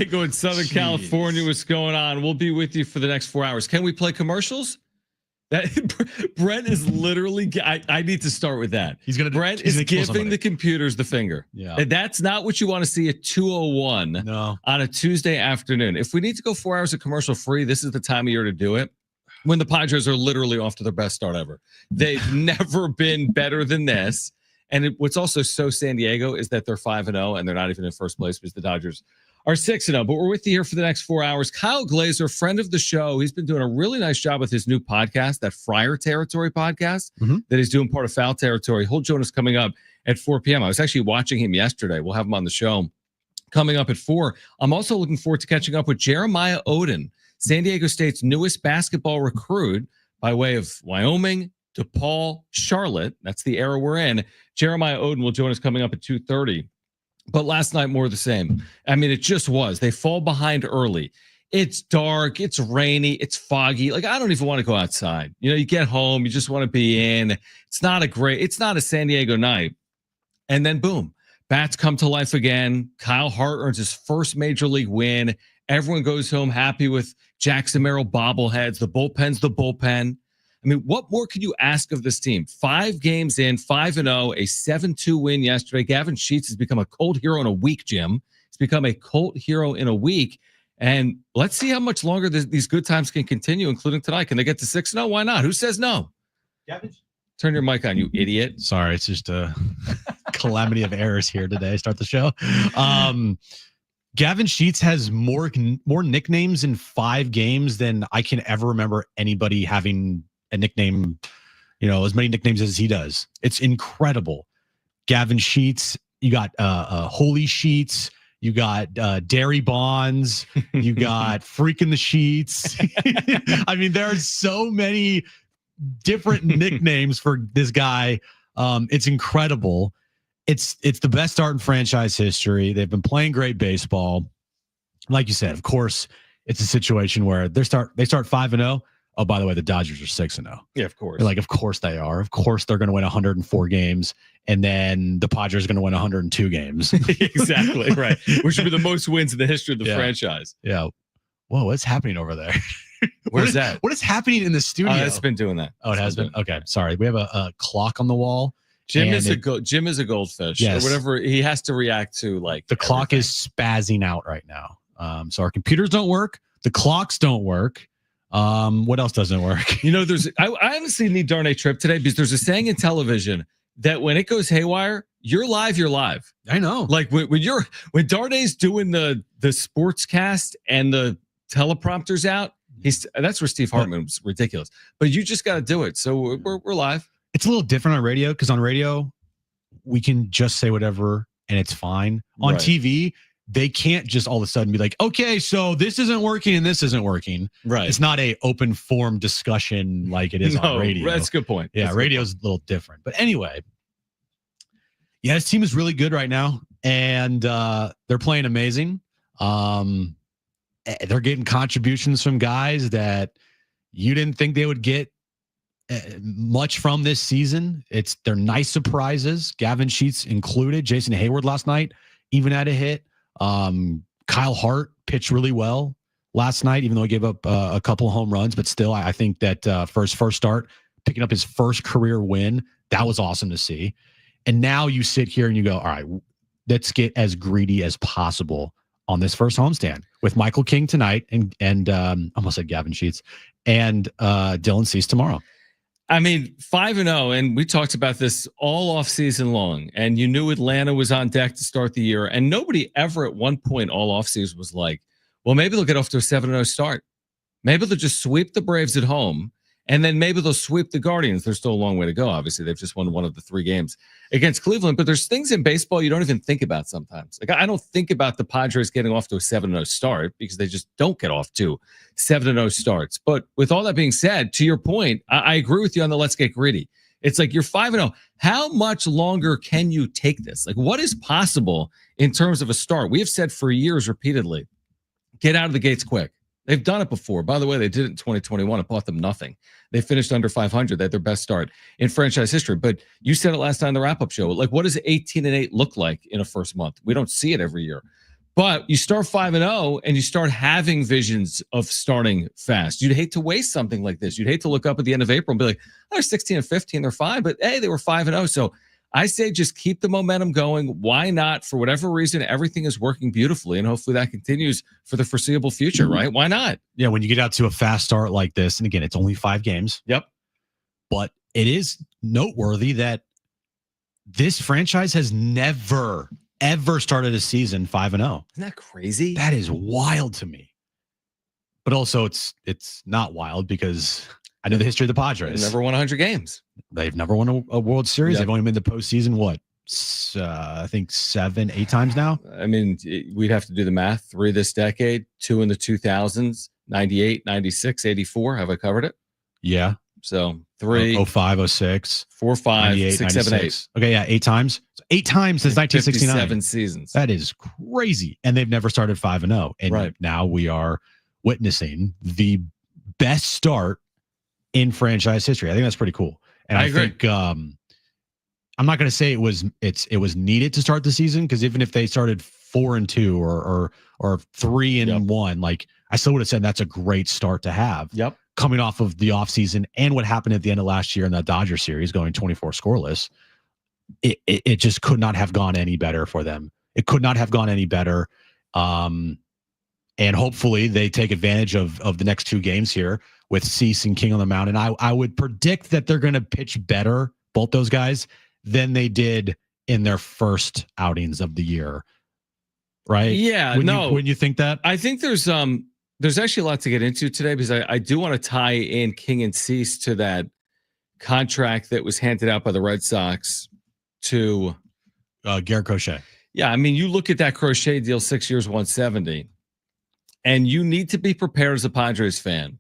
Diego in Southern California. What's going on? We'll be with you for the next 4 hours. Can we play commercials? That Brent is literally. I need to start with that. Brent is giving the computers the finger. Yeah, and that's not what you want to see at 2:01 on a Tuesday afternoon. If we need to go 4 hours of commercial free, this is the time of year to do it. When the Padres are literally off to their best start ever, they've never been better than this. And what's also so San Diego is that they're 5-0 and they're not even in first place because the Dodgers are 6-0. But we're with you here for the next 4 hours. Kyle Glazer, friend of the show, he's been doing a really nice job with his new podcast, that Friar Territory podcast that he's doing part of Foul Territory. He'll join us coming up at 4 p.m. I was actually watching him yesterday. We'll have him on the show coming up at 4. I'm also looking forward to catching up with Jeremiah Odin, San Diego State's newest basketball recruit by way of Wyoming, DePaul, Charlotte. That's the era we're in. Jeremiah Odin will join us coming up at 2:30. But last night, more of the same. I mean, it just was. They fall behind early. It's dark. It's rainy. It's foggy. Like, I don't even want to go outside. You know, you get home. You just want to be in. It's not a San Diego night. And then, boom, bats come to life again. Kyle Hart earns his first major league win. Everyone goes home happy with Jackson Merrill bobbleheads. The bullpen's the bullpen. I mean, what more could you ask of this team? 5 games in, 5-0, a 7-2 win yesterday. Gavin Sheets has become a cult hero in a week, Jim. He's become a cult hero in a week. And let's see how much longer these good times can continue, including tonight. Can they get to 6-0? Why not? Who says no? Gavin? Turn your mic on, you idiot. Sorry, it's just a calamity of errors here today. Start the show. Gavin Sheets has more nicknames in 5 games than I can ever remember anybody having a nickname, as many nicknames as he does. It's incredible. Gavin Sheets, you got Holy Sheets, you got Dairy Bonds, you got Freaking the Sheets. I mean, there are so many different nicknames for this guy. It's incredible. It's the best start in franchise history. They've been playing great baseball. Like you said, of course, it's a situation where they start 5-0. Oh, by the way, the Dodgers are 6-0. Yeah, of course. Of course they are. Of course they're going to win 104 games, and then the Padres are going to win 102 games. Exactly, right. Which would be the most wins in the history of the franchise. Yeah. Whoa, what's happening over there? Where's that? What is happening in the studio? It's been doing that. Oh, it has been? Okay, sorry. We have a clock on the wall. Jim is a goldfish, or whatever. He has to react to the clock is spazzing out right now. So our computers don't work. The clocks don't work. What else doesn't work? I honestly need darn a trip today because there's a saying in television that when it goes haywire, you're live. I know. Like when Darnay's doing the sports cast and the teleprompter's out, that's where Steve Hartman was ridiculous. But you just got to do it. So we're live. It's a little different on radio because on radio we can just say whatever and it's fine. On TV, they can't just all of a sudden be like, okay, so this isn't working and this isn't working. Right. It's not a open forum discussion like it is on radio. That's a good point. Yeah, radio's a little different. But anyway, this team is really good right now, and they're playing amazing. They're getting contributions from guys that you didn't think they would get much from this season. They're nice surprises. Gavin Sheets included. Jason Hayward last night even had a hit. Kyle Hart pitched really well last night, even though he gave up a couple of home runs, but still, I think that for his first start, picking up his first career win, that was awesome to see. And now you sit here and you go, all right, let's get as greedy as possible on this first homestand with Michael King tonight and almost said Gavin Sheets and Dylan Cease tomorrow. I mean, 5-0, and we talked about this all off season long, and you knew Atlanta was on deck to start the year, and nobody ever at one point all off season was like, well, maybe they'll get off to a 7-0 start. Maybe they'll just sweep the Braves at home, and then maybe they'll sweep the Guardians. There's still a long way to go. Obviously, they've just won one of the 3 games against Cleveland, but there's things in baseball you don't even think about sometimes. Like, I don't think about the Padres getting off to a 7-0 start because they just don't get off to 7-0 starts. But with all that being said, to your point, I agree with you on the let's get greedy. It's like you're 5-0. How much longer can you take this? Like, what is possible in terms of a start? We have said for years repeatedly, get out of the gates quick. They've done it before. By the way, they did it in 2021. It bought them nothing. They finished under 500. They had their best start in franchise history. But you said it last time in the wrap-up show. Like, what does 18-8 look like in a first month? We don't see it every year. But you start 5-0 and you start having visions of starting fast. You'd hate to waste something like this. You'd hate to look up at the end of April and be like, oh, they're 16 and 15, they're fine. But hey, they were 5-0. So I say just keep the momentum going. Why not? For whatever reason, everything is working beautifully. And hopefully that continues for the foreseeable future, right? Why not? Yeah, when you get out to a fast start like this, and again, it's only 5 games. Yep. But it is noteworthy that this franchise has never ever started a season 5-0. Isn't that crazy? That is wild to me. But also it's not wild because I know the history of the Padres. They've never won 100 games. They've never won a World Series. Yep. They've only been in the postseason, I think 7, 8 times now. I mean, we'd have to do the math. 3 this decade, 2 in the 2000s, 98, 96, 84. Have I covered it? Yeah. So 3, 05, 06, 4, 5, 6, 7, 8. Okay, yeah, 8 times. So 8 times since 1969. 7 seasons. That is crazy. And they've never started 5-0. And now we are witnessing the best start in franchise history. I think that's pretty cool. And I think I'm not going to say it was needed to start the season, because even if they started 4-2 or 3-1, like I still would have said that's a great start to have. Yep. Coming off of the offseason and what happened at the end of last year in that Dodger series, going 24 scoreless, it just could not have gone any better for them. It could not have gone any better. And hopefully they take advantage of the next 2 games here with Cease and King on the mound. And I would predict that they're going to pitch better, both those guys, than they did in their first outings of the year. Right? Yeah. When you think that? I think there's actually a lot to get into today, because I do want to tie in King and Cease to that contract that was handed out by the Red Sox to Garrett Crochet. Yeah, I mean, you look at that Crochet deal, 6 years, 170, and you need to be prepared as a Padres fan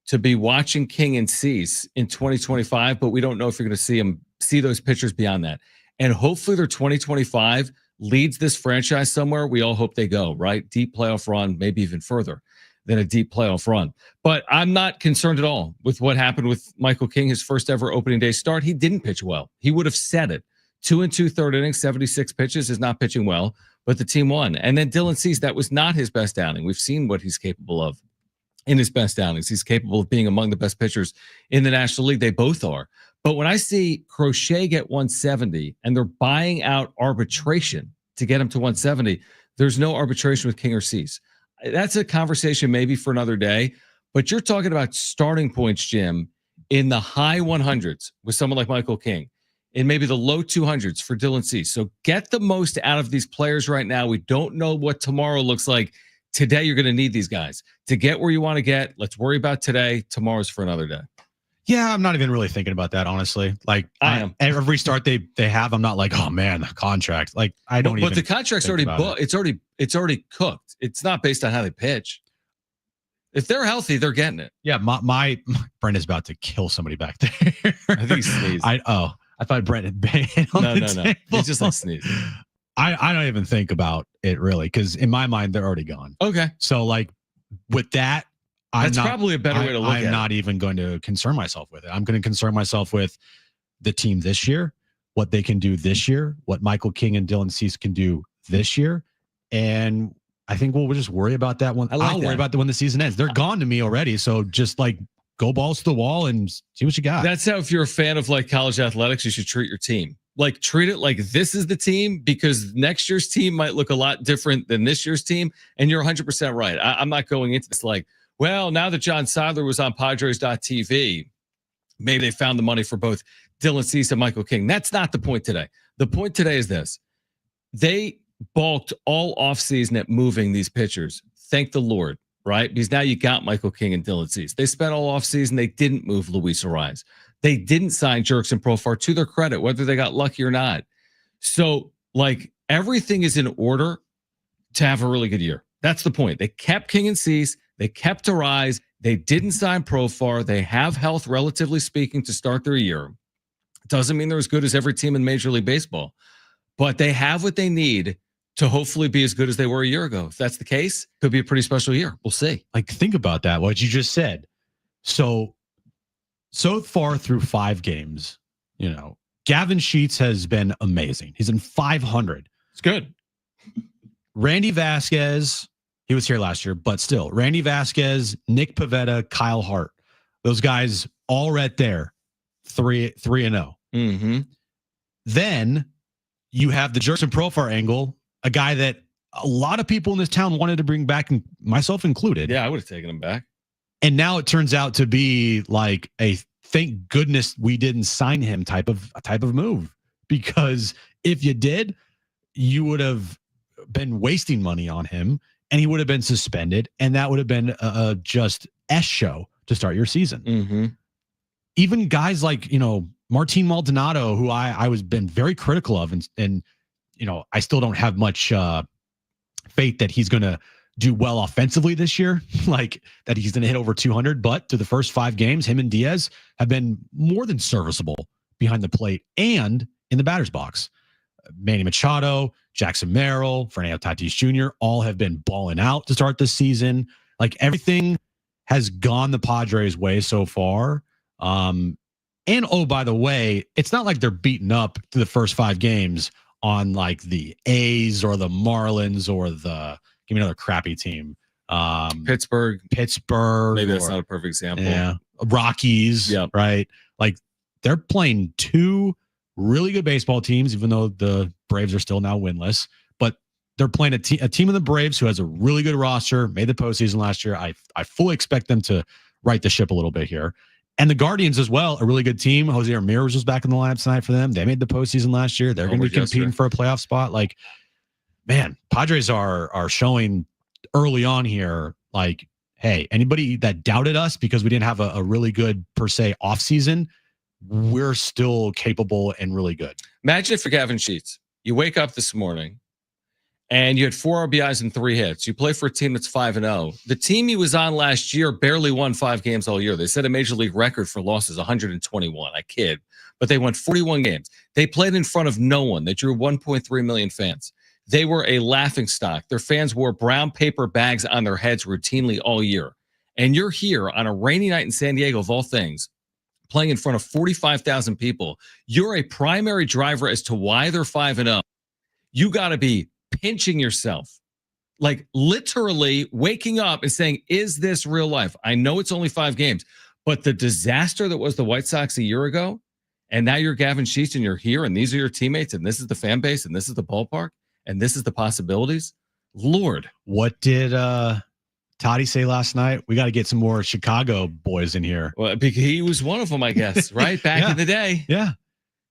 to be watching King and Cease in 2025, but we don't know if you're going to see those pitchers beyond that. And hopefully their 2025 leads this franchise somewhere. We all hope they go, right? Deep playoff run, maybe even further than a deep playoff run. But I'm not concerned at all with what happened with Michael King, his first ever opening day start. He didn't pitch well. He would have said it. 2 2/3 innings, 76 pitches is not pitching well, but the team won. And then Dylan Cease, that was not his best outing. We've seen what he's capable of in his best outings. He's capable of being among the best pitchers in the National League. They both are. But when I see Crochet get 170 and they're buying out arbitration to get him to 170, there's no arbitration with King or Cease. That's a conversation maybe for another day, but you're talking about starting points, Jim, in the high 100s with someone like Michael King, and maybe the low 200s for Dylan Cease. So get the most out of these players right now. We don't know what tomorrow looks like. Today, you're going to need these guys to get where you want to get. Let's worry about today. Tomorrow's for another day. Yeah, I'm not even really thinking about that, honestly. Like I am. Every start they have, I'm not like, oh man, the contract. Like I don't. But the contract's already booked. It's already cooked. It's not based on how they pitch. If they're healthy, they're getting it. Yeah, my Brent is about to kill somebody back there. I think he sneezed. I thought Brent had banged on the table. He's just like sneezing. I don't even think about it really, because in my mind they're already gone. Okay. So like with that. That's probably a better way to look at it. I'm not even going to concern myself with it. I'm going to concern myself with the team this year, what they can do this year, what Michael King and Dylan Cease can do this year. And I think we'll just worry about that one. I'll worry about that when the season ends. They're gone to me already. So just like go balls to the wall and see what you got. That's how, if you're a fan of like college athletics, you should treat your team. Like treat it like this is the team, because next year's team might look a lot different than this year's team. And you're 100% right. I'm not going into this like, well, now that John Seidler was on Padres.tv, maybe they found the money for both Dylan Cease and Michael King. That's not the point today. The point today is this. They balked all offseason at moving these pitchers. Thank the Lord, right? Because now you got Michael King and Dylan Cease. They spent all offseason. They didn't move Luis Ariz. They didn't sign Jerks and Profar, to their credit, whether they got lucky or not. So, like, everything is in order to have a really good year. That's the point. They kept King and Cease. They kept Ariz. They didn't sign Profar. They have health, relatively speaking, to start their year. Doesn't mean they're as good as every team in Major League Baseball, but they have what they need to hopefully be as good as they were a year ago. If that's the case, could be a pretty special year. We'll see. Like, think about that, what you just said. So far through 5 games, Gavin Sheets has been amazing. He's in 500. It's good. Randy Vasquez, he was here last year, but still, Randy Vasquez, Nick Pivetta, Kyle Hart, those guys all right there, 3-0. Mm-hmm. Then you have the Jerks and Profar angle, a guy that a lot of people in this town wanted to bring back, and myself included. Yeah, I would have taken him back. And now it turns out to be like a thank goodness we didn't sign him type of move, because if you did, you would have been wasting money on him and he would have been suspended, and that would have been a just S show to start your season. Mm-hmm. Even guys like, Martin Maldonado, who I was been very critical of, and I still don't have much faith that he's going to do well offensively this year, like that he's going to hit over 200. But to the first 5 games, him and Diaz have been more than serviceable behind the plate and in the batter's box. Manny Machado, Jackson Merrill, Fernando Tatis Jr. all have been balling out to start this season. Like, everything has gone the Padres' way so far. And oh, by the way, it's not like they're beaten up to the first 5 games on like the A's or the Marlins or give me another crappy team. Pittsburgh. Maybe that's not a perfect example. Yeah. Rockies. Yep. Right. Like, they're playing 2 really good baseball teams, even though the Braves are still now winless. But they're playing a team of the Braves who has a really good roster, made the postseason last year. I fully expect them to right the ship a little bit here. And the Guardians as well, a really good team. Jose Ramirez was back in the lineup tonight for them. They made the postseason last year. They're going to be competing for a playoff spot. Like, man, Padres are showing early on here, like, hey, anybody that doubted us because we didn't have a really good, per se, offseason, we're still capable and really good. Imagine if you're Gavin Sheets. You wake up this morning and you had 4 RBIs and 3 hits. You play for a team that's 5-0. The team he was on last year barely won 5 games all year. They set a major league record for losses, 121. I kid. But they won 41 games. They played in front of no one. They drew 1.3 million fans. They were a laughingstock. Their fans wore brown paper bags on their heads routinely all year. And you're here on a rainy night in San Diego, of all things, playing in front of 45,000 people. You're a primary driver as to why they're 5-0. You got to be pinching yourself, like literally waking up and saying, is this real life? I know it's only 5 games, but the disaster that was the White Sox a year ago, and now you're Gavin Sheets and you're here, and these are your teammates, and this is the fan base, and this is the ballpark, and this is the possibilities. Lord. What did Toddy say last night? We got to get some more Chicago boys in here. Well, because he was one of them, I guess, right? Back in the day. Yeah.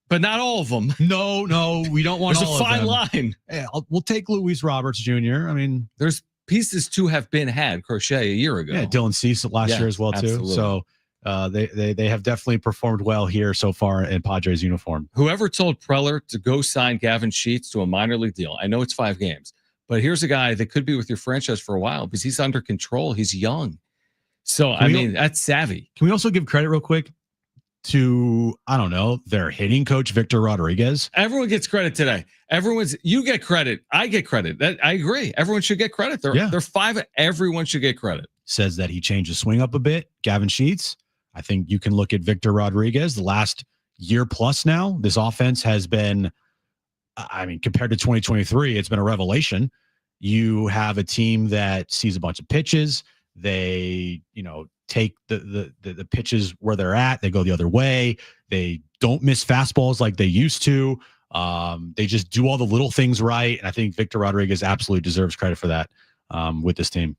But not all of them. No, we don't want There's all a fine of them. line. Yeah, we'll take Luis Roberts Jr. I mean, there's pieces to have been had. Crochet a year ago. Yeah, Dylan Cease last year as well absolutely. too. So they have definitely performed well here so far in Padres uniform. Whoever told Preller to go sign Gavin Sheets to a minor league deal? I know it's 5 games, but here's a guy that could be with your franchise for a while because he's under control. He's young. So, that's savvy. Can we also give credit real quick to, I don't know, their hitting coach, Victor Rodriguez? Everyone gets credit today. You get credit. I get credit. I agree. Everyone should get credit. They're 5. Everyone should get credit. Says that he changed his swing up a bit. Gavin Sheets. I think you can look at Victor Rodriguez. The last year plus now, this offense has been, compared to 2023, it's been a revelation. You have a team that sees a bunch of pitches. They, take the pitches where they're at. They go the other way. They don't miss fastballs like they used to. They just do all the little things right. And I think Victor Rodriguez absolutely deserves credit for that with this team.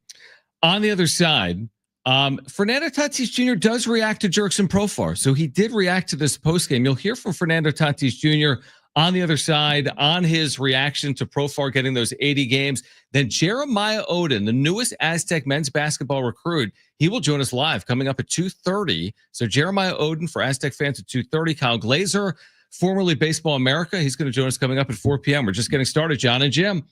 On the other side, Fernando Tatis Jr. does react to Jerks and Profar. So he did react to this postgame. You'll hear from Fernando Tatis Jr. on the other side on his reaction to Profar getting those 80 games. Then Jeremiah Odin, the newest Aztec men's basketball recruit, he will join us live coming up at 2:30. So Jeremiah Odin for Aztec fans at 2:30. Kyle Glazer, formerly Baseball America, he's going to join us coming up at 4 p.m. We're just getting started. Jon and Jim.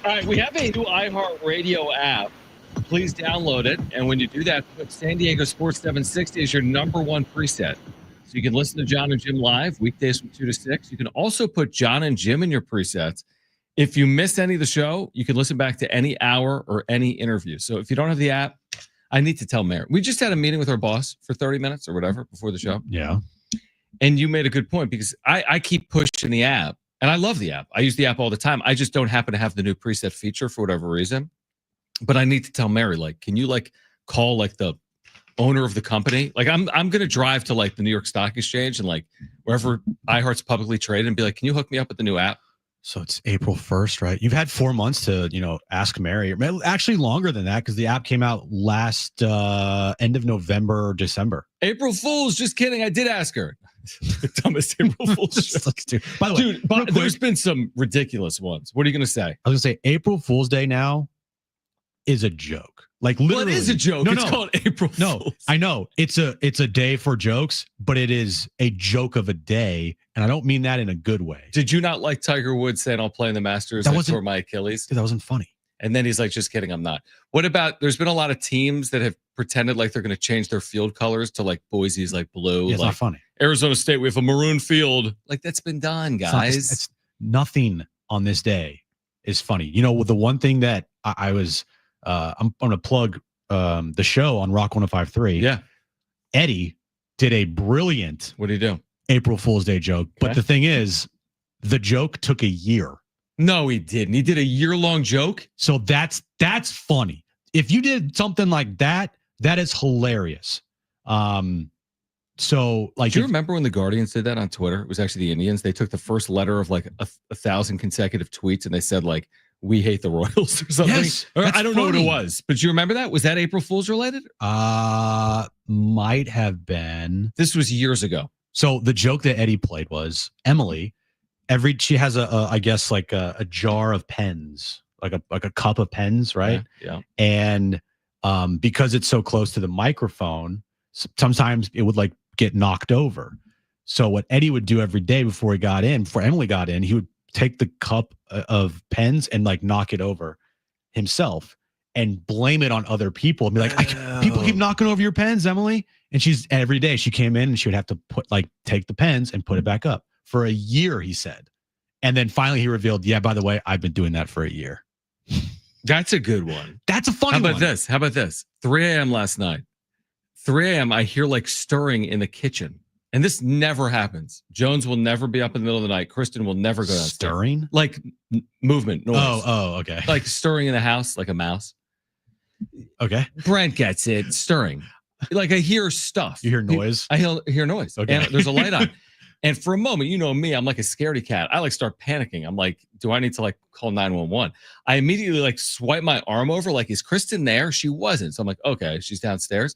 All right, we have a new iHeartRadio app. Please download it. And when you do that, put San Diego Sports 760 as your number one preset. So you can listen to Jon and Jim live weekdays from 2 to 6. You can also put Jon and Jim in your presets. If you missed any of the show, you can listen back to any hour or any interview. So if you don't have the app, I need to tell Mary. We just had a meeting with our boss for 30 minutes or whatever before the show. Yeah. And you made a good point because I keep pushing the app. And I love the app. I use the app all the time. I just don't happen to have the new preset feature for whatever reason. But I need to tell Mary, like, can you like call like the owner of the company? Like I'm gonna drive to like the New York Stock Exchange and like wherever iHeart's publicly traded and be like, can you hook me up with the new app? So it's April 1st, right? You've had 4 months to, ask Mary. Actually longer than that because the app came out last end of November or December. April Fools, just kidding. I did ask her. The dumbest April Fool's show. By the way, dude, there's been some ridiculous ones. What are you going to say? I was going to say April Fool's Day now is a joke. Like literally, well, it is a joke. It's called April Fool's. No, I know it's a day for jokes, but it is a joke of a day, and I don't mean that in a good way. Did you not like Tiger Woods saying I'll play in the Masters? That wasn't for my Achilles. Dude, that wasn't funny. And then he's like, just kidding, I'm not. What about, there's been a lot of teams that have pretended like they're going to change their field colors to like Boise's like blue. Yeah, it's like not funny. Arizona State, we have a maroon field. Like that's been done, guys. It's nothing on this day is funny. The one thing that I was, I'm going to plug the show on Rock 105.3. Yeah. Eddie did a brilliant what did he do? April Fool's Day joke. Okay. But the thing is, the joke took a year. No, he didn't. He did a year-long joke. So that's funny. If you did something like that, that is hilarious. So like, do you remember when the Guardians did that on Twitter? It was actually the Indians. They took the first letter of like a 1,000 consecutive tweets and they said like, we hate the Royals or something. Yes, or I don't know what it was, but do you remember that? Was that April Fool's related? Might have been. This was years ago. So the joke that Eddie played was Emily. She has I guess like a jar of pens, like a cup of pens, right? Yeah. And because it's so close to the microphone, sometimes it would like get knocked over. So what Eddie would do every day before Emily got in, he would take the cup of pens and like knock it over himself and blame it on other people and be like, people keep knocking over your pens, Emily. And every day she came in and she would have to take the pens and put it back up. For a year, he said. And then finally he revealed, yeah, by the way, I've been doing that for a year. That's a good one. That's a funny one. How about this? 3 a.m. last night. 3 a.m. I hear like stirring in the kitchen. And this never happens. Jones will never be up in the middle of the night. Kristen will never go downstairs. Stirring? Like movement, noise. Oh, okay. Like stirring in the house, like a mouse. Okay. Brent gets it. Stirring. Like I hear stuff. You hear noise? I hear noise. Okay. And there's a light on. And for a moment, you know me, I'm like a scaredy cat. I like start panicking. I'm like, do I need to like call 911? I immediately like swipe my arm over. Like, is Kristen there? She wasn't. So I'm like, okay, she's downstairs.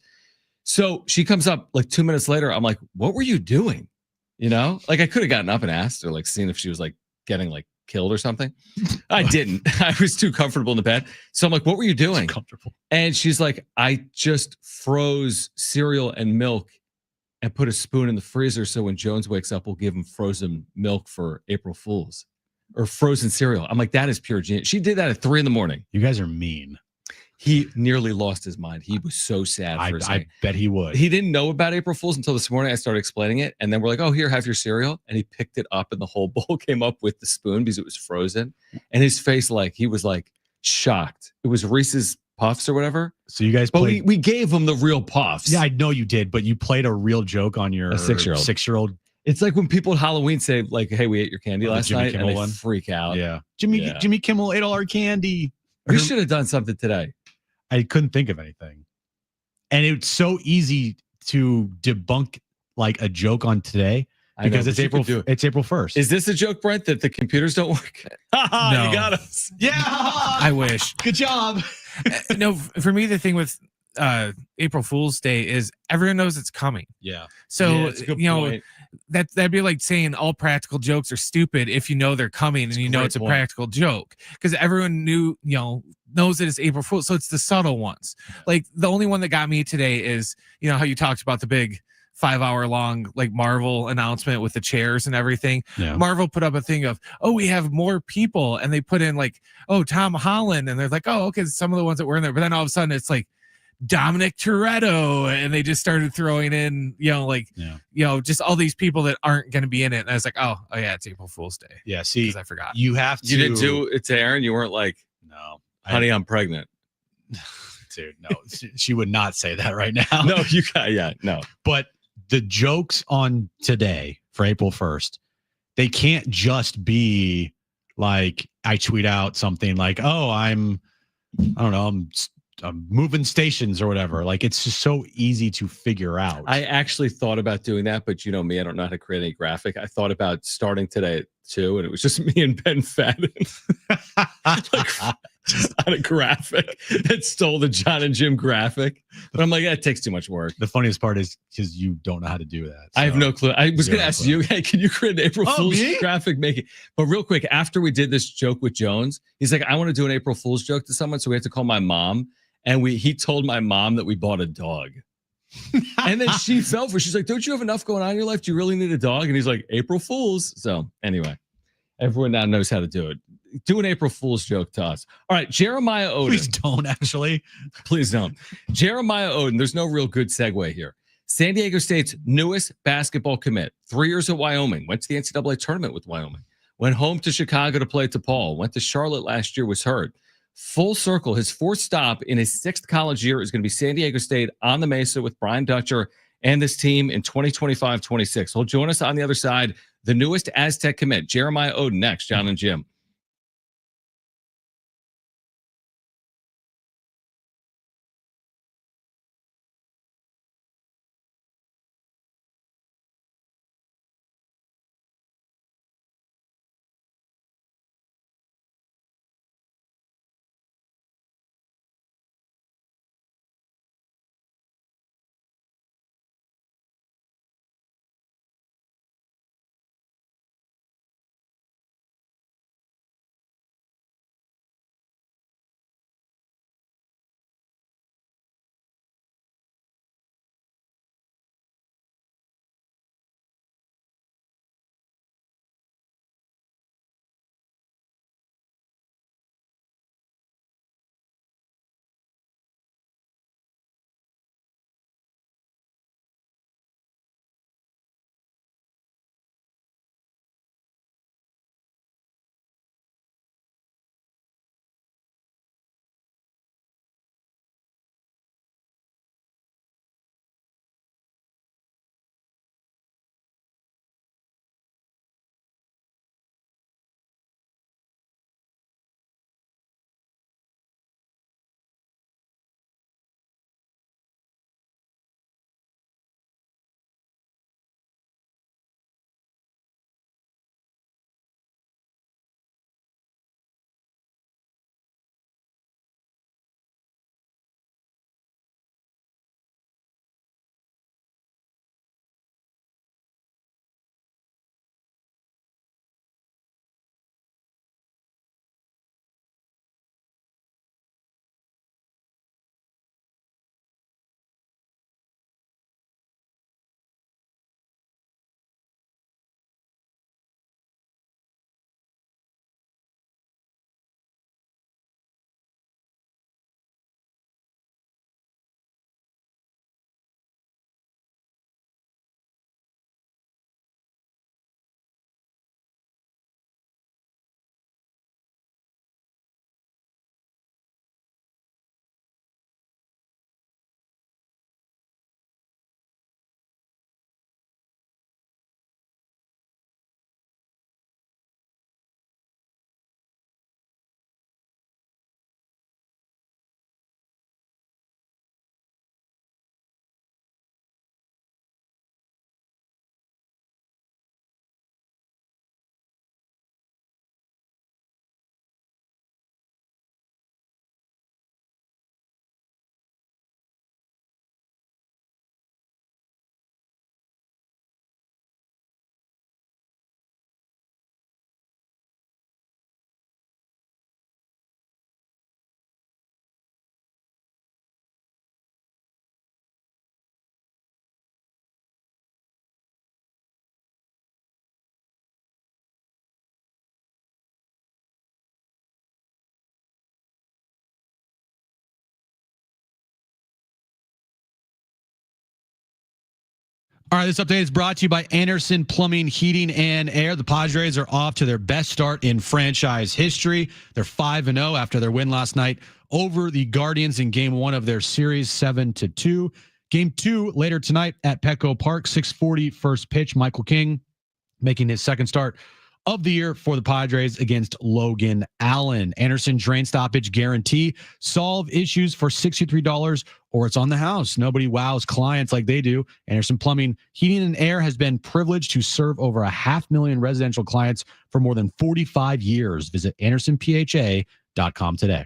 So she comes up like 2 minutes later. I'm like, what were you doing? Like I could have gotten up and asked her, like seen if she was like getting like killed or something. I didn't. I was too comfortable in the bed. So I'm like, what were you doing? Comfortable. And she's like, I just froze cereal and milk and put a spoon in the freezer. So when Jones wakes up, we'll give him frozen milk for April Fools or frozen cereal. I'm like, that is pure genius. She did that at 3 a.m. You guys are mean. He nearly lost his mind. He was so sad for a second. I bet he would. He didn't know about April Fools until this morning. I started explaining it. And then we're like, oh, here, have your cereal. And he picked it up and the whole bowl came up with the spoon because it was frozen. And his face, like, he was like shocked. It was Reese's Puffs or whatever. So you guys played. But we gave him the real Puffs. Yeah, I know you did. But you played a real joke on your 6-year-old. It's like when people at Halloween say, like, hey, we ate your candy last night. Kimmel and they freak out. Yeah. Jimmy Kimmel ate all our candy. We should have done something today. I couldn't think of anything. And it's so easy to debunk like a joke on today because it's April 1st. Is this a joke, Brent, that the computers don't work? No. You got us. Yeah. I wish. Good job. No, for me, the thing with April Fool's Day is everyone knows it's coming. Yeah. So, that'd be like saying all practical jokes are stupid if you know they're coming and you know it's a practical joke because everyone knows that it's April Fool's. So it's the subtle ones. Like the only one that got me today is, how you talked about the big 5-hour long like Marvel announcement with the chairs and everything. Yeah. Marvel put up a thing of, oh, we have more people, and they put in like, oh, Tom Holland, and they're like, oh, okay, some of the ones that were in there, but then all of a sudden it's like Dominic Toretto, and they just started throwing in, just all these people that aren't going to be in it. And I was like, oh yeah, it's April Fool's Day. Yeah, see, because I forgot. You didn't do it to Aaron. You weren't like, no, honey, I'm pregnant. Dude, no, she would not say that right now. No, you got, no. But the jokes on today for April 1st, they can't just be like, I tweet out something like, oh, I'm moving stations or whatever. Like, it's just so easy to figure out. I actually thought about doing that, but you know me, I don't know how to create any graphic. I thought about starting today at 2, and it was just me and Ben Fadden. Like, just on a graphic that stole the Jon Jim graphic. But I'm like, that takes too much work. The funniest part is because you don't know how to do that. So. I have no clue. I was going to ask you, hey, can you create an April Fool's graphic? Make it. But real quick, after we did this joke with Jones, he's like, I want to do an April Fool's joke to someone. So we have to call my mom. And he told my mom that we bought a dog. And then she fell for it. She's like, don't you have enough going on in your life? Do you really need a dog? And he's like, April Fool's. So anyway, everyone now knows how to do it. Do an April Fool's joke to us. All right, Jeremiah Odin. Please don't, actually. Please don't. Jeremiah Odin, there's no real good segue here. San Diego State's newest basketball commit. 3 years at Wyoming. Went to the NCAA tournament with Wyoming. Went home to Chicago to play DePaul. Went to Charlotte last year, was hurt. Full circle, his fourth stop in his 6th college year is going to be San Diego State on the Mesa with Brian Dutcher and this team in 2025-26. He'll join us on the other side. The newest Aztec commit, Jeremiah Odin, next, Jon and Jim. All right, this update is brought to you by Anderson Plumbing, Heating, and Air. The Padres are off to their best start in franchise history. They're 5-0 after their win last night over the Guardians in Game 1 of their series, 7-2. Game 2 later tonight at Petco Park, 6:40 first pitch. Michael King making his second start of the year for the Padres against Logan Allen. Anderson drain stoppage guarantee. Solve issues for $63 or it's on the house. Nobody wows clients like they do. Anderson Plumbing, Heating, and Air has been privileged to serve over 500,000 residential clients for more than 45 years. Visit AndersonPHA.com today.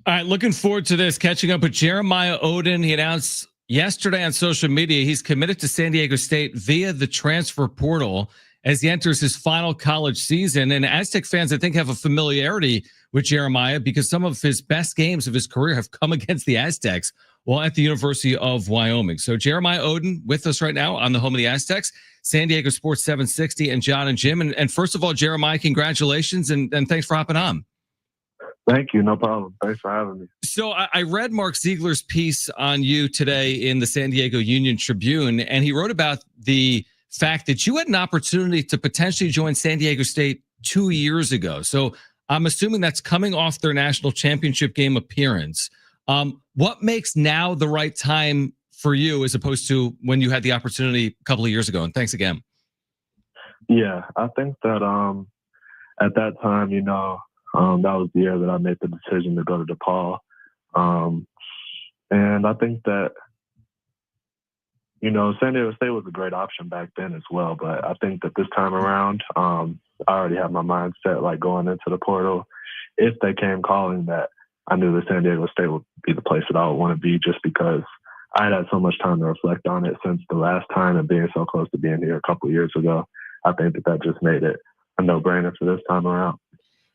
All right, looking forward to this. Catching up with Jeremiah Odin. He announced yesterday on social media he's committed to San Diego State via the transfer portal as he enters his final college season. And Aztec fans, I think, have a familiarity with Jeremiah because some of his best games of his career have come against the Aztecs while at the University of Wyoming. So Jeremiah Odin with us right now on the home of the Aztecs, San Diego Sports 760, and Jon and Jim. And first of all, Jeremiah, congratulations and thanks for hopping on. Thank you. No problem. Thanks for having me. So I read Mark Ziegler's piece on you today in the San Diego Union Tribune, and he wrote about the fact that you had an opportunity to potentially join San Diego State 2 years ago. So I'm assuming that's coming off their national championship game appearance. What makes now the right time for you as opposed to when you had the opportunity a couple of years ago? And thanks again. Yeah, I think that at that time, that was the year that I made the decision to go to DePaul. And I think that, San Diego State was a great option back then as well. But I think that this time around, I already had my mind set, like going into the portal. If they came calling, that I knew that San Diego State would be the place that I would want to be just because I had so much time to reflect on it since the last time and being so close to being here a couple of years ago. I think that just made it a no-brainer for this time around.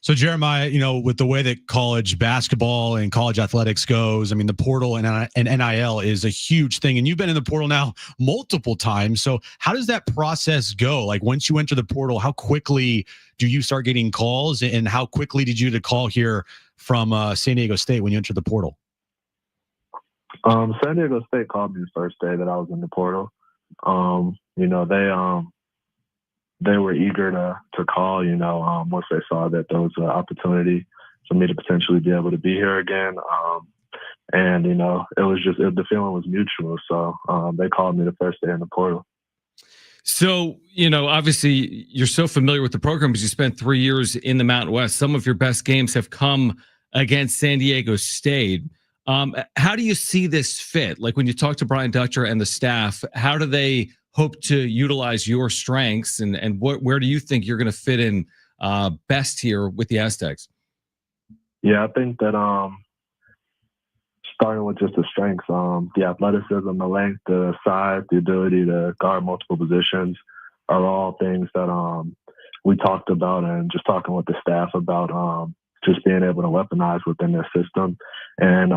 So Jeremiah, with the way that college basketball and college athletics goes, I mean, the portal and NIL is a huge thing. And you've been in the portal now multiple times. So how does that process go? Like once you enter the portal, how quickly do you start getting calls? And how quickly did you get a call here from San Diego State when you entered the portal? San Diego State called me the first day that I was in the portal. They were eager to call, once they saw that there was an opportunity for me to potentially be able to be here again. And it was just, the feeling was mutual. So they called me the first day in the portal. So, obviously you're so familiar with the program because you spent 3 years in the Mountain West. Some of your best games have come against San Diego State. How do you see this fit? Like when you talk to Brian Dutcher and the staff, how do they hope to utilize your strengths and where do you think you're going to fit in best here with the Aztecs? Yeah, I think that starting with just the strengths, the athleticism, the length, the size, the ability to guard multiple positions are all things that we talked about, and just talking with the staff about just being able to weaponize within their system. And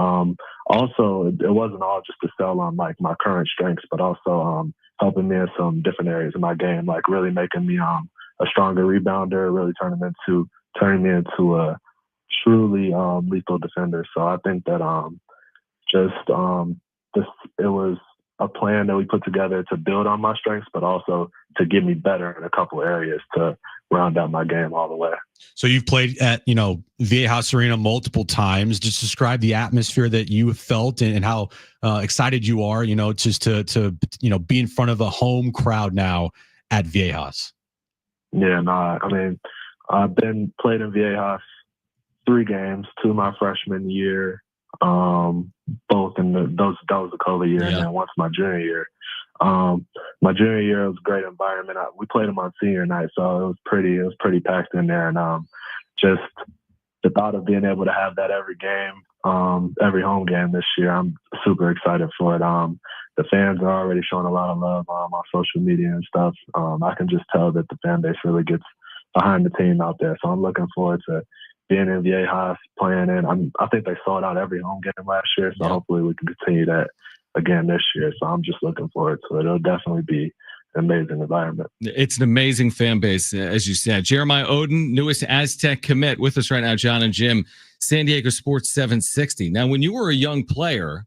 also, it wasn't all just to sell on like my current strengths, but also helping me in some different areas of my game, like really making me a stronger rebounder, really turning me into a truly lethal defender. So I think that it was a plan that we put together to build on my strengths, but also to get me better in a couple areas to round out my game all the way. So you've played at, Viejas Arena multiple times. Just describe the atmosphere that you have felt and how excited you are, just to be in front of a home crowd now at Viejas. Yeah, I've played in Viejas 3 games, 2 my freshman year, both in that was the COVID year, and then once my junior year. My junior year was a great environment. We played them on senior night, so it was pretty packed in there. And just the thought of being able to have that every game, every home game this year, I'm super excited for it. The fans are already showing a lot of love on social media and stuff. I can just tell that the fan base really gets behind the team out there. So I'm looking forward to being in Viejas, playing in. I think they sold out every home game last year, so hopefully we can continue that again this year. So I'm just looking forward to it. It'll definitely be an amazing environment. It's an amazing fan base, as you said. Jeremiah Odin, newest Aztec commit, with us right now, Jon and Jim, San Diego Sports 760. Now, when you were a young player,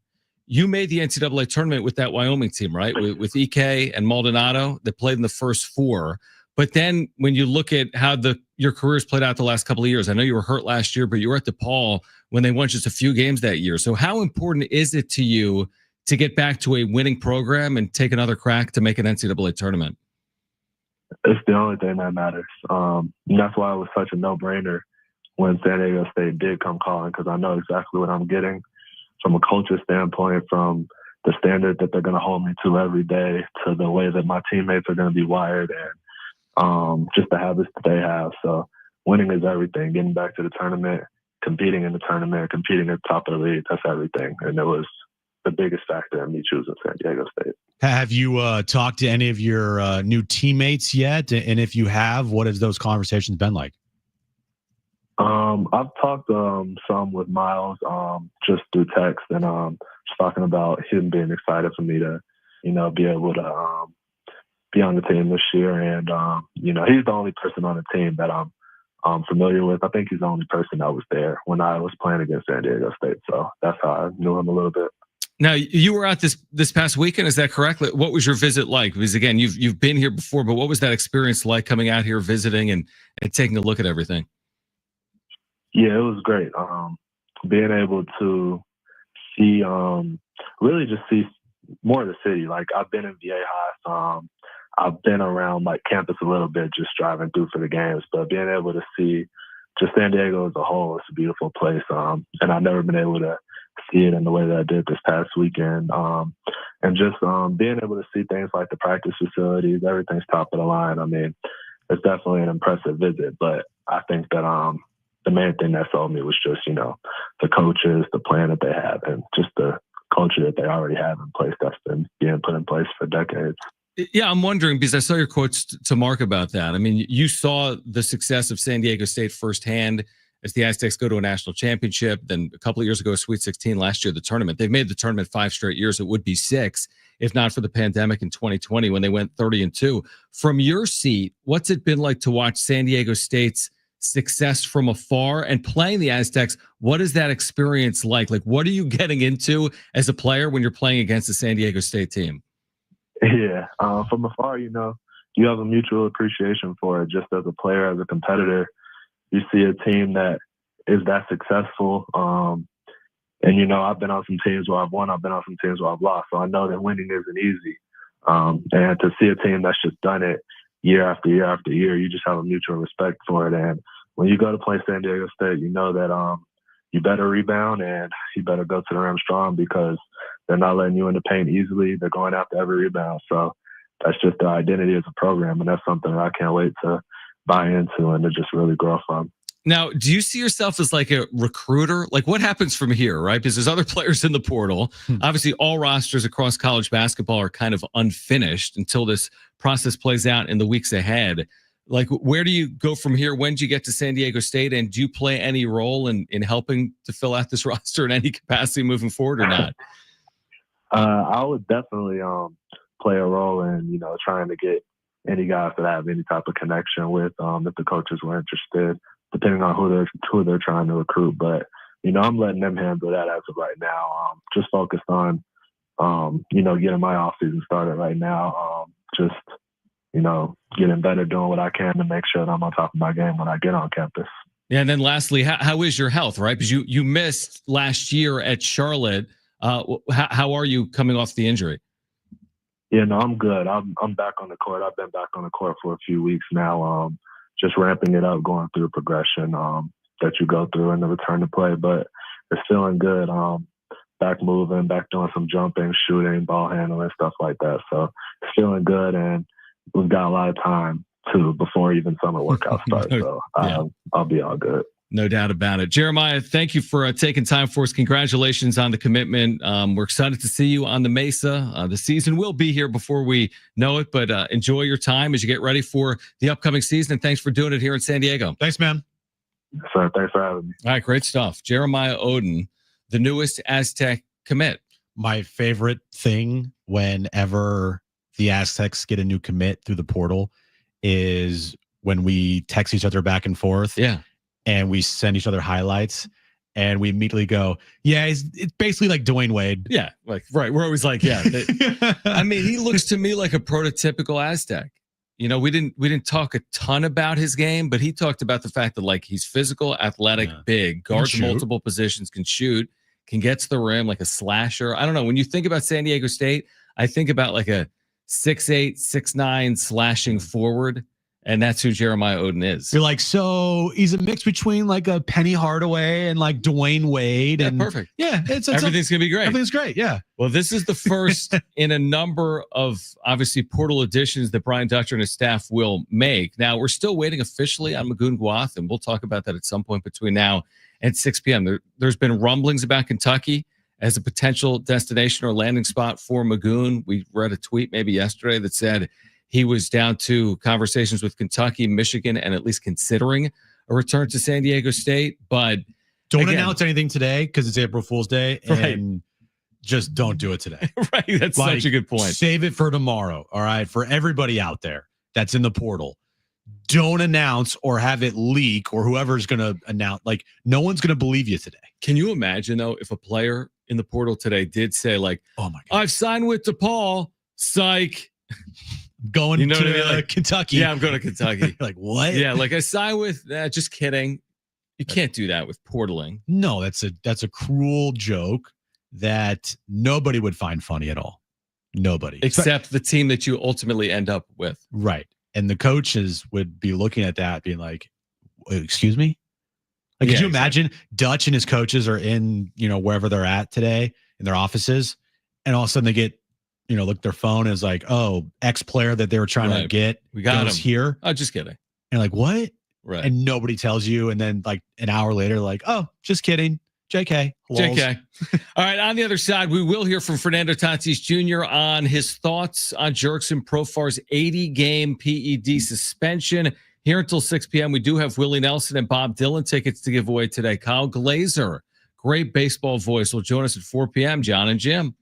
you made the NCAA tournament with that Wyoming team, right? With EK and Maldonado that played in the first 4. But then when you look at how your careers played out the last couple of years, I know you were hurt last year, but you were at DePaul when they won just a few games that year. So how important is it to you to get back to a winning program and take another crack to make an NCAA tournament? It's the only thing that matters. And that's why it was such a no-brainer when San Diego State did come calling, because I know exactly what I'm getting from a culture standpoint, from the standard that they're going to hold me to every day, to the way that my teammates are going to be wired, and just the habits that they have. So winning is everything. Getting back to the tournament, competing in the tournament, competing at the top of the league, that's everything. And it was the biggest factor in me choosing San Diego State. Have you talked to any of your new teammates yet? And if you have, what has those conversations been like? I've talked some with Miles just through text, and just talking about him being excited for me to, be able to be on the team this year. And, he's the only person on the team that I'm familiar with. I think he's the only person that was there when I was playing against San Diego State. So that's how I knew him a little bit. Now, you were out this past weekend, is that correct? What was your visit like? Because again, you've been here before, but what was that experience like coming out here, visiting and taking a look at everything? Yeah, it was great. Being able to see, really just see more of the city. Like, I've been in VA High. I've been around like campus a little bit, just driving through for the games, but being able to see just San Diego as a whole, it's a beautiful place. And I've never been able to see it in the way that I did this past weekend. And just being able to see things like the practice facilities, everything's top of the line. I mean, it's definitely an impressive visit, but I think that the main thing that sold me was just, the coaches, the plan that they have, and just the culture that they already have in place that's been being put in place for decades. Yeah, I'm wondering, because I saw your quotes to Mark about that. I mean, you saw the success of San Diego State firsthand as the Aztecs go to a national championship. Then a couple of years ago, Sweet 16, last year, the tournament. They've made the tournament 5 straight years. It would be 6 if not for the pandemic in 2020 when they went 30-2. From your seat, what's it been like to watch San Diego State's success from afar and playing the Aztecs? What is that experience like? Like, what are you getting into as a player when you're playing against the San Diego State team? Yeah, from afar, you have a mutual appreciation for it. Just as a player, as a competitor, you see a team that is that successful. And, I've been on some teams where I've won. I've been on some teams where I've lost. So I know that winning isn't easy. And to see a team that's just done it year after year after year, you just have a mutual respect for it. And when you go to play San Diego State, you know that you better rebound and you better go to the rim strong, because they're not letting you in the paint easily. They're going after every rebound. So that's just their identity as a program. And that's something that I can't wait to buy into and to just really grow from. Now, do you see yourself as like a recruiter? Like, what happens from here, right? Because there's other players in the portal. Obviously, all rosters across college basketball are kind of unfinished until this process plays out in the weeks ahead. Like, where do you go from here? When do you get to San Diego State? And do you play any role in helping to fill out this roster in any capacity moving forward or not? I would definitely play a role in, trying to get any guys that I have any type of connection with, if the coaches were interested, depending on who they're trying to recruit. But, I'm letting them handle that as of right now. Just focused on, getting my offseason started right now. Just, getting better, doing what I can to make sure that I'm on top of my game when I get on campus. Yeah, and then lastly, how is your health, right? Because you missed last year at Charlotte. How are you coming off the injury? Yeah, no, I'm good. I'm back on the court. I've been back on the court for a few weeks now. Just ramping it up, going through the progression that you go through in the return to play. But it's feeling good. Back moving, back doing some jumping, shooting, ball handling, stuff like that. So it's feeling good, and we've got a lot of time too before even summer workouts start. So I'll be all good. No doubt about it. Jeremiah, thank you for taking time for us. Congratulations on the commitment. We're excited to see you on the Mesa. The season will be here before we know it, but enjoy your time as you get ready for the upcoming season. And thanks for doing it here in San Diego. Thanks, man. Sir, thanks for having me. All right, great stuff. Jeremiah Odin, the newest Aztec commit. My favorite thing whenever the Aztecs get a new commit through the portal is when we text each other back and forth. Yeah. And we send each other highlights, and we immediately go, yeah, it's basically like Dwayne Wade. Yeah, like right. We're always like, yeah. I mean, he looks to me like a prototypical Aztec. You know, we didn't talk a ton about his game, but he talked about the fact that like he's physical, athletic, big, guards multiple positions, can shoot, can get to the rim like a slasher. I don't know. When you think about San Diego State, I think about like a 6'8", 6'9" slashing forward. And that's who Jeremiah Odin is. You're like, so he's a mix between like a Penny Hardaway and like Dwayne Wade. Yeah, and perfect. Yeah, everything's going to be great. Everything's great. Yeah. Well, this is the first in a number of obviously portal additions that Brian Dutcher and his staff will make. Now, we're still waiting officially on Magoon Guath, and we'll talk about that at some point between now and 6 p.m. There's been rumblings about Kentucky as a potential destination or landing spot for Magoon. We read a tweet maybe yesterday that said he was down to conversations with Kentucky, Michigan, and at least considering a return to San Diego State. But don't announce anything today because it's April Fool's Day, and just don't do it today. Right. That's such a good point. Save it for tomorrow. All right. For everybody out there that's in the portal, don't announce or have it leak or whoever's going to announce. Like, no one's going to believe you today. Can you imagine, though, if a player in the portal today did say, like, oh my God, I've signed with DePaul, psych. Going to I mean? Like, Kentucky. Yeah, I'm going to Kentucky. Like, what? Yeah, like I signed with just kidding. You can't do that with portaling. No, that's a cruel joke that nobody would find funny at all. Nobody. Except the team that you ultimately end up with. Right. And the coaches would be looking at that being like, excuse me? Like, could you imagine Dutch and his coaches are in, wherever they're at today in their offices, and all of a sudden they get, look, their phone is like, oh, X player that they were trying to get. We got him here. Oh, just kidding. And like, what? Right. And nobody tells you. And then like an hour later, like, oh, just kidding. JK. JK. All right. On the other side, we will hear from Fernando Tatis Jr. on his thoughts on Jerkson Profar's 80-game PED suspension. Here until 6 p.m., we do have Willie Nelson and Bob Dylan tickets to give away today. Kyle Glazer, great baseball voice, will join us at 4 p.m. Jon and Jim.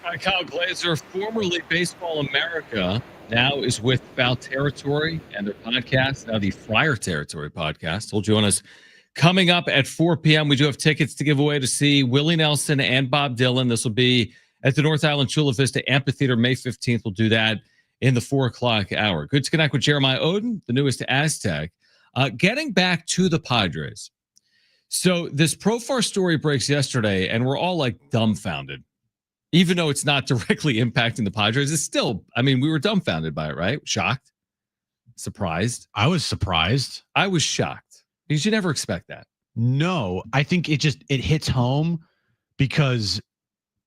Kyle Glazer, formerly Baseball America, now is with Foul Territory and their podcast, now the Friar Territory podcast. Will join us coming up at 4 p.m. We do have tickets to give away to see Willie Nelson and Bob Dylan. This will be at the North Island Chula Vista Amphitheater May 15th. We'll do that in the 4 o'clock hour. Good to connect with Jeremiah Odin, the newest Aztec. Getting back to the Padres. So this Profar story breaks yesterday, and we're all like dumbfounded. Even though it's not directly impacting the Padres, it's still, I mean, we were dumbfounded by it, right? Shocked? Surprised? I was surprised. I was shocked because you never expect that. No, I think it hits home because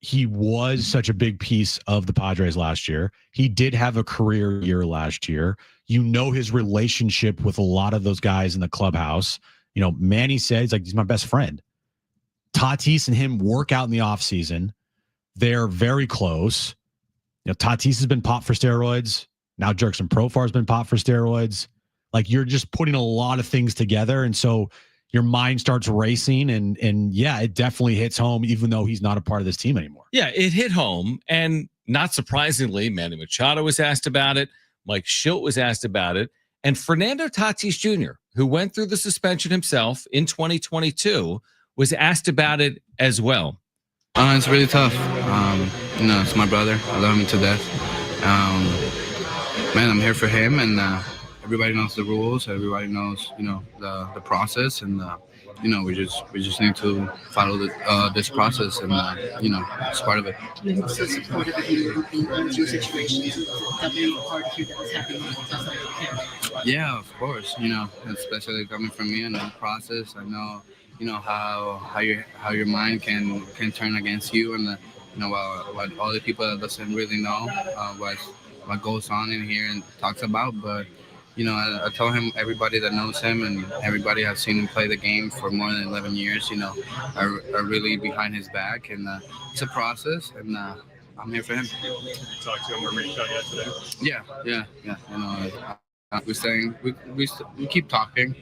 he was such a big piece of the Padres last year. He did have a career year last year. You know his relationship with a lot of those guys in the clubhouse. You know, Manny said he's my best friend. Tatis and him work out in the offseason. They're very close. You know, Tatis has been popped for steroids. Now Jerkson Profar has been popped for steroids. Like, you're just putting a lot of things together. And so your mind starts racing. And yeah, it definitely hits home, even though he's not a part of this team anymore. Yeah, it hit home. And not surprisingly, Manny Machado was asked about it. Mike Schilt was asked about it. And Fernando Tatis Jr., who went through the suspension himself in 2022, was asked about it as well. It's really tough. You know, it's my brother. I love him to death. Man, I'm here for him, and everybody knows the rules. Everybody knows, you know, the process, and you know, we just need to follow this process, and you know, it's part of it. You've been so supportive of you in your situations. It's doubly hard to hear that it's happening on the Yeah, of course. You know, especially coming from me in the process, I know. You know how your mind can turn against you, and you know what all the people that doesn't really know what goes on in here and talks about. But you know, I tell him, everybody that knows him and everybody has seen him play the game for more than 11 years, you know, are really behind his back, and it's a process, and I'm here for him. Did you talk to him or reach out yet today? Yeah. You know, we keep talking.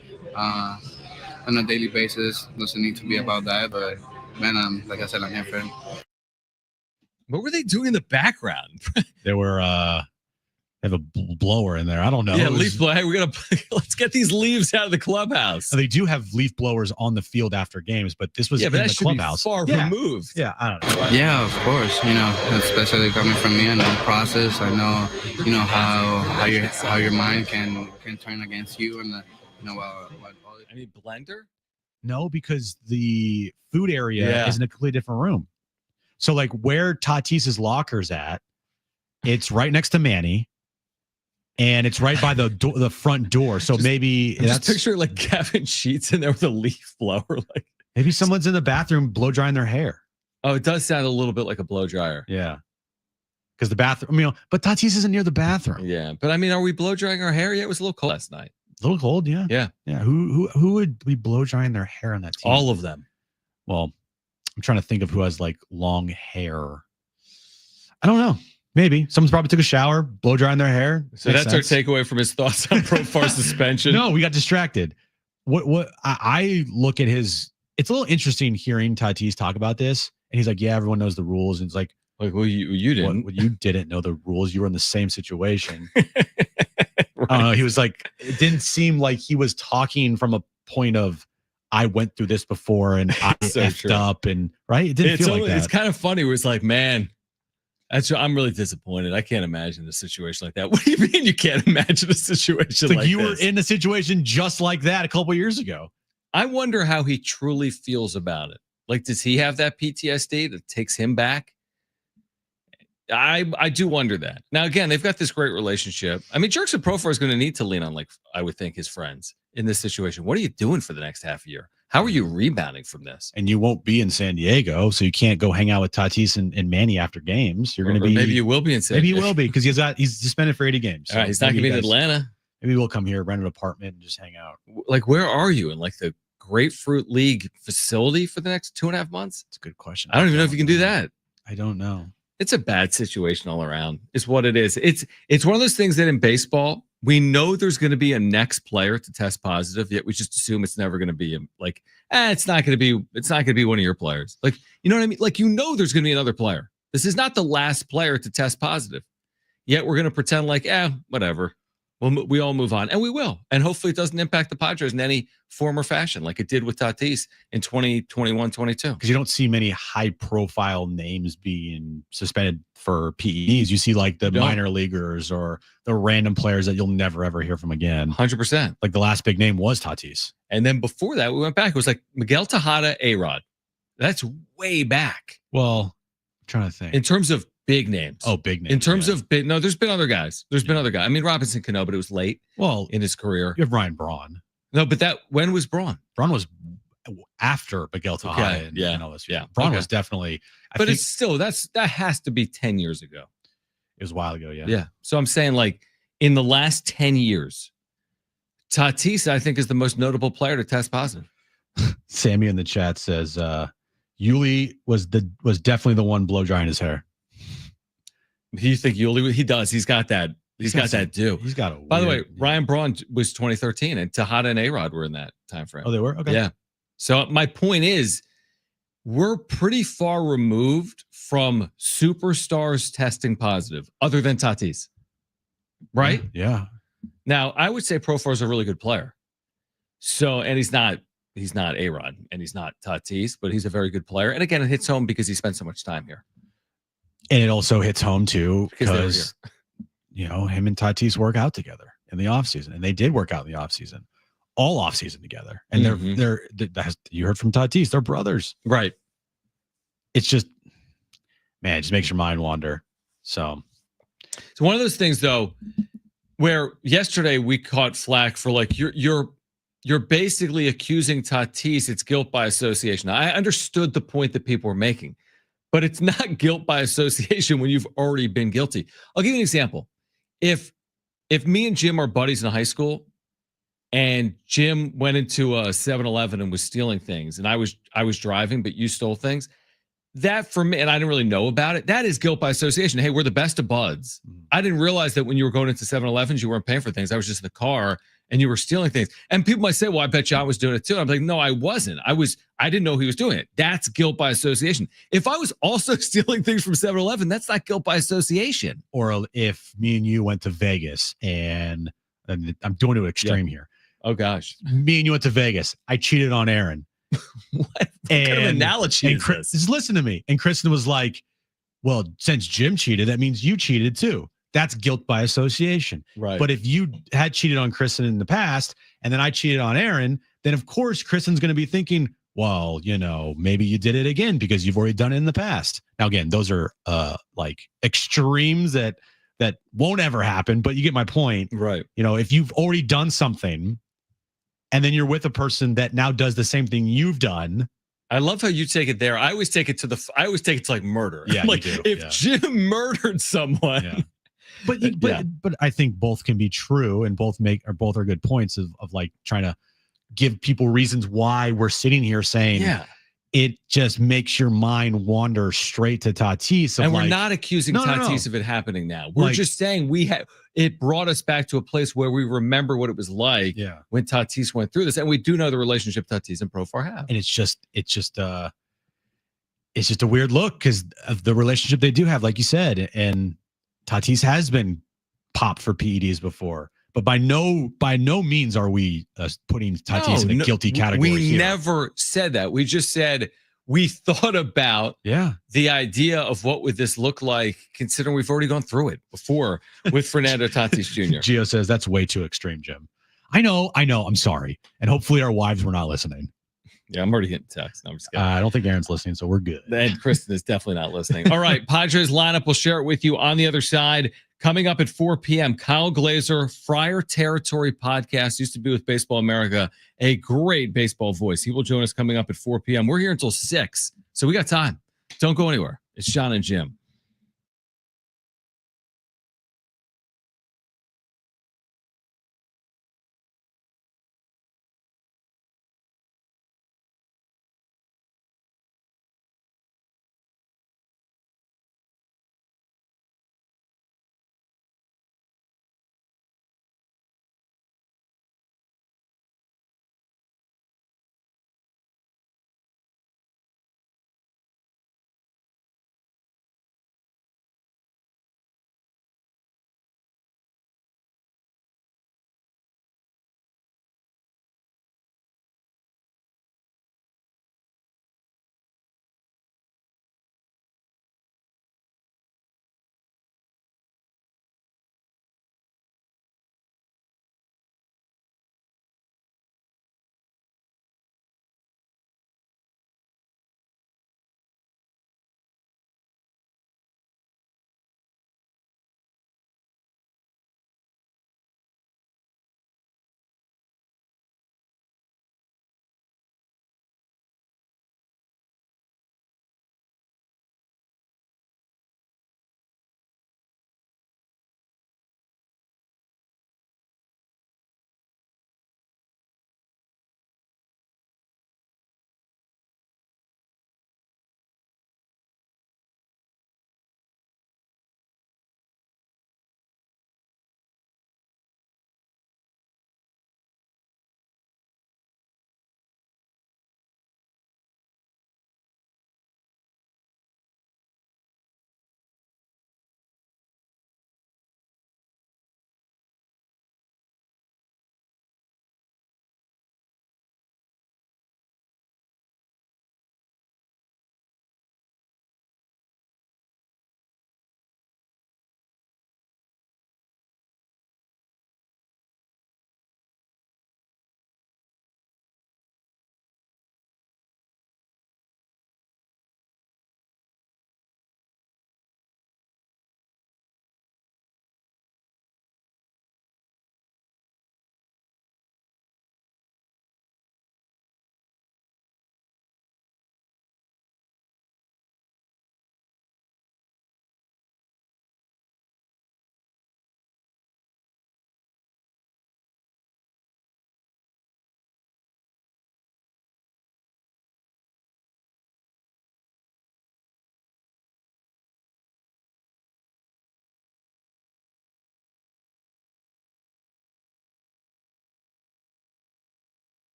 On a daily basis, doesn't need to be about that, but man, like I said, I'm here for him. What were they doing in the background? They were they have a blower in there. I don't know. Yeah, leaf blower. Hey, let's get these leaves out of the clubhouse. They do have leaf blowers on the field after games, but this was in the clubhouse. Far removed. Yeah, I don't know. Yeah, of course. You know, especially coming from me in the process, I know, you know, how your mind can turn against you, and you know what. Any blender? No, because the food area is in a completely different room. So, like, where Tatis's locker's at, it's right next to Manny, and it's right by the front door. So maybe just picture like Gavin Sheets in there with a leaf blower. Like, maybe someone's in the bathroom blow drying their hair. Oh, it does sound a little bit like a blow dryer. Yeah, because the bathroom. You know, but Tatis isn't near the bathroom. Yeah, but I mean, are we blow drying our hair yet? It was a little cold last night. A little cold, yeah. Yeah. Who would be blow drying their hair on that team? All of them. Well, I'm trying to think of who has like long hair. I don't know. Maybe someone's probably took a shower, blow drying their hair. So that's our takeaway from his thoughts on Profar suspension. No, we got distracted. What I look at his. It's a little interesting hearing Tatis talk about this, and he's like, "Yeah, everyone knows the rules," and it's like, well, you didn't. You didn't know the rules. You were in the same situation. Right. I don't know. He was like, it didn't seem like he was talking from a point of, I went through this before and I effed up, and right. It didn't feel like that. It's kind of funny. It was like, man, I'm really disappointed. I can't imagine a situation like that. What do you mean you can't imagine a situation like you this? Were in a situation just like that a couple years ago. I wonder how he truly feels about it. Like, does he have that PTSD that takes him back? I do wonder that. Now, again, they've got this great relationship. I mean, Jerkson Profar is going to need to lean on, like, I would think, his friends in this situation. What are you doing for the next half year? How are you rebounding from this? And you won't be in San Diego, so you can't go hang out with Tatis and Manny after games. You're going to be. Maybe you will be in San Diego. Maybe you will be, because he's suspended for 80 games. So all right, he's not going to be in Atlanta. Maybe we'll come here, rent an apartment, and just hang out. Like, where are you in, like, the Grapefruit League facility for the next 2.5 months? It's a good question. I don't even know if you can do that. I don't know. It's a bad situation all around, is what it is. It's one of those things that in baseball, we know there's going to be a next player to test positive, yet we just assume it's never going to be like, it's not going to be one of your players. Like, you know what I mean? Like, you know, there's going to be another player. This is not the last player to test positive. Yet we're going to pretend like, whatever. We all move on, and we will. And hopefully it doesn't impact the Padres in any form or fashion like it did with Tatis in 2021-22. Because you don't see many high-profile names being suspended for PEDs. You see like the minor leaguers or the random players that you'll never, ever hear from again. 100%. Like the last big name was Tatis. And then before that, we went back. It was like Miguel Tejada, A-Rod. That's way back. Well, I'm trying to think. In terms of big names. Oh, big names. In terms of big, no, there's been other guys. There's been other guys. I mean, Robinson Cano, but it was late. Well, in his career. You have Ryan Braun. No, but when was Braun? Braun was after Miguel Tejada and all this. Yeah. Braun was definitely. But it's still that has to be 10 years ago. It was a while ago. Yeah. Yeah. So I'm saying like in the last 10 years, Tatis, I think, is the most notable player to test positive. Sammy in the chat says Yuli was definitely the one blow drying his hair. You think Yuli? He does. He's got that. He's got that do. He's got a. By the way, Ryan Braun was 2013, and Tejada and A-Rod were in that time frame. Oh, they were? Okay. Yeah. So my point is, we're pretty far removed from superstars testing positive, other than Tatis. Right? Yeah. Now, I would say Profar is a really good player. So, and he's not A-Rod, and he's not Tatis, but he's a very good player. And again, it hits home because he spent so much time here. And it also hits home too because him and Tatis work out together in the offseason, and they did work out in the offseason, all offseason together. And they're you heard from Tatis, they're brothers, right? It's just, man, it just makes your mind wander. So it's one of those things though, where yesterday we caught flack for like you're basically accusing Tatis. It's guilt by association. I understood the point that people were making. But it's not guilt by association when you've already been guilty. I'll give you an example. If me and Jim are buddies in high school and Jim went into a 7-Eleven and was stealing things and I was driving, but you stole things, that for me, and I didn't really know about it, that is guilt by association. Hey, we're the best of buds. I didn't realize that when you were going into 7-Elevens, you weren't paying for things. I was just in the car and you were stealing things. And people might say, well, I bet John was doing it too. I'm like, no, I wasn't. I didn't know he was doing it. That's guilt by association. If I was also stealing things from 7-Eleven, that's not guilt by association. Or if me and you went to Vegas and I'm doing it extreme here. Oh gosh. Me and you went to Vegas. I cheated on Aaron. What kind of analogy is this? Just listen to me. And Kristen was like, well, since Jim cheated, that means you cheated too. That's guilt by association. Right. But if you had cheated on Kristen in the past and then I cheated on Aaron, then of course Kristen's going to be thinking, well, maybe you did it again because you've already done it in the past. Now, again, those are like extremes that won't ever happen, but you get my point. Right. If you've already done something and then you're with a person that now does the same thing you've done. I love how you take it there. I always take it to like murder. Yeah, like you do. If Jim murdered someone. Yeah. But I think both can be true and both are good points of like trying to give people reasons why we're sitting here saying it just makes your mind wander straight to Tatis. And we're not accusing Tatis of it happening now. We're just saying it brought us back to a place where we remember what it was like when Tatis went through this. And we do know the relationship Tatis and Profar have. And it's just a weird look because of the relationship they do have, like you said. And Tatis has been popped for PEDs before. But by no means are we putting Tatis in a guilty category. We never said that. We just said we thought about the idea of what would this look like, considering we've already gone through it before with Fernando Tatis Jr. Gio says that's way too extreme, Jim. I know. I'm sorry. And hopefully our wives were not listening. Yeah, I'm already getting texts. No, I'm just kidding. I don't think Aaron's listening, so we're good. And Kristen is definitely not listening. All right, Padres lineup. We'll share it with you on the other side. Coming up at 4 p.m., Kyle Glazer, Friar Territory podcast, used to be with Baseball America, a great baseball voice. He will join us coming up at 4 p.m. We're here until 6, so we got time. Don't go anywhere. It's Jon and Jim.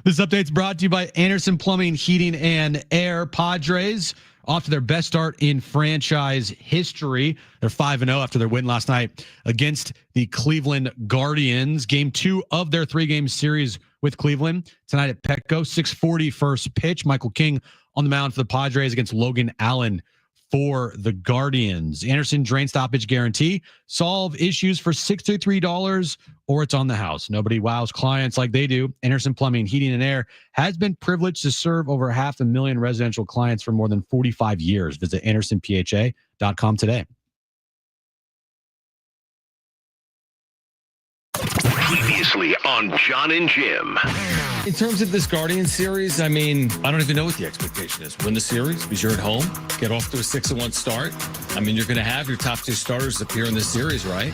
This update's brought to you by Anderson Plumbing, Heating, and Air. Padres off to their best start in franchise history. They're 5-0 after their win last night against the Cleveland Guardians. Game 2 of their 3-game series with Cleveland tonight at Petco. 6:40 first pitch. Michael King on the mound for the Padres against Logan Allen for the Guardians. Anderson drain stoppage guarantee. Solve issues for $63 or it's on the house. Nobody wows clients like they do. Anderson Plumbing, Heating, and Air has been privileged to serve over 500,000 residential clients for more than 45 years. Visit AndersonPHA.com today. Previously on Jon and Jim. In terms of this Guardian series, I mean, I don't even know what the expectation is. Win the series because you're at home. Get off to a 6-1 start. I mean, you're going to have your top 2 starters appear in this series, right?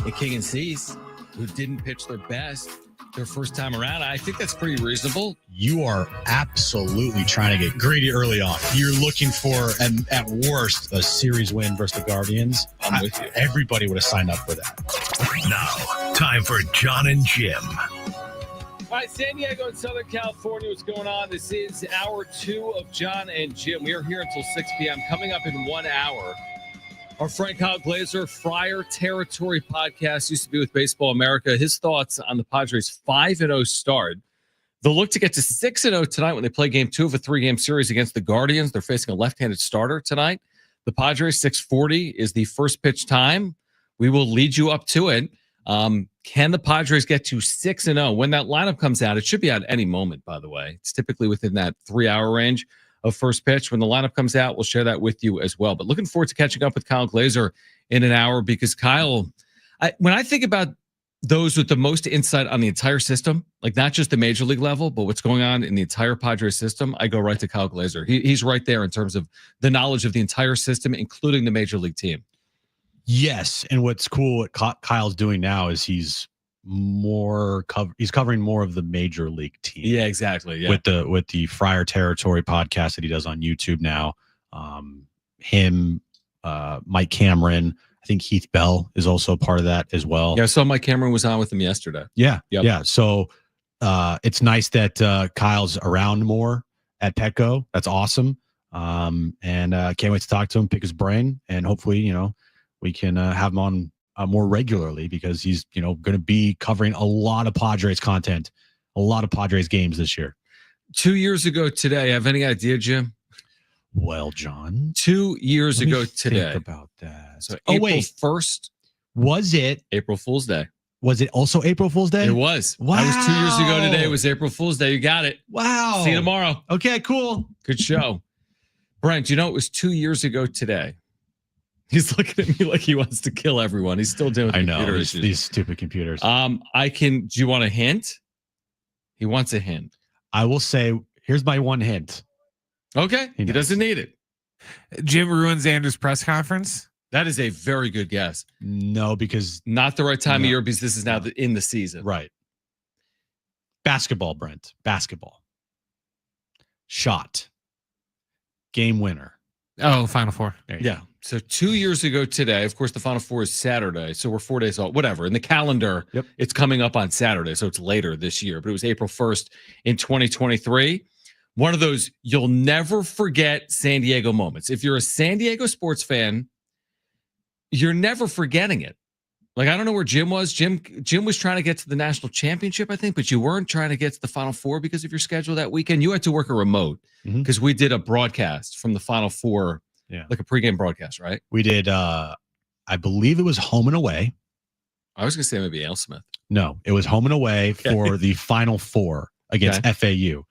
And King and Cease, who didn't pitch their best their first time around. I think that's pretty reasonable. You are absolutely trying to get greedy early on. You're looking for, and at worst, a series win versus the Guardians. I'm with you. Everybody would have signed up for that. Now, time for Jon and Jim. All right, San Diego and Southern California, what's going on? This is hour 2 of Jon and Jim. We are here until 6 p.m. Coming up in 1 hour, our friend Kyle Glazer, Friar Territory podcast, used to be with Baseball America. His thoughts on the Padres' 5-0 start. They'll look to get to 6-0 tonight when they play game 2 of a 3-game series against the Guardians. They're facing a left-handed starter tonight. The Padres, 6:40 is the first pitch time. We will lead you up to it. Can the Padres get to 6-0? When that lineup comes out, it should be out any moment, by the way. It's typically within that 3-hour range of first pitch. When the lineup comes out, we'll share that with you as well. But looking forward to catching up with Kyle Glazer in an hour because Kyle, when I think about those with the most insight on the entire system, like not just the major league level, but what's going on in the entire Padres system, I go right to Kyle Glazer. He's right there in terms of the knowledge of the entire system, including the major league team. Yes, and what's cool, what Kyle's doing now is he's covering more of the major league team. Yeah, exactly. Yeah. With the Friar Territory podcast that he does on YouTube now. Mike Cameron, I think Heath Bell is also part of that as well. Yeah, I saw Mike Cameron was on with him yesterday. Yeah, yep. Yeah. So it's nice that Kyle's around more at Petco. That's awesome. And can't wait to talk to him, pick his brain, and hopefully, we can have him on more regularly because he's, going to be covering a lot of Padres content, a lot of Padres games this year. 2 years ago today, have any idea, Jim? Well, John, 2 years ago today. Think about that. So April 1st. Was it April Fool's Day? Was it also April Fool's Day? It was. Wow. That was 2 years ago today. It was April Fool's Day. You got it. Wow. See you tomorrow. Okay, cool. Good show. Brent, it was 2 years ago today. He's looking at me like he wants to kill everyone. He's still doing computer issues. These stupid computers. Do you want a hint? He wants a hint. I will say, here's my one hint. Okay. He doesn't need it. Jim ruins Anders' press conference. That is a very good guess. No, because not the right time of year because this is now in the season. Right. Basketball, Brent. Basketball. Shot. Game winner. Oh, Final Four. Yeah. So 2 years ago today, of course, the Final Four is Saturday. So we're 4 days off, whatever. In the calendar, It's coming up on Saturday. So it's later this year. But it was April 1st in 2023. One of those you'll never forget San Diego moments. If you're a San Diego sports fan, you're never forgetting it. Like, I don't know where Jim was. Jim was trying to get to the national championship, I think, but you weren't trying to get to the Final Four because of your schedule that weekend. You had to work a remote because we did a broadcast from the Final Four. Yeah. Like a pregame broadcast, right? We did, I believe it was home and away. I was going to say maybe AleSmith. No, it was home and away for the Final Four against FAU.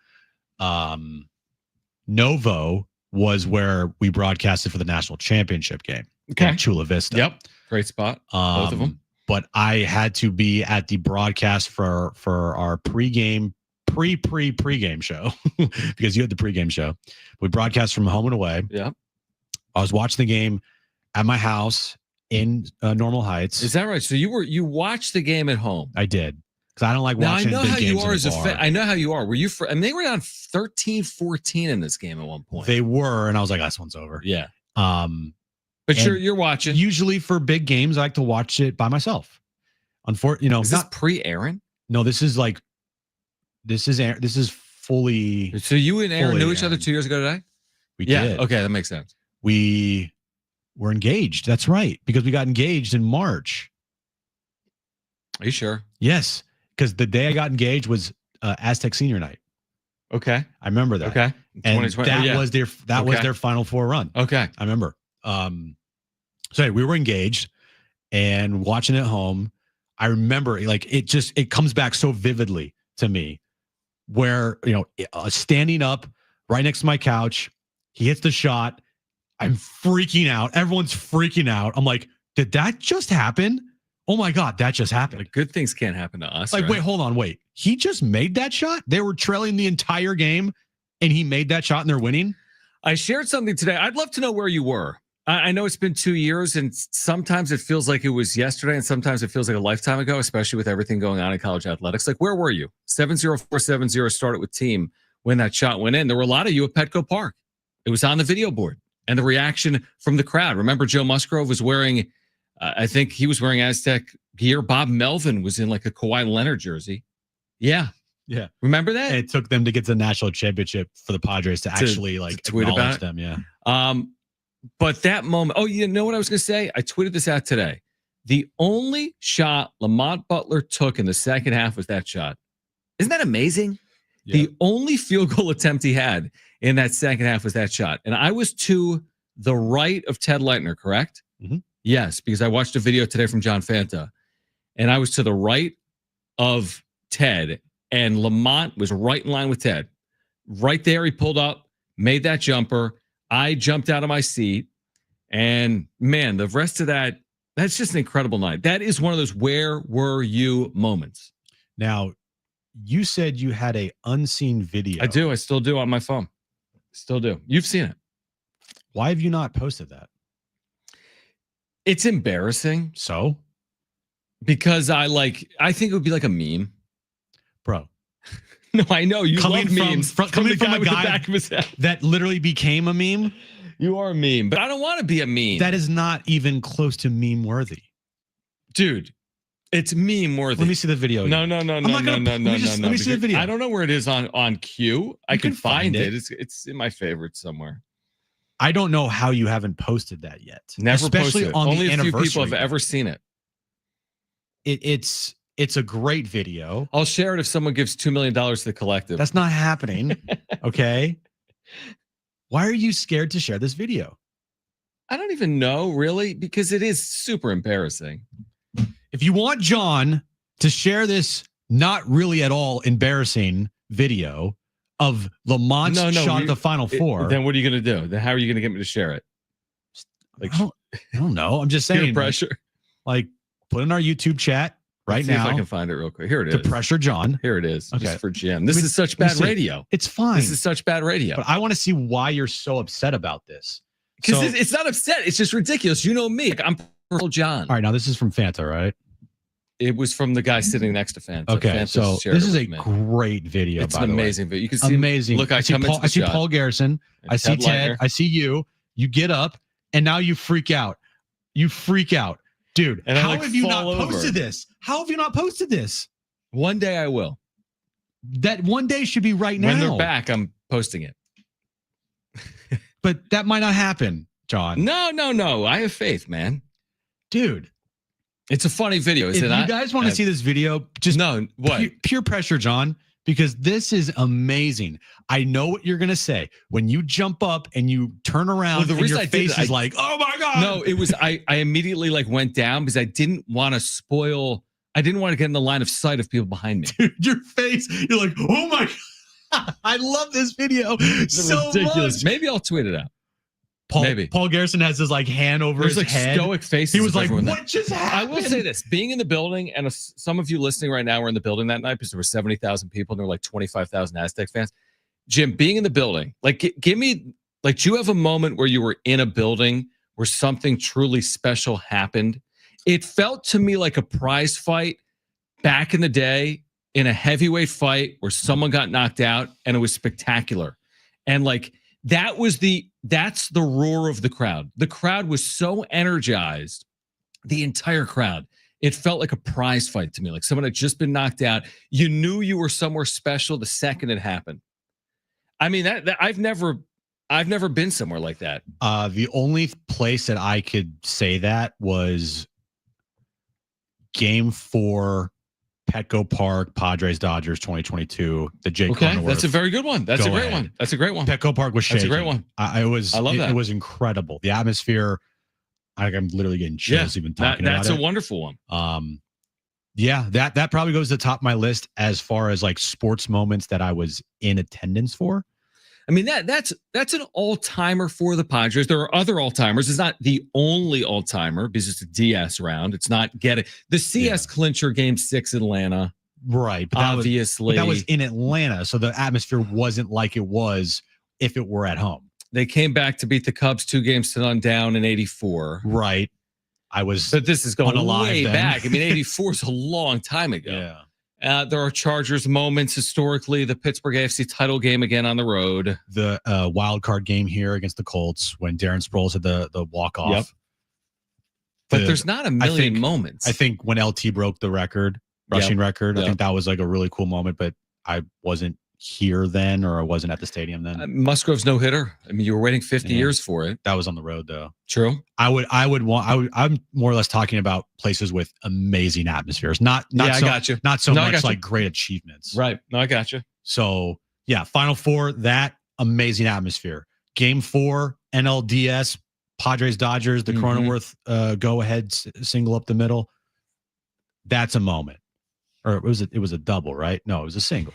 Novo was where we broadcasted for the national championship game. Okay. Chula Vista. Yep. Great spot. Both of them. But I had to be at the broadcast for our pregame show because you had the pregame show. We broadcast from home and away. Yeah. I was watching the game at my house in Normal Heights. Is that right? So you watched the game at home? I did because I don't like watching. Now I know big how you games are as a bar. fan. I know how you are. Were you? They were down 13-14 in this game at one point. They were, and I was like, "This one's over." Yeah. But you're watching. Usually for big games, I like to watch it by myself. Unfortunately, is this pre-Aaron? No, this is fully. So you and Aaron fully knew each other 2 years ago today? We Yeah. did. Okay, that makes sense. We were engaged. That's right, because we got engaged in March. Are you sure? Yes, because the day I got engaged was Aztec Senior Night. Okay. I remember that. Okay. And 2020. that was Okay. their Final Four run. Okay. I remember. So we were engaged and watching at home. I remember like it comes back so vividly to me where, standing up right next to my couch, he hits the shot. I'm freaking out. Everyone's freaking out. I'm like, did that just happen? Oh my God, that just happened. Like, good things can't happen to us. Like, right? wait, hold on, wait. He just made that shot? They were trailing the entire game and he made that shot and they're winning? I shared something today. I'd love to know where you were. I know it's been 2 years, and sometimes it feels like it was yesterday, and sometimes it feels like a lifetime ago, especially with everything going on in college athletics. Like, where were you? 70470 started with team when that shot went in. There were a lot of you at Petco Park. It was on the video board, and the reaction from the crowd. Remember, Joe Musgrove was wearing, I think he was wearing Aztec gear. Bob Melvin was in like a Kawhi Leonard jersey. Yeah. Yeah. Remember that? And it took them to get to the national championship for the Padres to actually tweet acknowledge about them. Yeah. But that moment, oh, you know what I was going to say? I tweeted this out today. The only shot Lamont Butler took in the second half was that shot. Isn't that amazing? Yeah. The only field goal attempt he had in that second half was that shot. And I was to the right of Ted Leitner, correct? Mm-hmm. Yes, because I watched a video today from John Fanta. And I was to the right of Ted. And Lamont was right in line with Ted. Right there, he pulled up, made that jumper. I jumped out of my seat, and man, the rest of that's just an incredible night. That is one of those where were you moments. Now, you said you had a unseen video. I do. I still do on my phone. Still do. You've seen it. Why have you not posted that? It's embarrassing. So? Because I think it would be like a meme. Bro. No, I know you coming love memes. Coming from a with guy the back of his head. That literally became a meme. You are a meme, but I don't want to be a meme. That is not even close to meme worthy, dude. It's meme worthy. Let me see the video. No. Let me see the video. I don't know where it is on Q. I can find it. It's in my favorites somewhere. I don't know how you haven't posted that yet. Never especially posted. On Only the a few people anniversary have ever seen it. It's a great video. I'll share it if someone gives $2 million to the collective. That's not happening. Okay. Why are you scared to share this video? I don't even know, really, because it is super embarrassing. If you want John to share this not really at all embarrassing video of Lamont's shot at the Final Four, then what are you going to do? Then how are you going to get me to share it? Like, I don't know. I'm just saying. Pressure. Like, put in our YouTube chat right now. See if I can find it real quick. Here it is. To pressure John. Here it is. Okay. Just for Jim. This is such bad radio. It's fine. This is such bad radio. But I want to see why you're so upset about this. Because it's not upset. It's just ridiculous. You know me. Like, I'm John. All right. Now, this is from Fanta, right? It was from the guy sitting next to Fanta. Okay. Fanta so this is a great video. It's an amazing video. You can see amazing. Look, I see Paul Garrison. I see Ted. I see you. You get up and now you freak out. You freak out. Dude, and how have you not posted this? How have you not posted this? One day I will. That one day should be right now. When they're back, I'm posting it. But that might not happen, John. No. I have faith, man. Dude. It's a funny video. If you guys want to see this video, just pure pressure, John, because this is amazing. I know what you're going to say. When you jump up and you turn around and your face is like, oh my God. No, it was, I immediately went down because I didn't want to get in the line of sight of people behind me. Dude, your face, you're like, oh my God. I love this video so ridiculous. Much. Maybe I'll tweet it out. Paul Garrison has his hand over his head. Stoic faces. He was like, what just happened? I will say this, being in the building, and some of you listening right now were in the building that night because there were 70,000 people and there were like 25,000 Aztec fans. Jim, being in the building, give me, do you have a moment where you were in a building where something truly special happened? It felt to me like a prize fight back in the day, in a heavyweight fight where someone got knocked out and it was spectacular. And that's the roar of the crowd. The crowd was so energized, the entire crowd. It felt like a prize fight to me, like someone had just been knocked out. You knew you were somewhere special the second it happened. I mean, that I've never been somewhere like that. The only place that I could say that was Game 4, Petco Park, Padres Dodgers 2022. The Jake Cronenworth. That's a very good one. That's a great one. That's a great one. Petco Park was shaking. That's a great one. I love that. It was incredible. The atmosphere. I'm literally getting chills even talking about it. That's a wonderful one. Yeah, that probably goes to the top of my list as far as like sports moments that I was in attendance for. I mean, that's an all-timer for the Padres. There are other all-timers. It's not the only all-timer because it's a DS round. It's not getting the CS clincher Game 6 Atlanta. Right. But that was in Atlanta. So the atmosphere wasn't like it was if it were at home. They came back to beat the Cubs 2-0 down in 84. Right. But this is going way back. I mean, 84 is a long time ago. Yeah. There are Chargers moments historically. The Pittsburgh AFC title game again on the road. The wild card game here against the Colts when Darren Sproles had the walk off. Yep. But there's not a million moments. I think when LT broke the rushing record, I think that was like a really cool moment. But I wasn't here then, or I wasn't at the stadium then. Musgrove's no hitter. I mean, you were waiting 50 years for it. That was on the road though. True. I'm more or less talking about places with amazing atmospheres, not I got you. Not so much like great achievements. Right. No, I got you. So yeah, Final Four, that amazing atmosphere. Game 4, NLDS, Padres Dodgers, the Cronenworth go ahead single up the middle. That's a moment. Or it was a double, right? No, it was a single.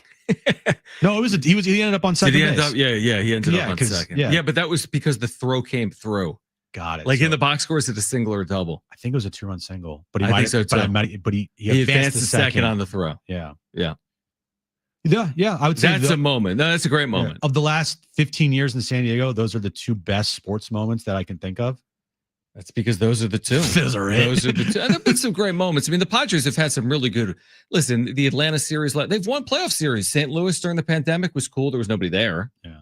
No, he ended up on second base. He ended up on second. Yeah, but that was because the throw came through. Got it. Like in the box score, is it a single or a double? I think it was a 2-run single, but I think so too. But he advanced the second on the throw. Yeah. I would say that's a moment. No, that's a great moment. Of the last 15 years in San Diego, those are the two best sports moments that I can think of. That's because those are the two. Those are it. Those are the two. And there've been some great moments. I mean, the Padres have had some really good. Listen, the Atlanta series, they've won playoff series. St. Louis during the pandemic was cool. There was nobody there. Yeah.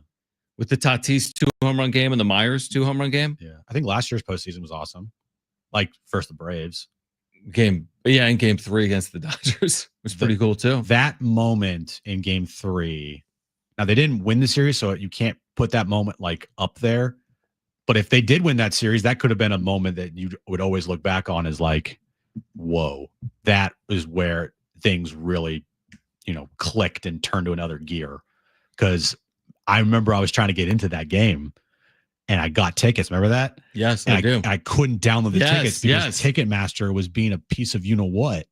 With the Tatis 2-home-run game and the Myers 2-home-run game. Yeah. I think last year's postseason was awesome. Like first the Braves. In game 3 against the Dodgers was pretty cool too. That moment in game 3. Now they didn't win the series, so you can't put that moment like up there. But if they did win that series, that could have been a moment that you would always look back on as like, whoa, that is where things really, clicked and turned to another gear. Because I remember I was trying to get into that game and I got tickets. Remember that? Yes, and I do. I couldn't download the tickets because Ticketmaster was being a piece of what.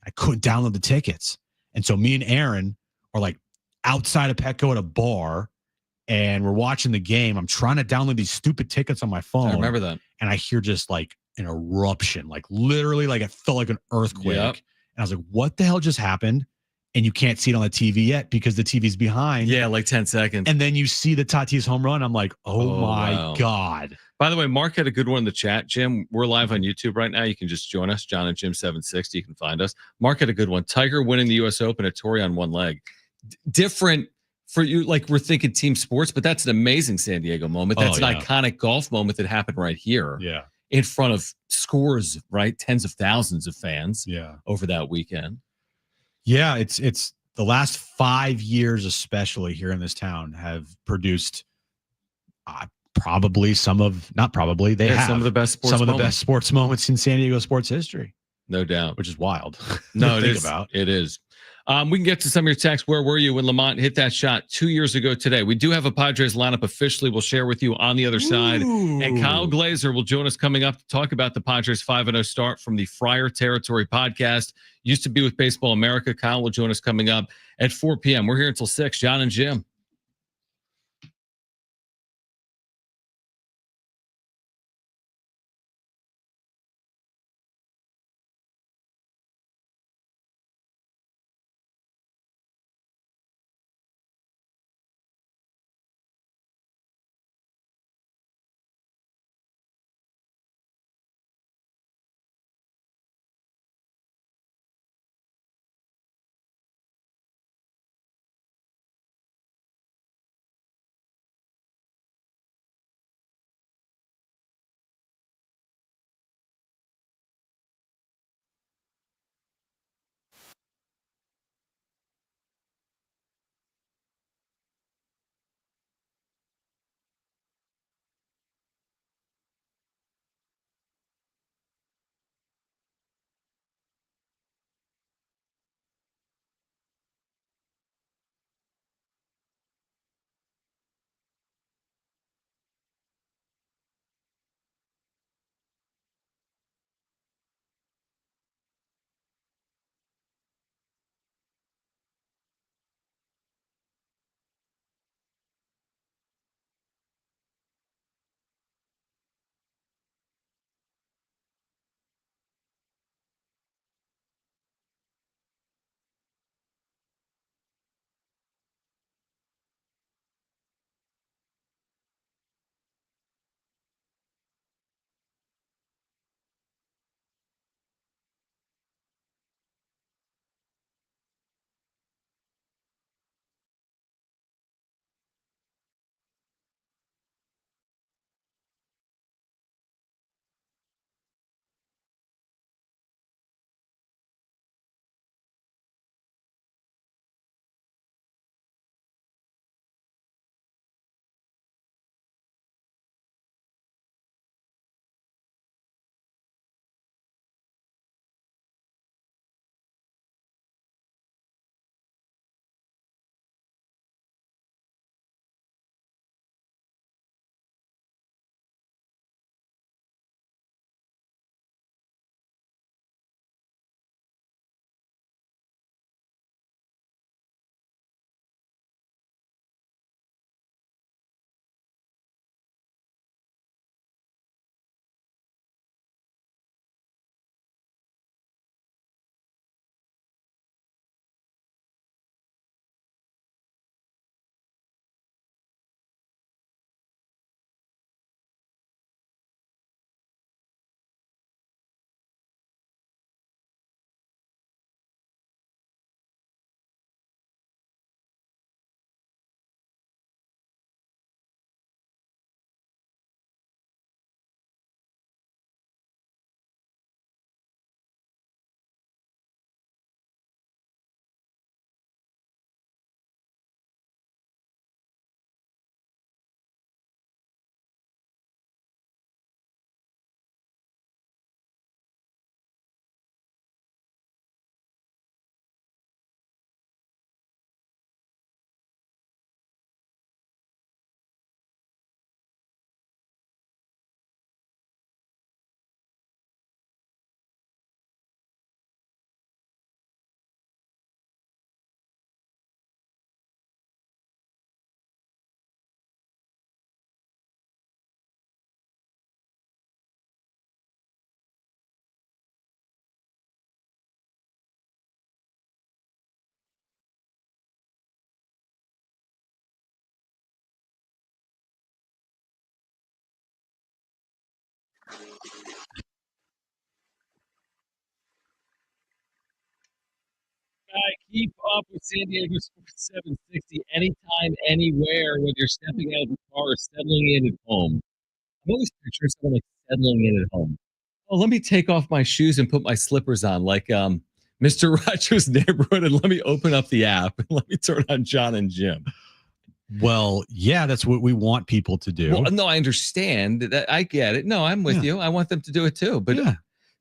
I couldn't download the tickets. And so me and Aaron are like outside of Petco at a bar. And we're watching the game. I'm trying to download these stupid tickets on my phone. I remember that. And I hear just like an eruption, like literally like it felt like an earthquake. Yep. And I was like, what the hell just happened? And you can't see it on the TV yet because the TV's behind. Yeah, like 10 seconds. And then you see the Tatis home run. I'm like, oh my God. By the way, Mark had a good one in the chat, Jim. We're live on YouTube right now. You can just join us, Jon and Jim 760. You can find us. Mark had a good one. Tiger winning the U.S. Open at Torrey on one leg. Different. For you, like we're thinking team sports, but that's an amazing San Diego moment. That's an iconic golf moment that happened right here. Yeah. In front of scores, right? Tens of thousands of fans. Yeah. Over that weekend. Yeah. It's the last 5 years, especially here in this town, have produced probably some of the best sports moments in San Diego sports history. No doubt. Which is wild. No, it is. We can get to some of your texts. Where were you when Lamont hit that shot 2 years ago today? We do have a Padres lineup officially. We'll share with you on the other side. And Kyle Glazer will join us coming up to talk about the Padres 5-0 start from the Friar Territory podcast. Used to be with Baseball America. Kyle will join us coming up at 4 p.m. We're here until 6. Jon and Jim. Keep up with San Diego Sports 760 anytime, anywhere, whether you're stepping out of the car or settling in at home. I'm always picturing someone like settling in at home. Oh, let me take off my shoes and put my slippers on, like Mr. Rogers' Neighborhood, and let me open up the app and let me turn on Jon and Jim. Well, yeah, that's what we want people to do. Well, no, I understand that. I get it. No, I'm with you. I want them to do it too. But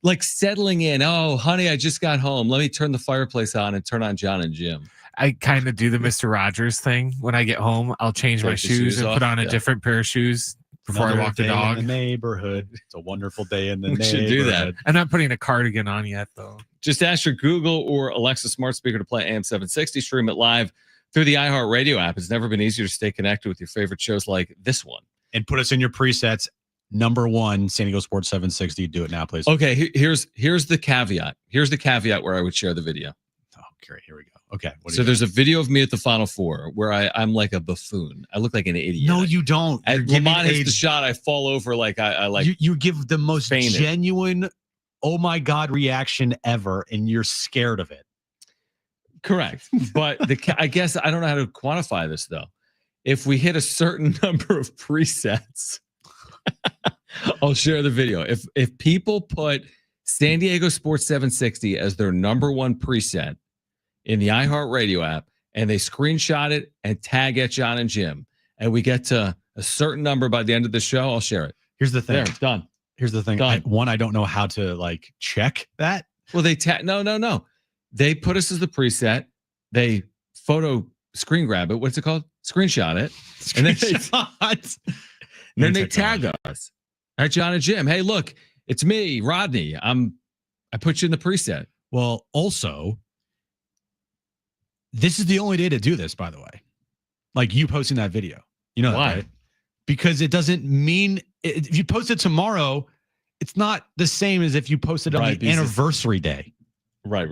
like settling in. Oh, honey, I just got home. Let me turn the fireplace on and turn on Jon and Jim. I kind of do the Mr. Rogers thing. When I get home, I'll change my shoes and put on a different pair of shoes before I walk the dog. In the neighborhood. It's a wonderful day in the neighborhood. Should do that. I'm not putting a cardigan on yet, though. Just ask your Google or Alexa smart speaker to play AM 760. Stream it live through the iHeartRadio app. It's never been easier to stay connected with your favorite shows like this one. And put us in your presets. Number 1, San Diego Sports 760. Do it now, please. Okay, here's the caveat. Here's the caveat where I would share the video. Oh, great. Here we go. Okay. So there's a video of me at the Final Four where I'm like a buffoon. I look like an idiot. No, you don't. Lamont hits the shot. I fall over like I like. You give the most fainted. Genuine, oh my God reaction ever, and you're scared of it. Correct. But I guess I don't know how to quantify this though. If we hit a certain number of presets, I'll share the video. If people put San Diego Sports 760 as their number 1 preset in the iHeartRadio app and they screenshot it and tag at Jon and Jim, and we get to a certain number by the end of the show, I'll share it. Here's the thing. There, done. Here's the thing. I don't know how to like check that. Well, no. They put us as the preset. They photo screen grab it. What's it called? Screenshot it. And then they tag us at Jon and Jim. Hey, look, it's me, Rodney. I put you in the preset. Well, also, this is the only day to do this, by the way. Like you posting that video. You know why? That, right? Because it doesn't mean if you post it tomorrow, it's not the same as if you posted on the anniversary day. Right.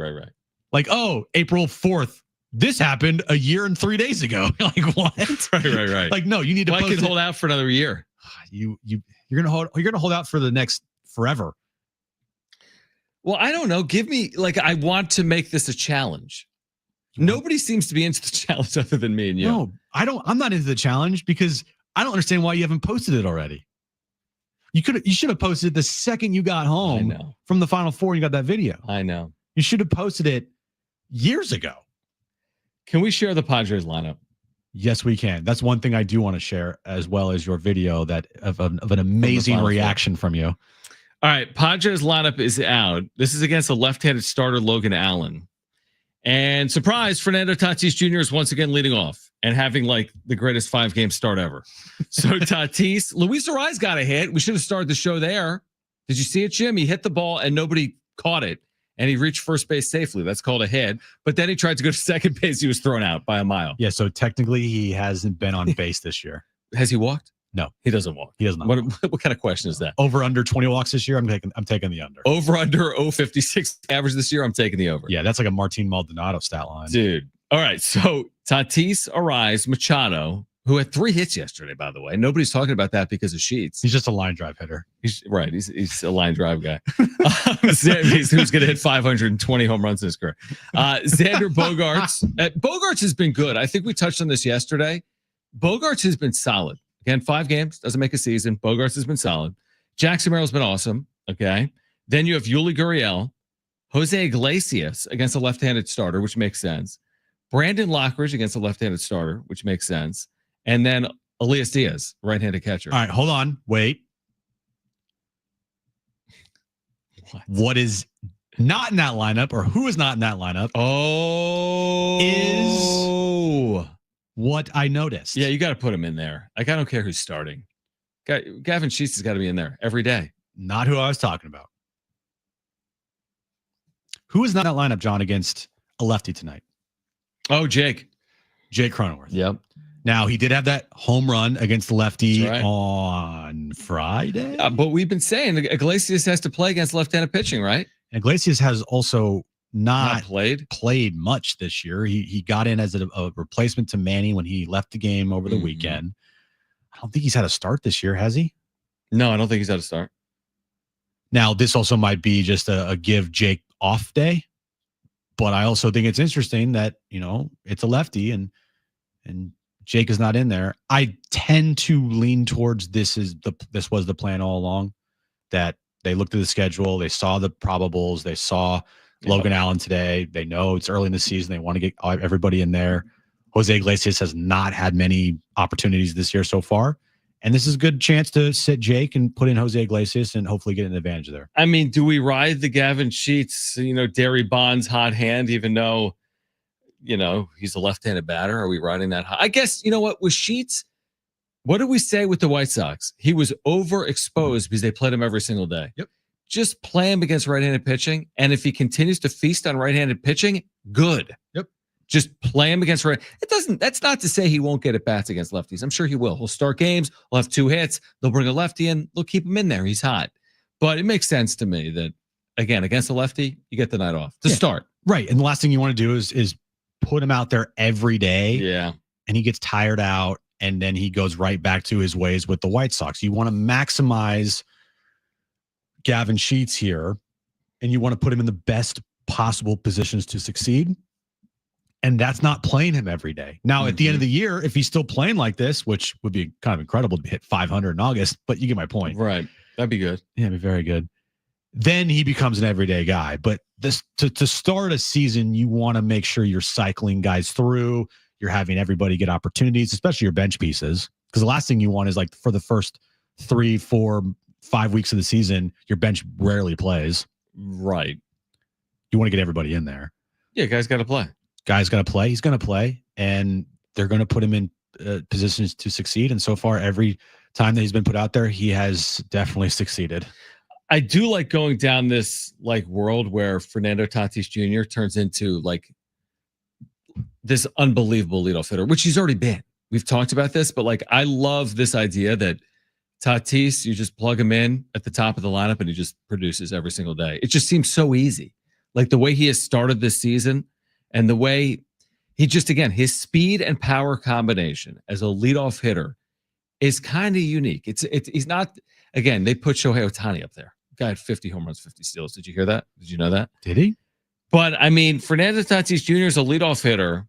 Like, oh, April 4th. This happened a year and 3 days ago. Like what? Right. Like, no, you need to post it. Hold out for another year. You're gonna hold out for the next forever. Well, I don't know. Give me I want to make this a challenge. Nobody seems to be into the challenge other than me and you. No, I'm not into the challenge because I don't understand why you haven't posted it already. You should have posted it the second you got home from the Final Four and you got that video. I know. You should have posted it years ago. Can we share the Padres lineup? Yes, we can. That's one thing I do want to share, as well as your video of an amazing reaction from you. All right, Padres lineup is out. This is against a left-handed starter, Logan Allen. And surprise, Fernando Tatis Jr. is once again leading off and having like the greatest 5-game start ever. So Tatis, Luis Arraez got a hit. We should have started the show there. Did you see it, Jim? He hit the ball and nobody caught it. And he reached first base safely. That's called a hit. But then he tried to go to second base. He was thrown out by a mile. Yeah, so technically he hasn't been on base this year. Has he walked? No, he doesn't walk. He does not. What kind of question is that? Over under 20 walks this year. I'm taking the under. Over under 0.56 average this year. I'm taking the over. Yeah, that's like a Martin Maldonado stat line, dude. All right, so Tatis, Arraez, Machado, who had 3 hits yesterday, by the way. Nobody's talking about that because of Sheets. He's just a line drive hitter. He's right. He's a line drive guy. Who's going to hit 520 home runs in his career. Xander Bogaerts. Bogaerts has been good. I think we touched on this yesterday. Bogaerts has been solid. Again, 5 games. Doesn't make a season. Bogaerts has been solid. Jackson Merrill's been awesome. Okay. Then you have Yuli Gurriel. Jose Iglesias against a left-handed starter, which makes sense. Brandon Lockridge against a left-handed starter, which makes sense. And then Elias Diaz, right-handed catcher. All right, hold on. Wait. What is not in that lineup, or who is not in that lineup? Is what I noticed. Yeah, you got to put him in there. Like, I don't care who's starting. Gavin Sheets has got to be in there every day. Not who I was talking about. Who is not in that lineup, John, against a lefty tonight? Oh, Jake Cronenworth. Yep. Now, he did have that home run against the lefty on Friday. But we've been saying Iglesias has to play against left-handed pitching, right? Iglesias has also not played much this year. He got in as a replacement to Manny when he left the game over the weekend. I don't think he's had a start this year, has he? No, I don't think he's had a start. Now, this also might be just a give Jake off day, but I also think it's interesting that, it's a lefty and Jake is not in there. I tend to lean towards this was the plan all along, that they looked at the schedule, they saw the probables, they saw Logan Allen today. They know it's early in the season. They want to get everybody in there. Jose Iglesias has not had many opportunities this year so far. And this is a good chance to sit Jake and put in Jose Iglesias and hopefully get an advantage there. I mean, do we ride the Gavin Sheets, Derry Bonds hot hand, even though, he's a left-handed batter? Are we riding that hot? I guess, with Sheets, what did we say with the White Sox? He was overexposed because they played him every single day. Yep. Just play him against right-handed pitching. And if he continues to feast on right-handed pitching, good. Yep. Just play him against that's not to say he won't get at bats against lefties. I'm sure he will. He'll start games. He'll have 2 hits. They'll bring a lefty in. They'll keep him in there. He's hot. But it makes sense to me that, again, against a lefty, you get the night off to start. Right. And the last thing you want to do is put him out there every day. Yeah. And he gets tired out and then he goes right back to his ways with the White Sox. You want to maximize Gavin Sheets here and you want to put him in the best possible positions to succeed. And that's not playing him every day. Now, at the end of the year, if he's still playing like this, which would be kind of incredible to hit 500 in August, but you get my point. Right. That'd be good. Yeah, it'd be very good. Then he becomes an everyday guy. But this to start a season, you want to make sure you're cycling guys through. You're having everybody get opportunities, especially your bench pieces. Because the last thing you want is like for the first 3, 4, 5 weeks of the season, your bench rarely plays. Right. You want to get everybody in there. Yeah, guys got to play. Guy's got to play. He's going to play. And they're going to put him in positions to succeed. And so far, every time that he's been put out there, he has definitely succeeded. I do like going down this world where Fernando Tatis Jr. turns into this unbelievable leadoff hitter, which he's already been. We've talked about this, but I love this idea that Tatis, you just plug him in at the top of the lineup and he just produces every single day. It just seems so easy. The way he has started this season and the way he just, again, his speed and power combination as a leadoff hitter is kind of unique. He's not, again, they put Shohei Ohtani up there. Guy had 50 home runs, 50 steals. Did you hear that? Did you know that? Did he? But I mean, Fernando Tatis Jr. is a leadoff hitter.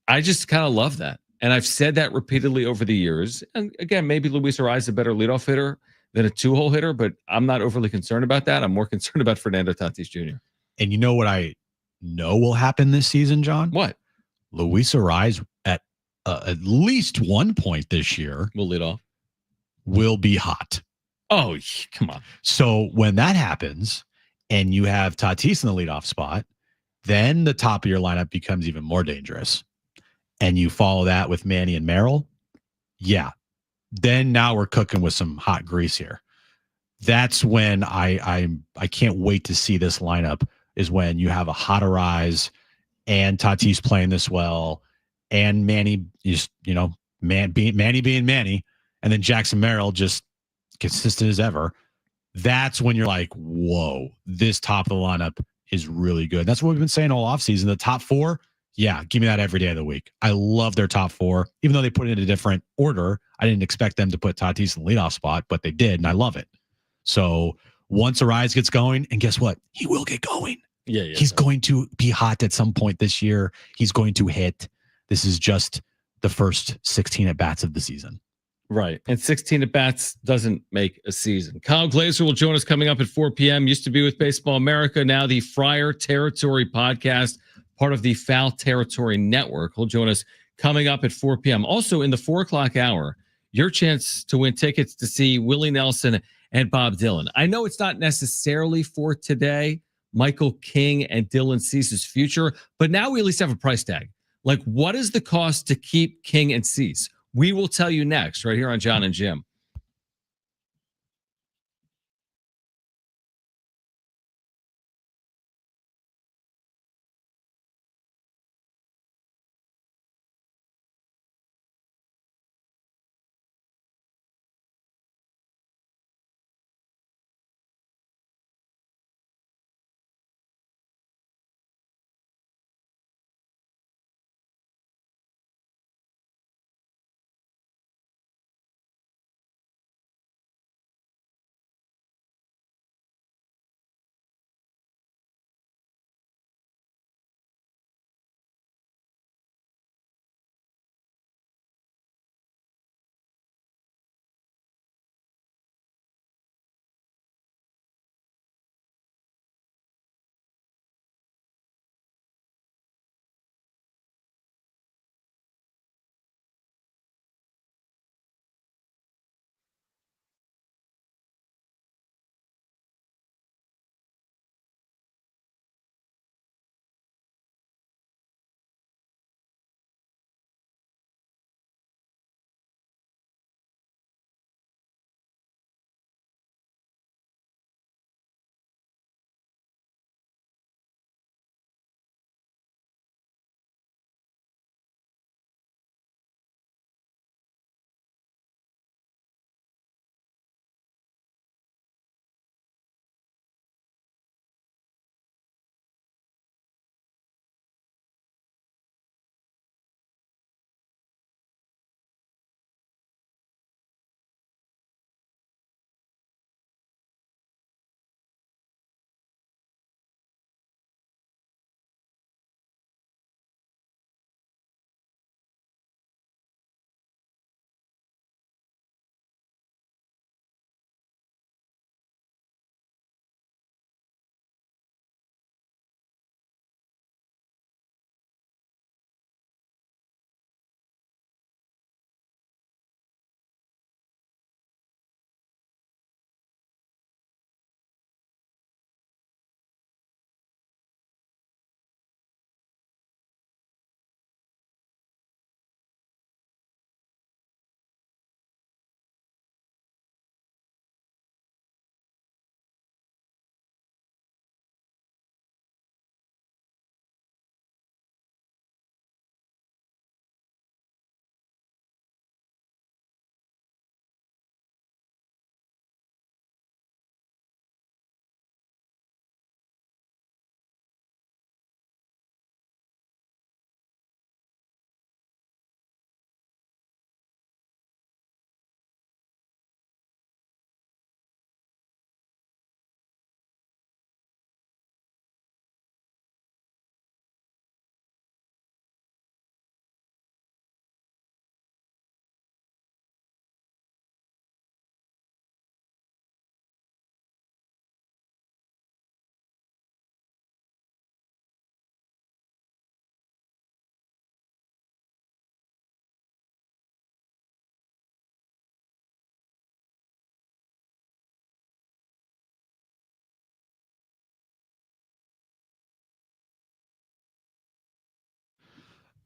I just kind of love that. And I've said that repeatedly over the years. And again, maybe Luis Arraez is a better leadoff hitter than a 2-hole hitter, but I'm not overly concerned about that. I'm more concerned about Fernando Tatis Jr. And you know what I know will happen this season, John? What? Luis Arraez at least one point this year will lead off. Will be hot. Oh, come on. So when that happens and you have Tatis in the leadoff spot, then the top of your lineup becomes even more dangerous. And you follow that with Manny and Merrill. Yeah. Then now we're cooking with some hot grease here. That's when I can't wait to see this lineup, is when you have a hot Arraez and Tatis playing this well and Manny is, Manny being Manny, and then Jackson Merrill just consistent as ever. That's when you're like, whoa, this top of the lineup is really good. That's what we've been saying all offseason. The top 4, yeah, give me that every day of the week. I love their top 4, even though they put it in a different order. I didn't expect them to put Tatis in the leadoff spot, but they did, and I love it. So once Arraez gets going, and guess what? He will get going. Yeah, he's going to be hot at some point this year. He's going to hit. This is just the first 16 at-bats of the season. Right. And 16 at-bats doesn't make a season. Kyle Glazer will join us coming up at 4 p.m. Used to be with Baseball America, now the Friar Territory podcast, part of the Foul Territory Network. He'll join us coming up at 4 p.m. Also in the 4 o'clock hour, your chance to win tickets to see Willie Nelson and Bob Dylan. I know it's not necessarily for today, Michael King and Dylan Cease's future, but now we at least have a price tag. What is the cost to keep King and Cease? We will tell you next, right here on Jon and Jim.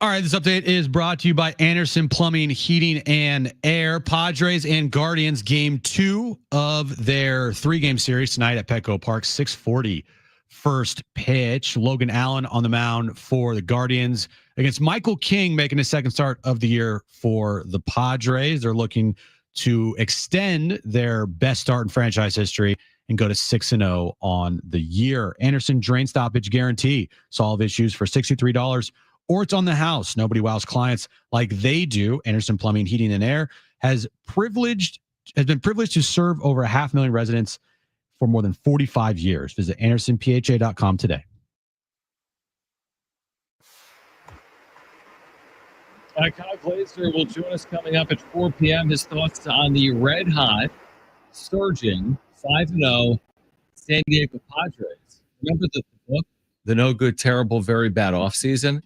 All right, this update is brought to you by Anderson Plumbing, Heating, and Air. Padres and Guardians, game 2 of their 3-game series tonight at Petco Park, 6:40 first pitch. Logan Allen on the mound for the Guardians against Michael King, making his second start of the year for the Padres. They're looking to extend their best start in franchise history and go to 6-0 on the year. Anderson drain stoppage guarantee. Solve issues for $63. Or it's on the house. Nobody wows clients like they do. Anderson Plumbing, Heating, and Air has been privileged to serve over 500,000 residents for more than 45 years. Visit AndersonPHA.com today. Kyle Glaser will join us coming up at 4 p.m. His thoughts on the red-hot, surging 5-0 San Diego Padres. Remember the book, The No Good, Terrible, Very Bad Offseason?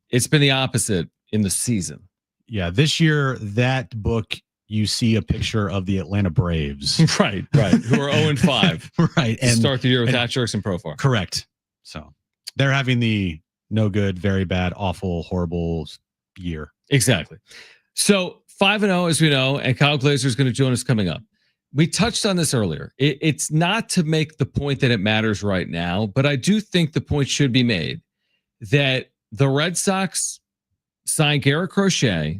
It's been the opposite in the season. Yeah, this year, that book, you see a picture of the Atlanta Braves. Right, who are 0-5. Right. And start the year with Hatchworks and Profar. Correct. So they're having the no good, very bad, awful, horrible year. Exactly. So 5-0, as we know, and Kyle Glaser is going to join us coming up. We touched on this earlier. It's not to make the point that it matters right now, but I do think the point should be made that the Red Sox signed Garrett Crochet,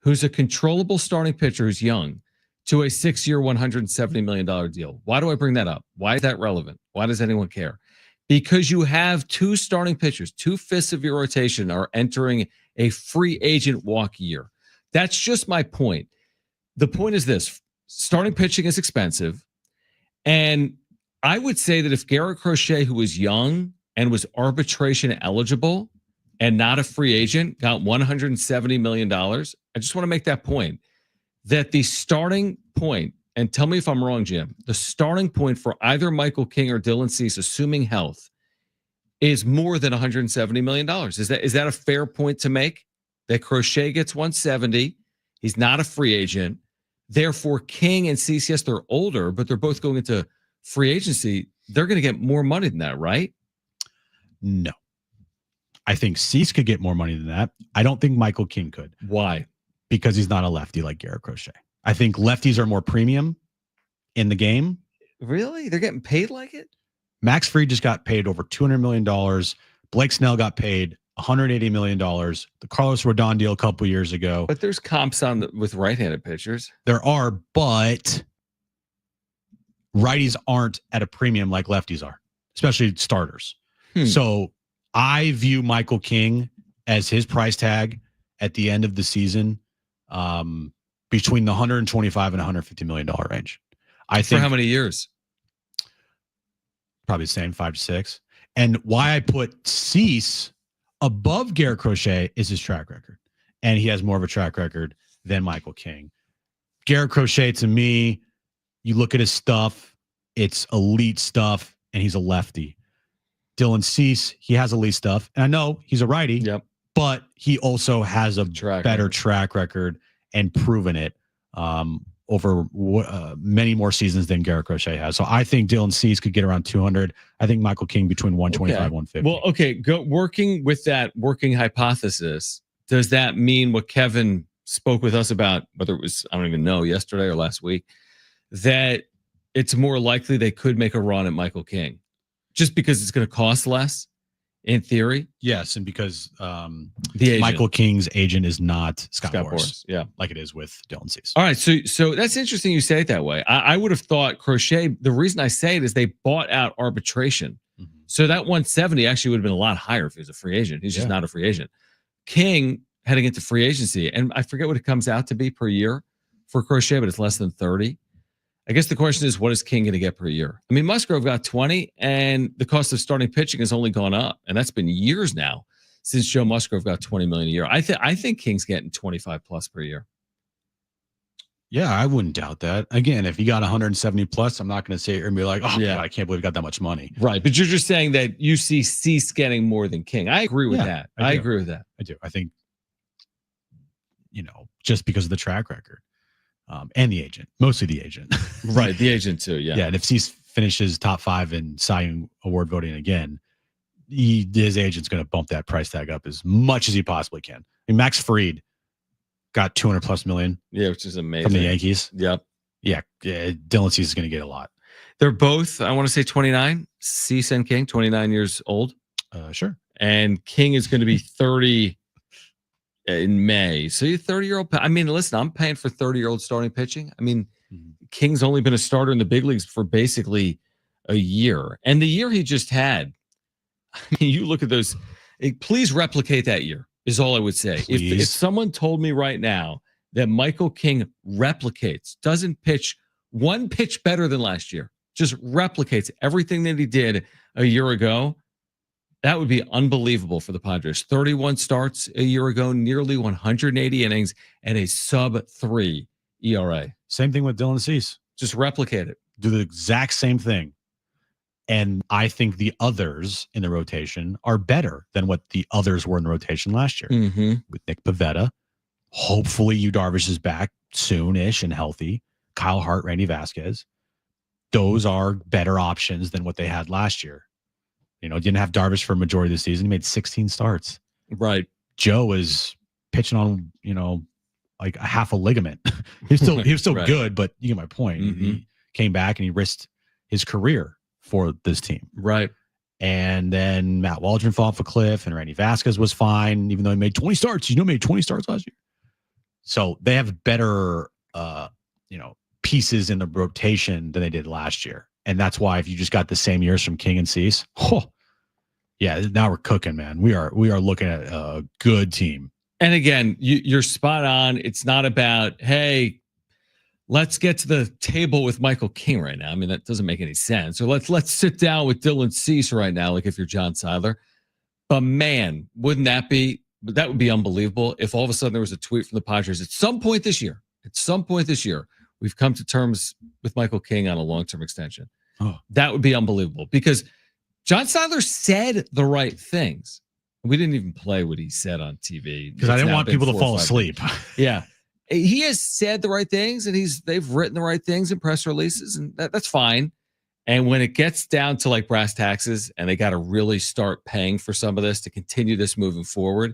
who's a controllable starting pitcher who's young, to a 6-year, $170 million deal. Why do I bring that up? Why is that relevant? Why does anyone care? Because you have 2 starting pitchers, 2/5 of your rotation are entering a free agent walk year. That's just my point. The point is this: starting pitching is expensive. And I would say that if Garrett Crochet, who was young and was arbitration eligible and not a free agent, got $170 million, I just want to make that point, that the starting point, and tell me if I'm wrong, Jim, the starting point for either Michael King or Dylan Cease, assuming health, is more than $170 million. Is that a fair point to make? That Crochet gets 170, he's not a free agent. Therefore, King and Cease, yes, they're older, but they're both going into free agency. They're going to get more money than that, right? No. I think Cease could get more money than that. I don't think Michael King could. Why? Because he's not a lefty like Garrett Crochet. I think lefties are more premium in the game. Really? They're getting paid like it? Max Fried just got paid over $200 million. Blake Snell got paid $180 million. The Carlos Rodon deal a couple years ago. But there's comps with right-handed pitchers. There are, but righties aren't at a premium like lefties are, especially starters. So I view Michael King as his price tag at the end of the season between the $125 and $150 million range. I think for how many years? Probably the same, 5 to 6. And why I put Cease above Garrett Crochet is his track record. And he has more of a track record than Michael King. Garrett Crochet, to me, you look at his stuff, it's elite stuff, and he's a lefty. Dylan Cease, he has elite stuff. And I know he's a righty, but he also has a better track record and proven it over many more seasons than Garrett Crochet has. So I think Dylan Cease could get around 200. I think Michael King between 125 150. Well, okay, working with that working hypothesis, does that mean what Kevin spoke with us about, whether it was, I don't even know, yesterday or last week, that it's more likely they could make a run at Michael King just because it's going to cost less in theory? Yes, and because Michael King's agent is not Scott Boras, like it is with Dylan Cease. All right, so that's interesting you say it that way. I would have thought Crochet, the reason I say it is they bought out arbitration. So that 170 actually would have been a lot higher if he was a free agent. He's just not a free agent. King heading into free agency, and I forget what it comes out to be per year for Crochet, but it's less than 30. I guess the question is, what is King going to get per year? I mean, Musgrove got 20, and the cost of starting pitching has only gone up, and that's been years now since Joe Musgrove got $20 million a year. I think King's getting 25 plus per year. Yeah, I wouldn't doubt that. Again, if he got 170 plus, I'm not going to sit here and be like, oh, God, I can't believe he got that much money. Right, but you're just saying that you see Cease getting more than King. I agree with that. I agree with that. I do. I think, just because of the track record. And the agent, mostly the agent. Right, the agent too, yeah. Yeah, and if Cease finishes top 5 in Cy Young Award voting again, his agent's going to bump that price tag up as much as he possibly can. I mean, Max Fried got $200+ million. Yeah, which is amazing from the Yankees. Yep. Yeah, Dylan Cease is going to get a lot. They're both, I want to say 29. Cease and King, 29 years old. Sure. And King is going to be 30 in May. So you're 30-year-old. I mean, listen, I'm paying for 30-year-old starting pitching. I mean, King's only been a starter in the big leagues for basically a year. And the year he just had, I mean, you look at those, please replicate that year is all I would say. If someone told me right now that Michael King replicates, doesn't pitch one pitch better than last year, just replicates everything that he did a year ago, that would be unbelievable for the Padres. 31 starts a year ago, nearly 180 innings, and a sub-3 ERA. Same thing with Dylan Cease. Just replicate it. Do the exact same thing. And I think the others in the rotation are better than what the others were in the rotation last year. Mm-hmm. With Nick Pivetta. Hopefully Yu Darvish is back soon-ish and healthy. Kyle Hart, Randy Vasquez. Those are better options than what they had last year. Didn't have Darvish for a majority of the season. He made 16 starts. Right. Joe is pitching on, like a half a ligament. he was still right. good, but you get my point. Mm-hmm. He came back and he risked his career for this team. Right. And then Matt Waldron fell off a cliff, and Randy Vasquez was fine, even though he made 20 starts. He made 20 starts last year. So they have better, pieces in the rotation than they did last year. And that's why if you just got the same years from King and Cease, now we're cooking, man. We are looking at a good team. And again, you're spot on. It's not about, hey, let's get to the table with Michael King right now. I mean, that doesn't make any sense. Or let's sit down with Dylan Cease right now, like if you're John Seidler. But man, that would be unbelievable if all of a sudden there was a tweet from the Padres at some point this year, we've come to terms with Michael King on a long-term extension. Oh. That would be unbelievable because John Seidler said the right things. We didn't even play what he said on TV because I didn't want people to fall asleep. Yeah. He has said the right things and they've written the right things in press releases, and that's fine. And when it gets down to like brass taxes and they got to really start paying for some of this to continue this moving forward,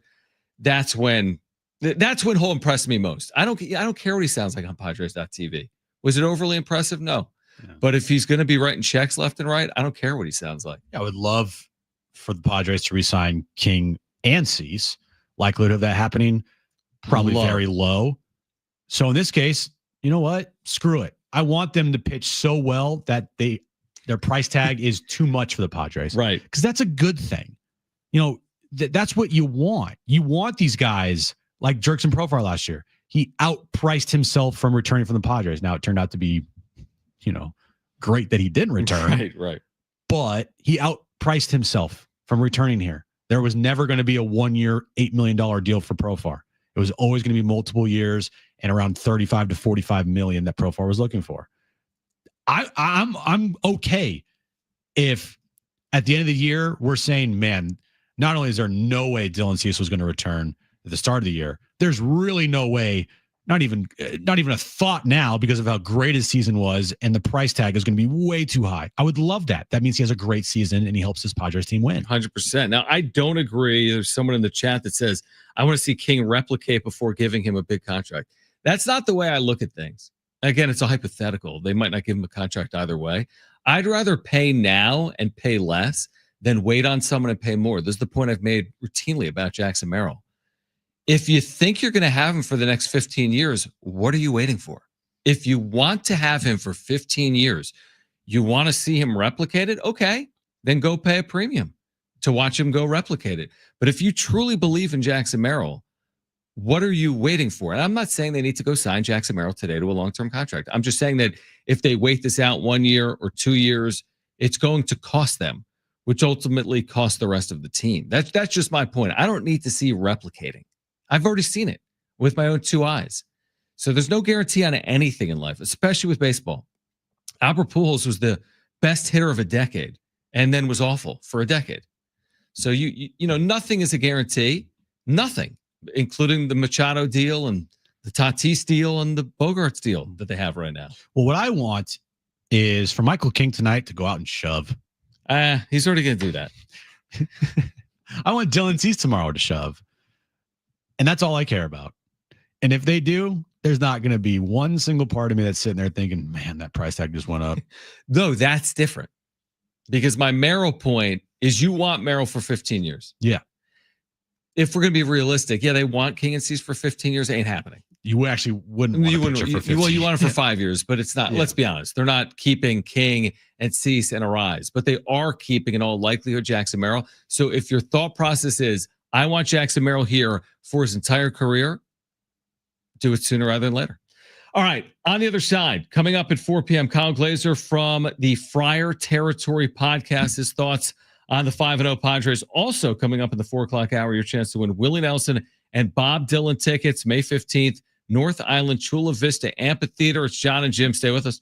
that's when he'll impress me most. I don't care what he sounds like on Padres.tv. Was it overly impressive? No. Yeah. But if he's going to be writing checks left and right, I don't care what he sounds like. I would love for the Padres to re-sign King and Cease. Likelihood of that happening, probably very low. So in this case, you know what? Screw it. I want them to pitch so well that their price tag is too much for the Padres. Right. Because that's a good thing. That's what you want. You want these guys like Jerks and Profar last year. He outpriced himself from returning from the Padres. Now it turned out to be, great that he didn't return. Right. But he outpriced himself from returning here. There was never going to be a 1-year, $8 million deal for Profar. It was always going to be multiple years and around 35 to 45 million that Profar was looking for. I'm okay if at the end of the year we're saying, man, not only is there no way Dylan Cease was going to return at the start of the year, there's really no way, not even a thought now because of how great his season was, and the price tag is going to be way too high. I would love that. That means he has a great season and he helps his Padres team win. 100%. Now, I don't agree. There's someone in the chat that says, I want to see King replicate before giving him a big contract. That's not the way I look at things. Again, it's a hypothetical. They might not give him a contract either way. I'd rather pay now and pay less than wait on someone and pay more. This is the point I've made routinely about Jackson Merrill. If you think you're going to have him for the next 15 years, what are you waiting for? If you want to have him for 15 years, you want to see him replicate it, okay, then go pay a premium to watch him go replicate it. But if you truly believe in Jackson Merrill, what are you waiting for? And I'm not saying they need to go sign Jackson Merrill today to a long-term contract. I'm just saying that if they wait this out 1 year or 2 years, it's going to cost them, which ultimately costs the rest of the team. That's just my point. I don't need to see replicating. I've already seen it with my own 2 eyes. So there's no guarantee on anything in life, especially with baseball. Albert Pujols was the best hitter of a decade and then was awful for a decade. So you nothing is a guarantee. Nothing, including the Machado deal and the Tatis deal and the Bogarts deal that they have right now. Well, what I want is for Michael King tonight to go out and shove. He's already going to do that. I want Dylan Cease tomorrow to shove. And that's all I care about. And if they do, there's not going to be one single part of me that's sitting there thinking, man, that price tag just went up. No, that's different. Because my Merrill point is you want Merrill for 15 years. Yeah. If we're going to be realistic, yeah, they want King and Cease for 15 years. It ain't happening. You actually wouldn't want it for 15. Well, you want it for 5 years, but it's not. Yeah. Let's be honest. They're not keeping King and Cease and Arise, but they are keeping in all likelihood Jackson Merrill. So if your thought process is, I want Jackson Merrill here for his entire career, do it sooner rather than later. All right. On the other side, coming up at 4 p.m., Kyle Glazer from the Friar Territory podcast, his thoughts on the 5-0 Padres. Also coming up in the 4 o'clock hour, your chance to win Willie Nelson and Bob Dylan tickets May 15th, North Island Chula Vista Amphitheater. It's Jon and Jim. Stay with us.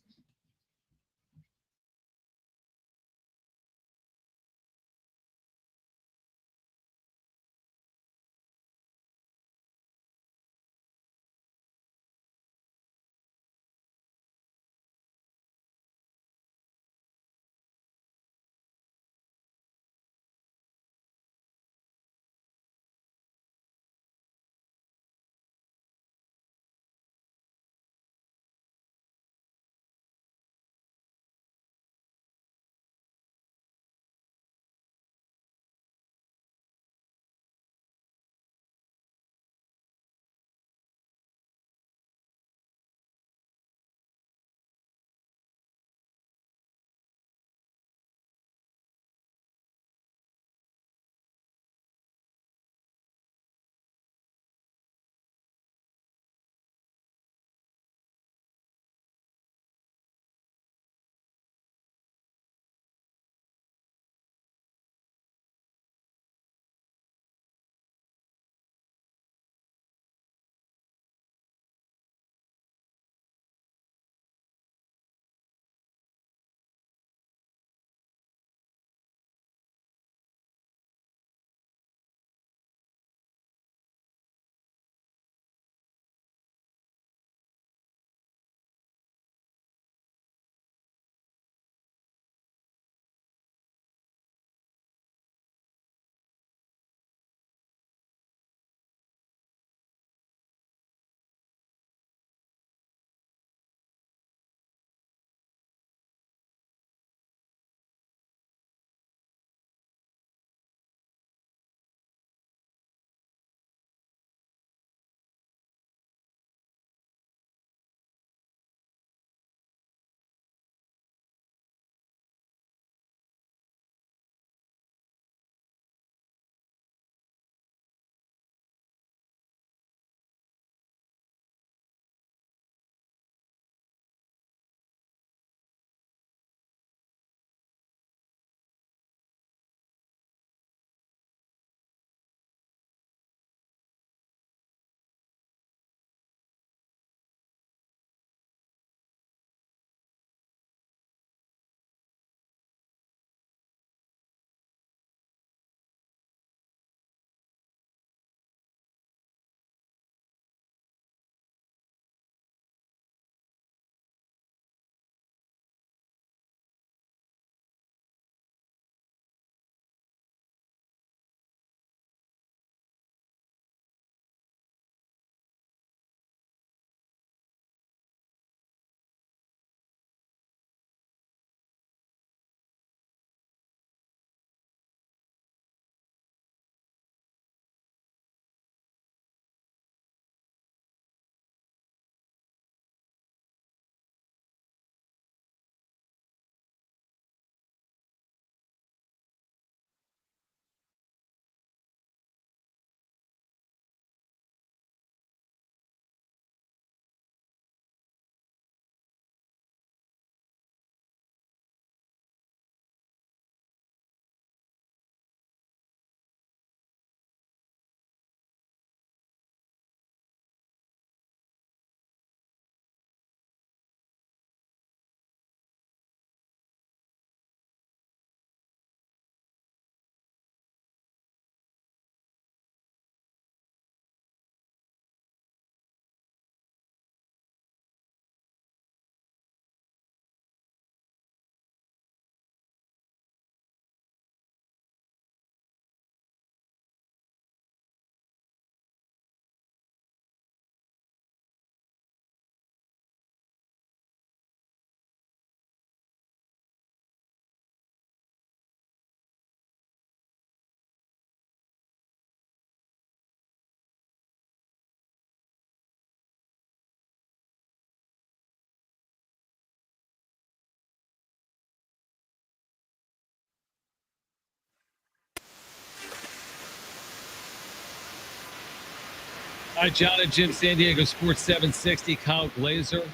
Hi, Jon and Jim, San Diego Sports 760. Kyle Glazer,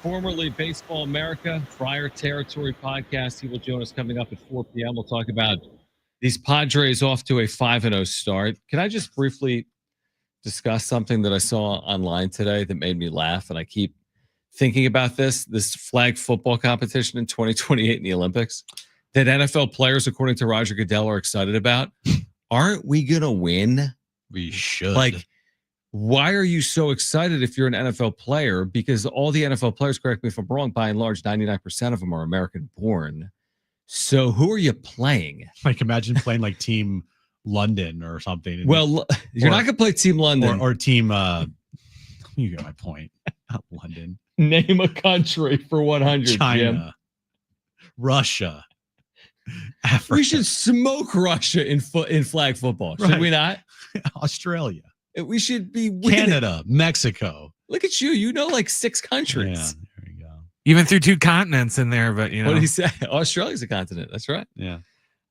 formerly Baseball America, Friar Territory podcast. He will join us coming up at 4 p.m. We'll talk about these Padres off to a 5-0 start. Can I just briefly discuss something that I saw online today that made me laugh? And I keep thinking about this flag football competition in 2028 in the Olympics that NFL players, according to Roger Goodell, are excited about. Aren't we going to win? We should. Like, why are you so excited if you're an NFL player? Because all the NFL players, correct me if I'm wrong, by and large, 99% of them are American born. So who are you playing? Like, imagine playing like Team London or something. Well, you're not going to play Team London. Or Team, you get my point. Not London. Name a country for 100, China. Jim. Russia. Africa. We should smoke Russia in flag football. Should we not? Australia. We should be winning. Canada. Mexico. Look at you. You know like 6 countries. Yeah, there you go. Even through 2 continents in there, but you know. What did he say? Australia's a continent. That's right. Yeah.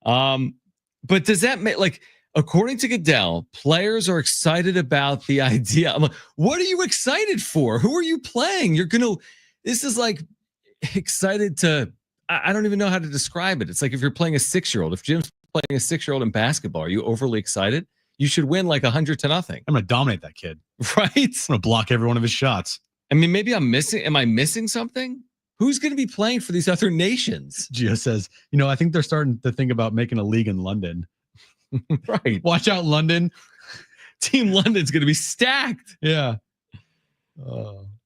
But does that make, like, according to Goodell, players are excited about the idea. I'm like, what are you excited for? Who are you playing? This is like excited to, I don't even know how to describe it. It's like if you're playing a 6-year-old, if Jim's playing a 6-year-old in basketball, are you overly excited? You should win like 100-0. I'm going to dominate that kid. Right? I'm going to block every one of his shots. I mean, maybe am I missing something? Who's going to be playing for these other nations? Gio says, I think they're starting to think about making a league in London. Right. Watch out, London. Team London's going to be stacked. Yeah.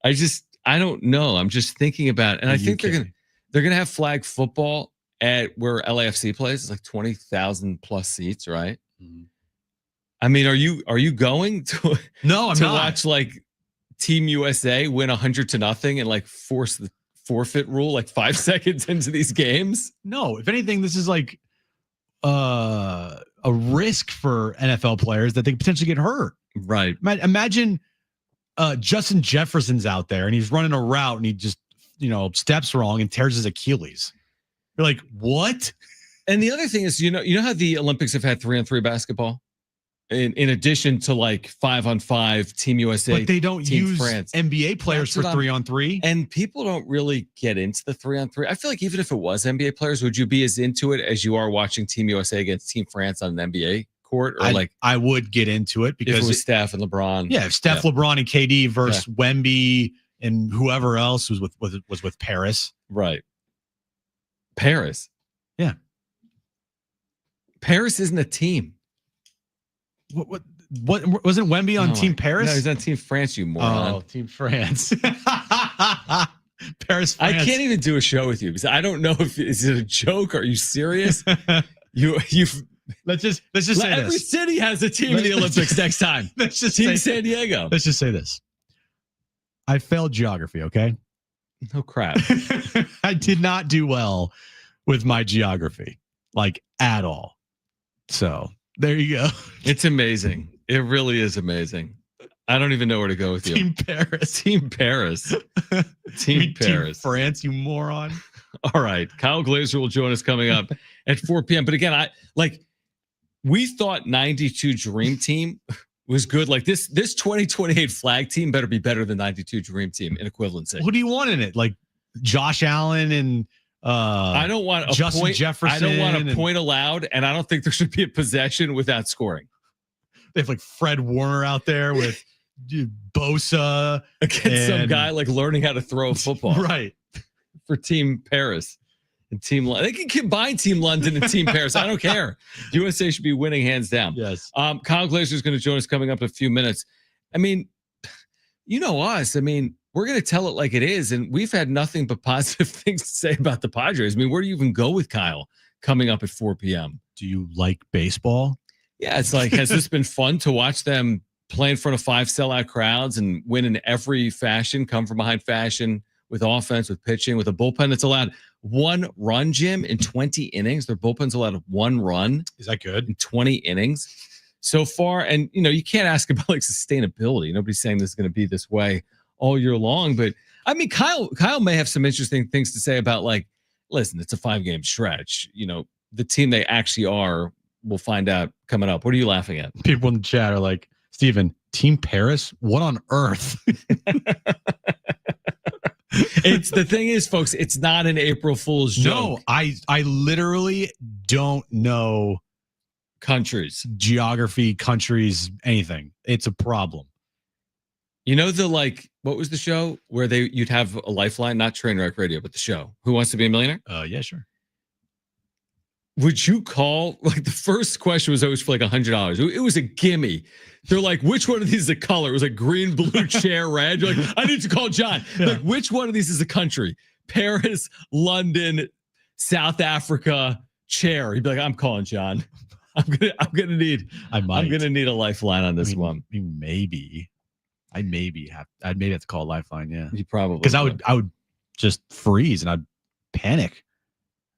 I don't know. I'm just thinking about it. And I think they're going to have flag football at where LAFC plays. It's like 20,000 plus seats, right? Mm-hmm. I mean, are you going to No, I'm to not. watch like Team USA win 100-0 and like force the forfeit rule like 5 seconds into these games? No, if anything, this is like a risk for NFL players that they could potentially get hurt. Right. Imagine Justin Jefferson's out there and he's running a route and he just, steps wrong and tears his Achilles. You're like, what? And the other thing is, you know how the Olympics have had 3-on-3 basketball? In addition to like 5-on-5, Team USA, but they don't use France. NBA players for 3-on-3. And people don't really get into the 3-on-3. I feel like even if it was NBA players, would you be as into it as you are watching Team USA against Team France on an NBA court? Or I would get into it because if it was Steph and LeBron. Yeah, if Steph, LeBron, and KD versus Wemby and whoever else was with Paris. Right. Paris. Yeah. Paris isn't a team. What wasn't Wemby on Team Paris? No, he's on Team France, you moron. Oh, Team France. Paris, France. I can't even do a show with you because I don't know if is it a joke. Are you serious? you let's just say every this. city has a team in the Olympics next time. Let's just Team San Diego. Let's just say this. I failed geography, okay? No crap. I did not do well with my geography, like at all. So there you go. It's amazing. It really is amazing. I don't even know where to go with you. Team Paris. Team Paris. Team Paris. Team France, you moron. All right. Kyle Glazer will join us coming up at 4 p.m. But again, we thought 92 Dream Team was good. Like this 2028 flag team better be better than 92 Dream Team in equivalency. What do you want in it? Like Josh Allen and I don't want a Justin point. Jefferson. I don't want a point allowed, and I don't think there should be a possession without scoring. They have like Fred Warner out there with Bosa against some guy like learning how to throw a football. Right. For Team Paris and Team London. They can combine Team London and Team Paris. I don't care. USA should be winning hands down. Yes. Kyle Glazer is going to join us coming up in a few minutes. I mean, you know us. I mean, we're going to tell it like it is. And we've had nothing but positive things to say about the Padres. I mean, where do you even go with Kyle coming up at 4 p.m.? Do you like baseball? Yeah, it's like, has this been fun to watch them play in front of 5 sellout crowds and win in every fashion, come from behind fashion, with offense, with pitching, with a bullpen that's allowed 1 run, Jim, in 20 innings? Their bullpen's allowed 1 run. Is that good? In 20 innings so far. And, you can't ask about like sustainability. Nobody's saying this is going to be this way all year long. But, I mean, Kyle may have some interesting things to say about, like, listen, it's a 5-game stretch. The team they actually are, we'll find out coming up. What are you laughing at? People in the chat are like, Steven, Team Paris? What on earth? It's the thing is, folks, it's not an April Fool's joke. No, I literally don't know Countries, geography, countries, anything. It's a problem. You know what was the show where you'd have a lifeline, not Trainwreck Radio, but the show Who Wants to Be a Millionaire? Yeah, sure. Would you call, the first question was always for $100. It was a gimme. They're like, which one of these is a color? It was like green, blue, chair, red. You're like, I need to call John. Yeah. Like, which one of these is a country? Paris, London, South Africa, chair. He'd be like, I'm calling John. I'm gonna need a lifeline on this one. Maybe. I'd maybe have to call a lifeline. Yeah, you probably, because I would just freeze and I'd panic.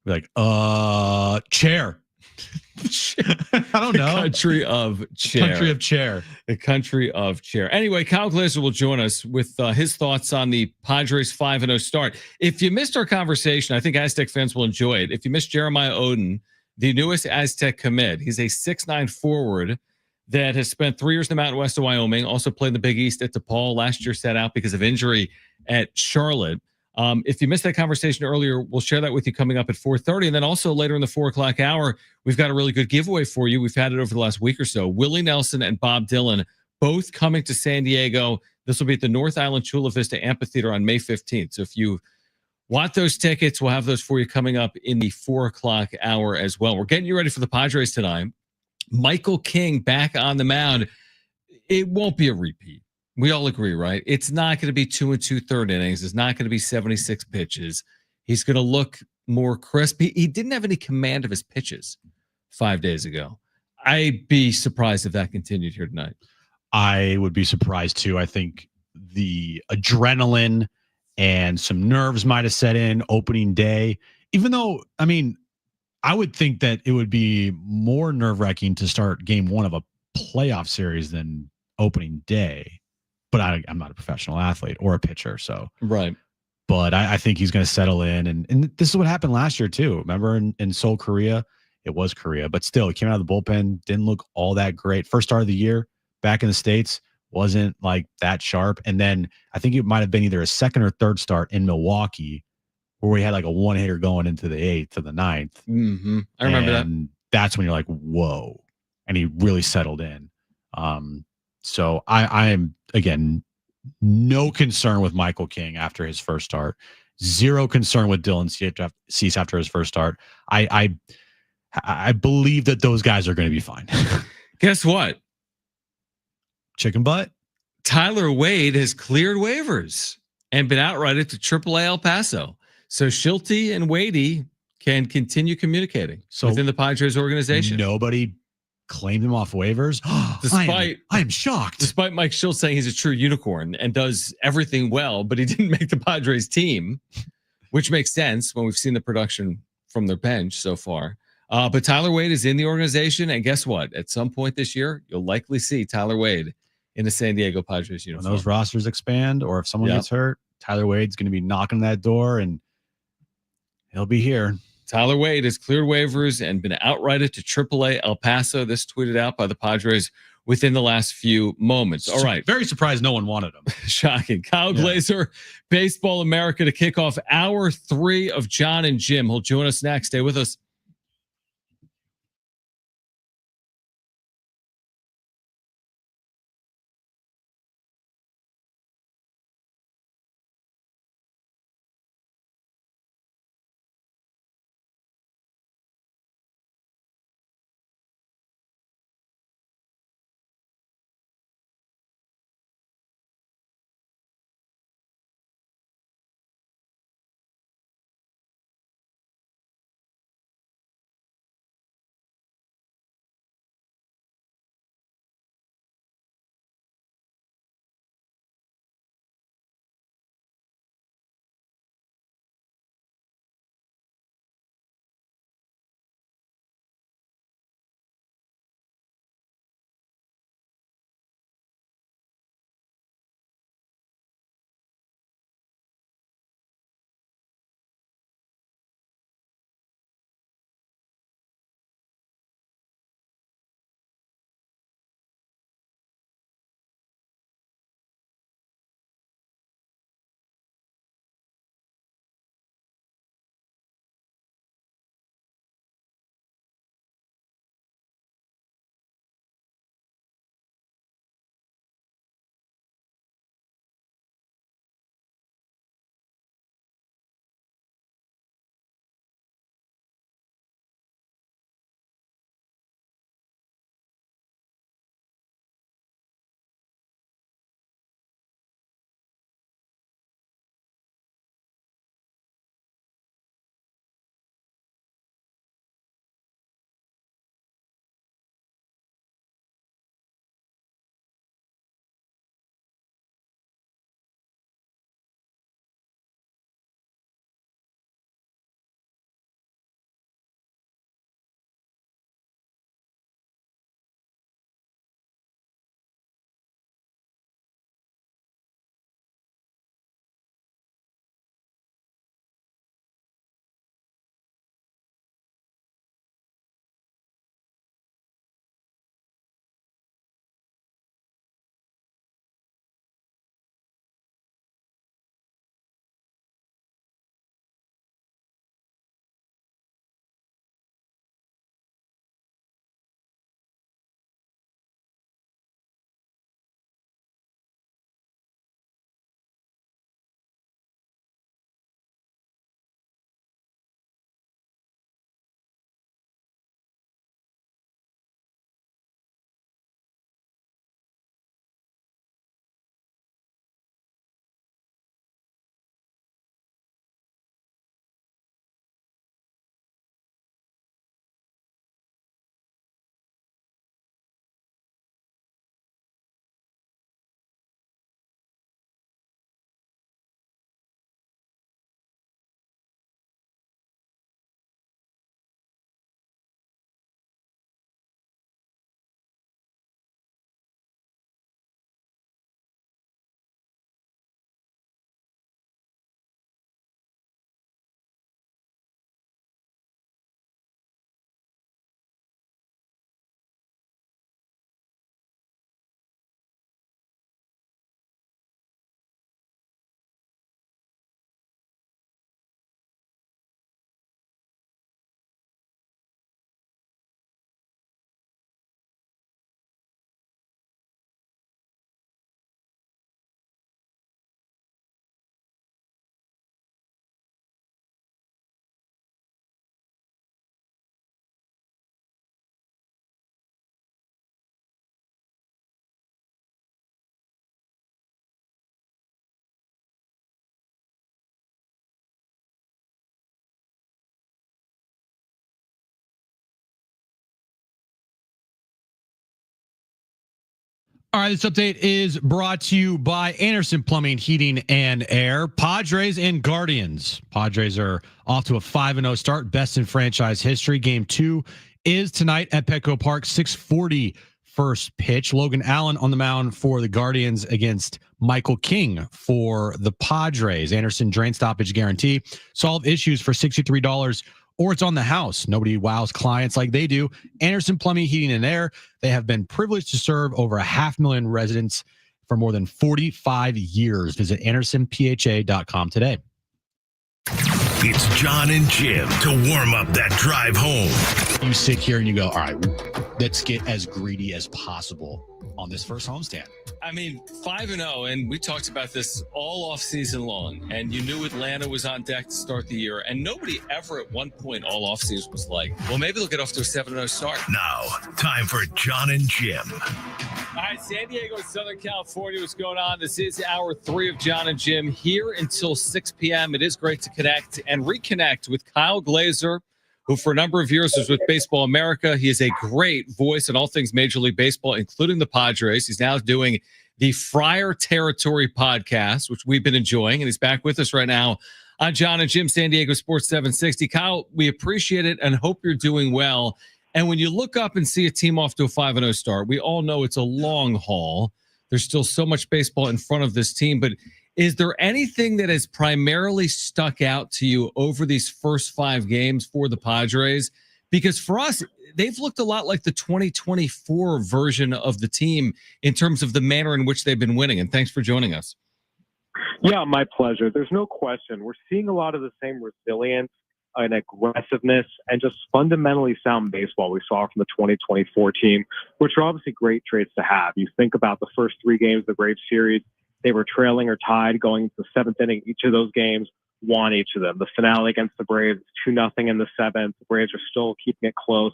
Be like, chair. I don't know. Country of chair. Country of chair. The country of chair. Anyway, Kyle Glaser will join us with his thoughts on the Padres 5-0 start. If you missed our conversation, I think Aztec fans will enjoy it. If you missed Jeremiah Odin, the newest Aztec commit, he's a 6'9" forward that has spent 3 years in the Mountain West of Wyoming, also played in the Big East at DePaul. Last year sat out because of injury at Charlotte. If you missed that conversation earlier, we'll share that with you coming up at 4:30. And then also later in the 4 o'clock hour, we've got a really good giveaway for you. We've had it over the last week or so. Willie Nelson and Bob Dylan both coming to San Diego. This will be at the North Island Chula Vista Amphitheater on May 15th. So if you want those tickets, we'll have those for you coming up in the 4 o'clock hour as well. We're getting you ready for the Padres tonight. Michael King back on the mound. It won't be a repeat. We all agree, right? It's not going to be 2 2/3 innings. It's not going to be 76 pitches. He's going to look more crisp. He didn't have any command of his pitches 5 days ago. I'd be surprised if that continued here tonight. I would be surprised too. I think the adrenaline and some nerves might have set in opening day, even though, I would think that it would be more nerve-wracking to start game 1 of a playoff series than opening day. But I'm not a professional athlete or a pitcher, so right. But I think he's going to settle in, and this is what happened last year too. Remember in Seoul, Korea, it was Korea, but still, he came out of the bullpen, didn't look all that great. First start of the year back in the States wasn't like that sharp, and then I think it might have been either a second or third start in Milwaukee where we had like a one-hitter going into the 8th or the 9th. Mm-hmm. I remember that. That's when you're like, whoa, and he really settled in. So I am, again, no concern with Michael King after his first start. Zero concern with Dylan Cease after his first start. I believe that those guys are going to be fine. Guess what? Chicken butt? Tyler Wade has cleared waivers and been outrighted to AAA El Paso. So Schulte and Wadey can continue communicating within the Padres organization. Nobody claimed him off waivers. I am shocked. Despite Mike Schultz saying he's a true unicorn and does everything well, but he didn't make the Padres team, which makes sense when we've seen the production from their bench so far. But Tyler Wade is in the organization, and guess what? At some point this year, you'll likely see Tyler Wade in the San Diego Padres uniform. When those rosters expand, or if someone gets hurt, Tyler Wade's going to be knocking that door, and he'll be here. Tyler Wade has cleared waivers and been outrighted to AAA El Paso. This tweeted out by the Padres within the last few moments. All right. Very surprised no one wanted him. Shocking. Kyle Glaser, Baseball America, to kick off hour 3 of Jon and Jim. He'll join us next. Stay with us. All right, this update is brought to you by Anderson Plumbing, Heating, and Air. Padres and Guardians. Padres are off to a 5-0 start, best in franchise history. Game 2 is tonight at Petco Park, 6:40 first pitch. Logan Allen on the mound for the Guardians against Michael King for the Padres. Anderson drain stoppage guarantee. Solve issues for $63 or it's on the house. Nobody wows clients like they do. Anderson Plumbing, Heating, and Air. They have been privileged to serve over 500,000 residents for more than 45 years. Visit AndersonPHA.com today. It's Jon and Jim to warm up that drive home. You sit here and you go, all right, let's get as greedy as possible on this first homestand. I mean, 5-0, and we talked about this all off season long, and you knew Atlanta was on deck to start the year, and nobody ever at one point all off season was like, well, maybe they'll get off to a 7-0 start. Now, time for Jon and Jim. All right, San Diego, Southern California, what's going on? This is hour 3 of Jon and Jim here until 6 p.m. It is great to connect and reconnect with Kyle Glaser, who for a number of years was with Baseball America. He is a great voice in all things Major League Baseball, including the Padres. He's now doing the Friar Territory podcast, which we've been enjoying, and he's back with us right now on Jon and Jim, San Diego Sports 760. Kyle, we appreciate it and hope you're doing well. And when you look up and see a team off to a 5-0 start, we all know it's a long haul. There's still so much baseball in front of this team, but is there anything that has primarily stuck out to you over these first 5 games for the Padres? Because for us, they've looked a lot like the 2024 version of the team in terms of the manner in which they've been winning. And thanks for joining us. Yeah, my pleasure. There's no question. We're seeing a lot of the same resilience and aggressiveness and just fundamentally sound baseball we saw from the 2024 team, which are obviously great traits to have. You think about the first 3 games of the Braves series, they were trailing or tied going to the 7th inning. Each of those games won each of them. The finale against the Braves, 2-0 in the 7th. The Braves are still keeping it close.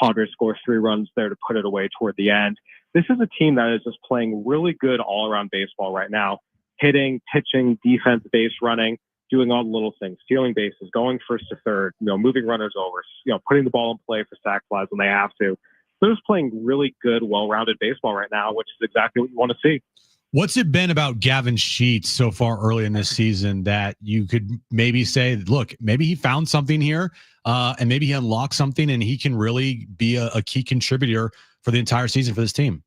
Padres score 3 runs there to put it away toward the end. This is a team that is just playing really good all-around baseball right now. Hitting, pitching, defense, base running, doing all the little things, stealing bases, going first to third, moving runners over, putting the ball in play for sac flies when they have to. They're just playing really good, well-rounded baseball right now, which is exactly what you want to see. What's it been about Gavin Sheets so far early in this season that you could maybe say, look, maybe he found something here and maybe he unlocked something and he can really be a key contributor for the entire season for this team?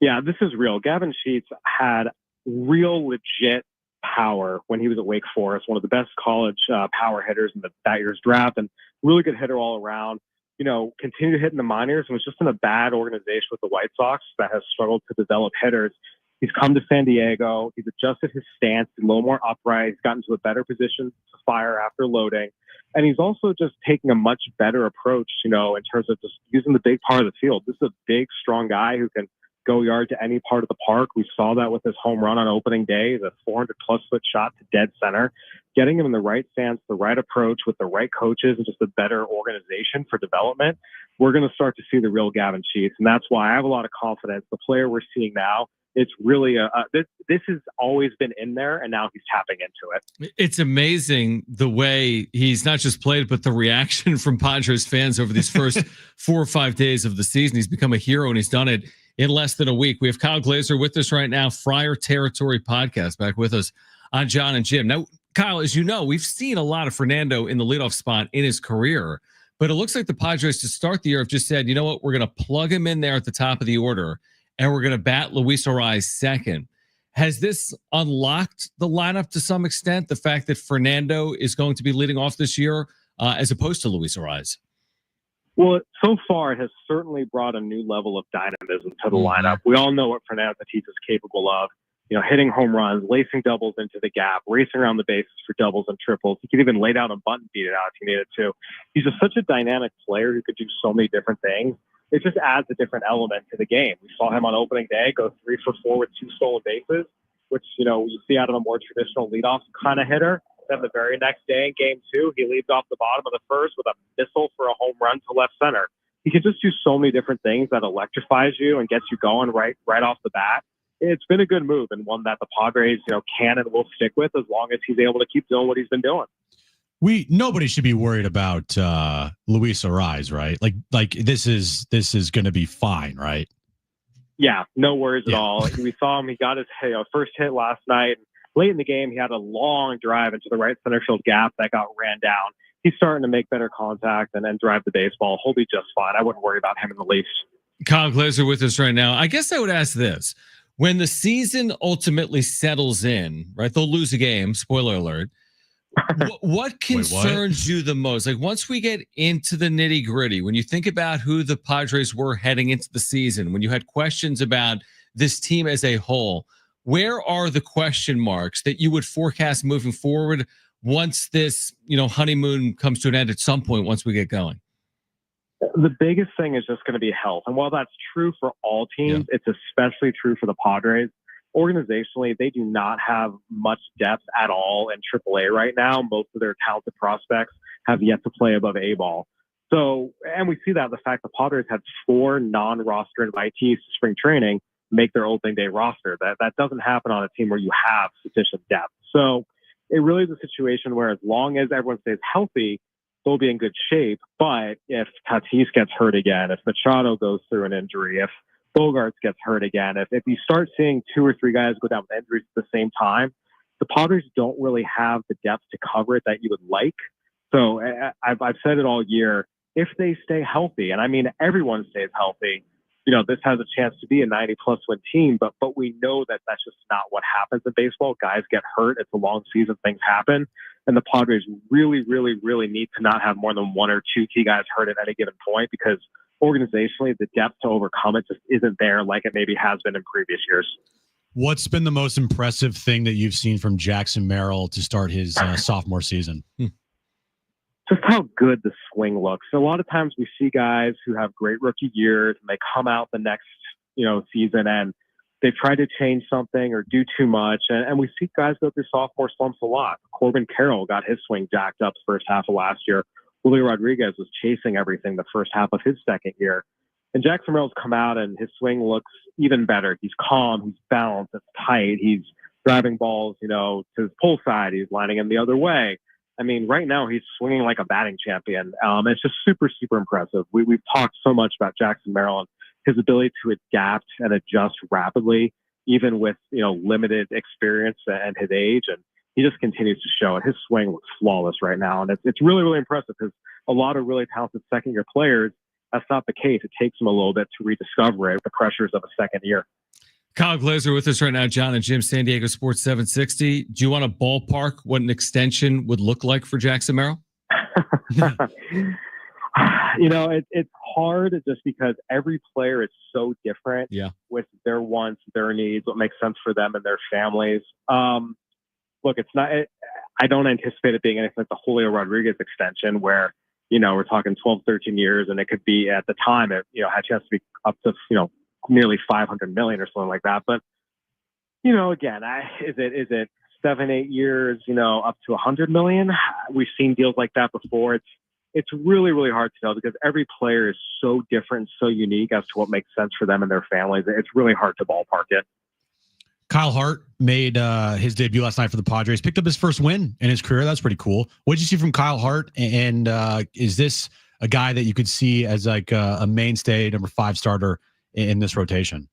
Yeah, this is real. Gavin Sheets had real legit power when he was at Wake Forest, one of the best college power hitters in that year's draft, and really good hitter all around. Continued to hit in the minors and was just in a bad organization with the White Sox that has struggled to develop hitters. He's come to San Diego. He's adjusted his stance, a little more upright. He's gotten to a better position to fire after loading. And he's also just taking a much better approach, in terms of just using the big part of the field. This is a big, strong guy who can go yard to any part of the park. We saw that with his home run on opening day, the 400-plus foot shot to dead center. Getting him in the right stance, the right approach with the right coaches, and just a better organization for development, we're going to start to see the real Gavin Sheets. And that's why I have a lot of confidence. The player we're seeing now, it's really this has always been in there, and now he's tapping into it. It's amazing the way he's not just played, but the reaction from Padres fans over these first 4 or 5 days of the season. He's become a hero, and he's done it in less than a week. We have Kyle Glaser with us right now, Friar Territory podcast, back with us on Jon and Jim. Now, Kyle, as you know, we've seen a lot of Fernando in the leadoff spot in his career, but it looks like the Padres to start the year have just said, you know what, we're going to plug him in there at the top of the order, and we're going to bat Luis Arraez second. Has this unlocked the lineup to some extent, the fact that Fernando is going to be leading off this year as opposed to Luis Arraez? Well, so far, it has certainly brought a new level of dynamism to the lineup. We all know what Fernando Tatis is capable of. Hitting home runs, lacing doubles into the gap, racing around the bases for doubles and triples. He could even lay down a bunt and beat it out if he needed to. He's just such a dynamic player who could do so many different things. It just adds a different element to the game. We saw him on opening day go 3 for 4 with 2 stolen bases, which, you see out of a more traditional leadoff kind of hitter. Then the very next day in game 2, he leads off the bottom of the first with a missile for a home run to left center. He can just do so many different things that electrifies you and gets you going right off the bat. It's been a good move and one that the Padres, can and will stick with as long as he's able to keep doing what he's been doing. Nobody should be worried about Luis Arraez, right? Like this is going to be fine, right? Yeah, no worries at all. We saw him. He got his first hit last night. Late in the game, he had a long drive into the right center field gap that got ran down. He's starting to make better contact and then drive the baseball. He'll be just fine. I wouldn't worry about him in the least. Kyle Glazer with us right now. I guess I would ask this. When the season ultimately settles in, right, they'll lose a game, spoiler alert. What concerns you the most? Like once we get into the nitty gritty, when you think about who the Padres were heading into the season, when you had questions about this team as a whole, where are the question marks that you would forecast moving forward once this, honeymoon comes to an end at some point once we get going? The biggest thing is just going to be health. And while that's true for all teams, it's especially true for the Padres. Organizationally, they do not have much depth at all in AAA right now. Most of their talented prospects have yet to play above A ball. So, and we see that in the fact the Padres had 4 non-roster invitees to spring training make their opening day roster. That doesn't happen on a team where you have sufficient depth. So it really is a situation where as long as everyone stays healthy, they'll be in good shape. But if Tatis gets hurt again, if Machado goes through an injury, if Bogarts gets hurt again, if you start seeing 2 or 3 guys go down with injuries at the same time, the Padres don't really have the depth to cover it that you would like. So I've said it all year. If they stay healthy, and I mean everyone stays healthy, this has a chance to be a 90-plus win team. But we know that that's just not what happens in baseball. Guys get hurt. It's a long season. Things happen. And the Padres really, really, really need to not have more than 1 or 2 key guys hurt at any given point because organizationally, the depth to overcome it just isn't there like it maybe has been in previous years. What's been the most impressive thing that you've seen from Jackson Merrill to start his sophomore season? Just how good the swing looks. So a lot of times we see guys who have great rookie years and they come out the next, season and they've tried to change something or do too much. And we see guys go through sophomore slumps a lot. Corbin Carroll got his swing jacked up the first half of last year. Julio Rodriguez was chasing everything the first half of his second year. And Jackson Merrill's come out and his swing looks even better. He's calm, he's balanced, it's tight, he's driving balls, to his pull side, he's lining them the other way. I mean, right now he's swinging like a batting champion. It's just super, super impressive. We've talked so much about Jackson Merrill and his ability to adapt and adjust rapidly, even with, limited experience and his age. And he just continues to show it. His swing looks flawless right now. And it's really, really impressive because a lot of really talented second-year players, that's not the case. It takes them a little bit to rediscover it with the pressures of a second year. Kyle Glazer with us right now, Jon and Jim, San Diego Sports 760. Do you want to ballpark what an extension would look like for Jackson Merrill? It's hard just because every player is so different with their wants, their needs, what makes sense for them and their families. Look, I don't anticipate it being anything like the Julio Rodriguez extension where, we're talking 12, 13 years and it could be at the time, it, had a chance to be up to, nearly 500 million or something like that. But, again, is it 7-8 years, up to 100 million? We've seen deals like that before. It's really, really hard to know because every player is so different, so unique as to what makes sense for them and their families. It's really hard to ballpark it. Kyle Hart made his debut last night for the Padres, picked up his first win in his career. That's pretty cool. What did you see from Kyle Hart? And is this a guy that you could see as like a mainstay number 5 starter in this rotation?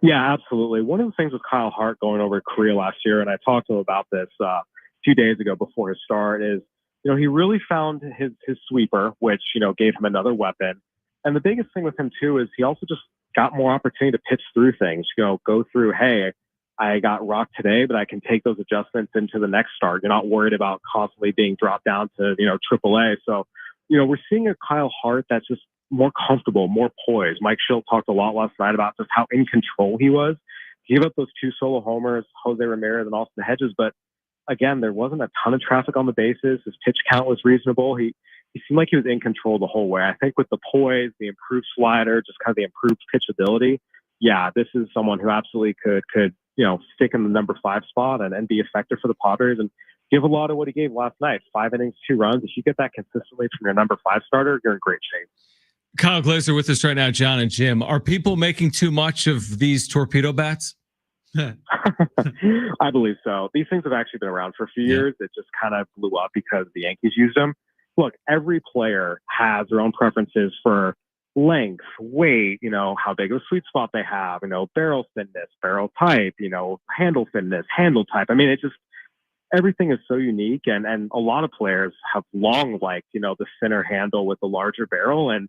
Yeah, absolutely. One of the things with Kyle Hart going over Korea last year, and I talked to him about this a few days ago before his start, is, he really found his sweeper, which, gave him another weapon. And the biggest thing with him, too, is he also just got more opportunity to pitch through things, go through, hey, I got rocked today, but I can take those adjustments into the next start. You're not worried about constantly being dropped down to, AAA. So, we're seeing a Kyle Hart that's just more comfortable, more poised. Mike Schilt talked a lot last night about just how in control he was. He gave up those 2 solo homers, Jose Ramirez and Austin Hedges, but again, there wasn't a ton of traffic on the bases. His pitch count was reasonable. He seemed like he was in control the whole way. I think with the poise, the improved slider, just kind of the improved pitchability, this is someone who absolutely could stick in the number 5 spot and be effective for the Padres and give a lot of what he gave last night. 5 innings, 2 runs. If you get that consistently from your number 5 starter, you're in great shape. Kyle Glazer with us right now, Jon and Jim. Are people making too much of these torpedo bats? I believe so. These things have actually been around for a few years. It just kind of blew up because the Yankees used them. Look, every player has their own preferences for length, weight, how big of a sweet spot they have, barrel thinness, barrel type, handle thinness, handle type. I mean, it just, everything is so unique, and a lot of players have long liked, the thinner handle with the larger barrel. And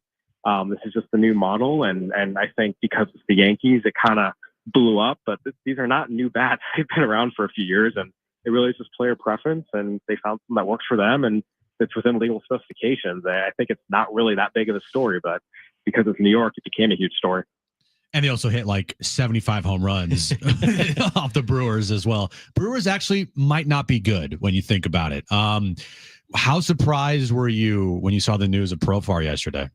this is just the new model. And I think because it's the Yankees, it kind of blew up, but these are not new bats. They've been around for a few years, and it really is just player preference, and they found something that works for them, and it's within legal specifications. I think it's not really that big of a story, but because it's New York, it became a huge story. And they also hit like 75 home runs off the Brewers as well. Brewers actually might not be good when you think about it. How surprised were you when you saw the news of Profar yesterday?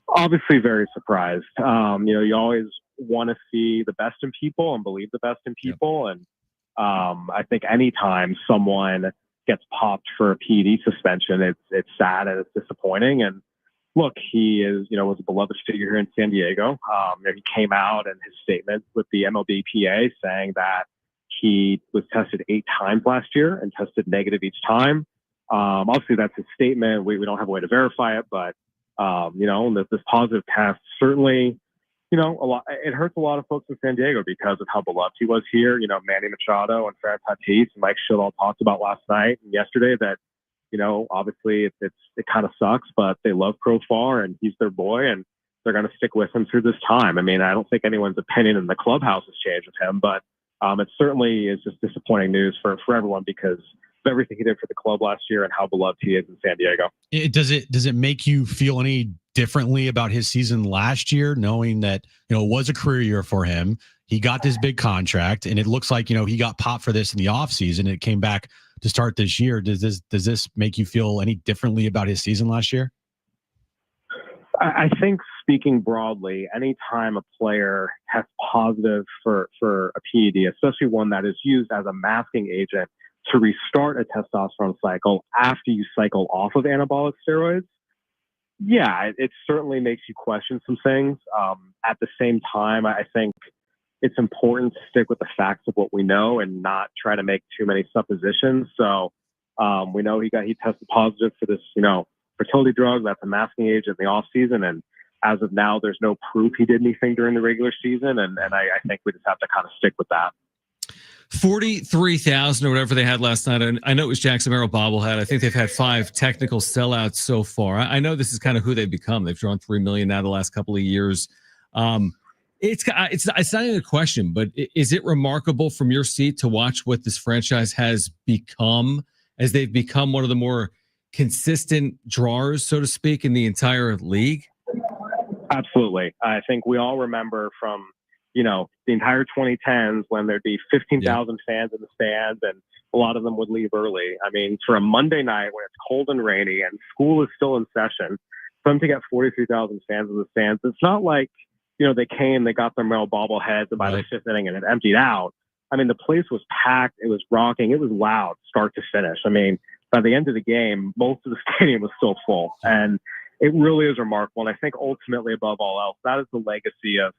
Obviously very surprised. You always want to see the best in people and believe the best in people. Yep. And I think anytime someone gets popped for a PED suspension, it's sad and it's disappointing. And look, he is, was a beloved figure here in San Diego. He came out in his statement with the MLBPA saying that he was tested 8 times last year and tested negative each time. Obviously that's his statement. We don't have a way to verify it, but this positive test certainly, it hurts a lot of folks in San Diego because of how beloved he was here. Manny Machado and Farhan Tatis and Mike Schill all talked about last night and yesterday that, obviously it kind of sucks, but they love Profar and he's their boy and they're going to stick with him through this time. I mean, I don't think anyone's opinion in the clubhouse has changed with him, but it certainly is just disappointing news for everyone because of everything he did for the club last year and how beloved he is in San Diego. Does it make you feel any differently about his season last year, knowing that, it was a career year for him? He got this big contract and it looks like, he got popped for this in the offseason. It came back to start this year. Does this make you feel any differently about his season last year? I think speaking broadly, anytime a player tests positive for a PED, especially one that is used as a masking agent to restart a testosterone cycle after you cycle off of anabolic steroids, yeah, it certainly makes you question some things. At the same time, I think it's important to stick with the facts of what we know and not try to make too many suppositions. So we know he tested positive for this, fertility drug. That's a masking agent in the off season. And as of now, there's no proof he did anything during the regular season. And I think we just have to kind of stick with that. 43,000 or whatever they had last night. And I know it was Jackson Merrill bobblehead. I think they've had 5 technical sellouts so far. I know this is kind of who they've become. They've drawn 3 million now the last couple of years. It's not even a question, but is it remarkable from your seat to watch what this franchise has become as they've become one of the more consistent drawers, so to speak, in the entire league? Absolutely. I think we all remember from, the entire 2010s when there'd be 15,000 fans in the stands and a lot of them would leave early. I mean, for a Monday night when it's cold and rainy and school is still in session, for them to get 43,000 fans in the stands, it's not like, they came, they got their Merrill bobbleheads, and by the 5th inning and it emptied out. I mean, the place was packed. It was rocking. It was loud, start to finish. I mean, by the end of the game, most of the stadium was still full. And it really is remarkable. And I think ultimately, above all else, that is the legacy of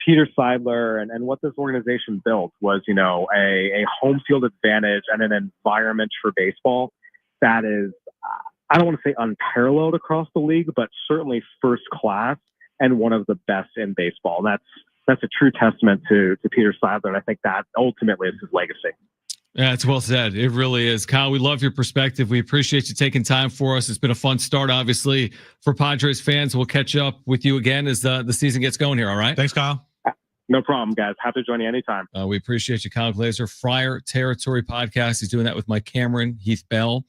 Peter Seidler and what this organization built was, a home field advantage and an environment for baseball that is, I don't want to say unparalleled across the league, but certainly first class and one of the best in baseball. And that's a true testament to Peter Seidler. And I think that ultimately is his legacy. Yeah, it's well said. It really is. Kyle, we love your perspective. We appreciate you taking time for us. It's been a fun start, obviously, for Padres fans. We'll catch up with you again as the season gets going here. All right. Thanks, Kyle. No problem, guys. Happy to join you anytime. We appreciate you, Kyle Glazer. Friar Territory Podcast. He's doing that with Mike Cameron, Heath Bell.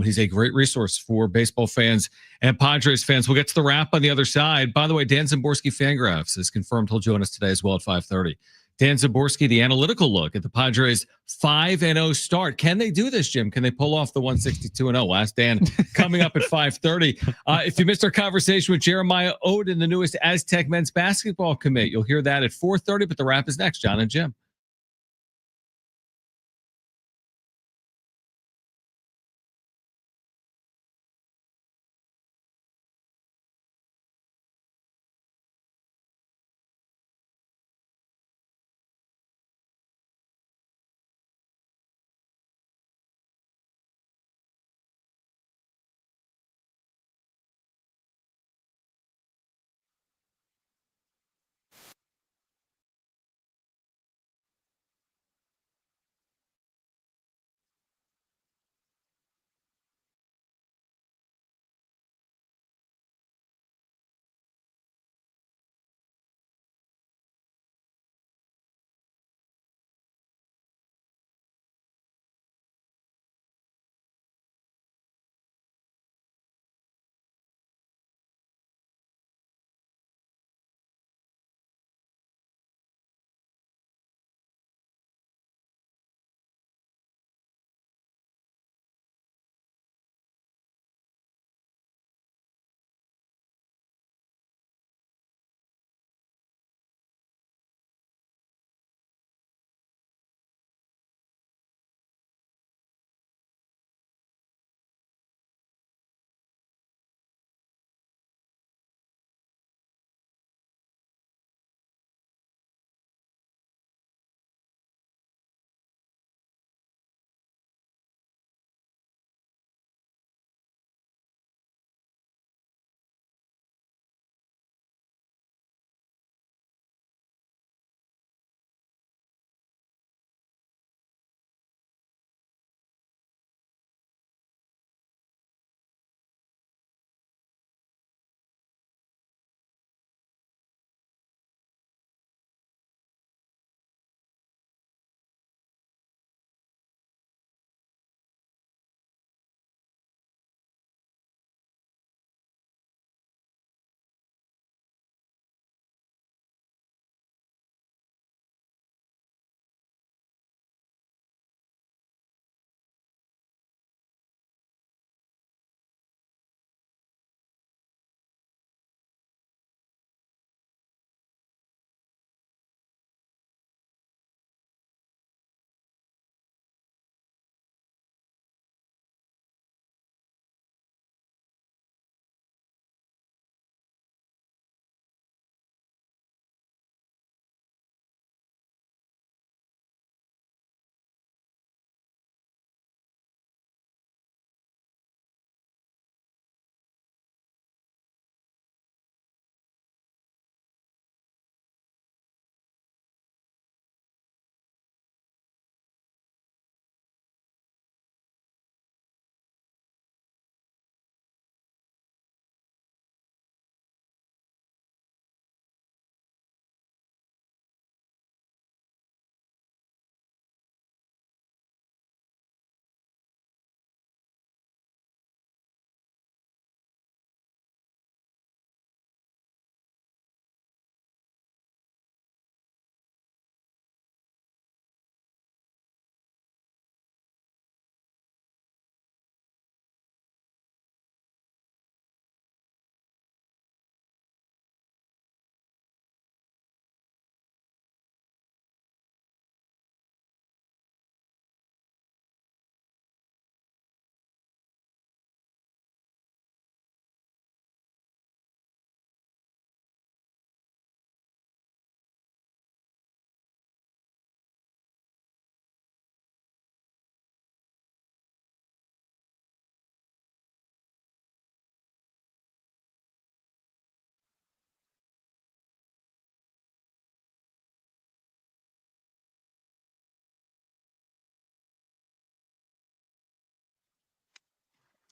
He's a great resource for baseball fans and Padres fans. We'll get to the wrap on the other side. By the way, Dan Szymborski Fangraphs is confirmed. He'll join us today as well at 5:30. Dan Szymborski, the analytical look at the Padres' 5-0 start. Can they do this, Jim? Can they pull off the 162-0? We'll ask Dan coming up at 5:30. If you missed our conversation with Jeremiah Odin, the newest Aztec men's basketball commit, you'll hear that at 4:30, but the wrap is next. Jon and Jim.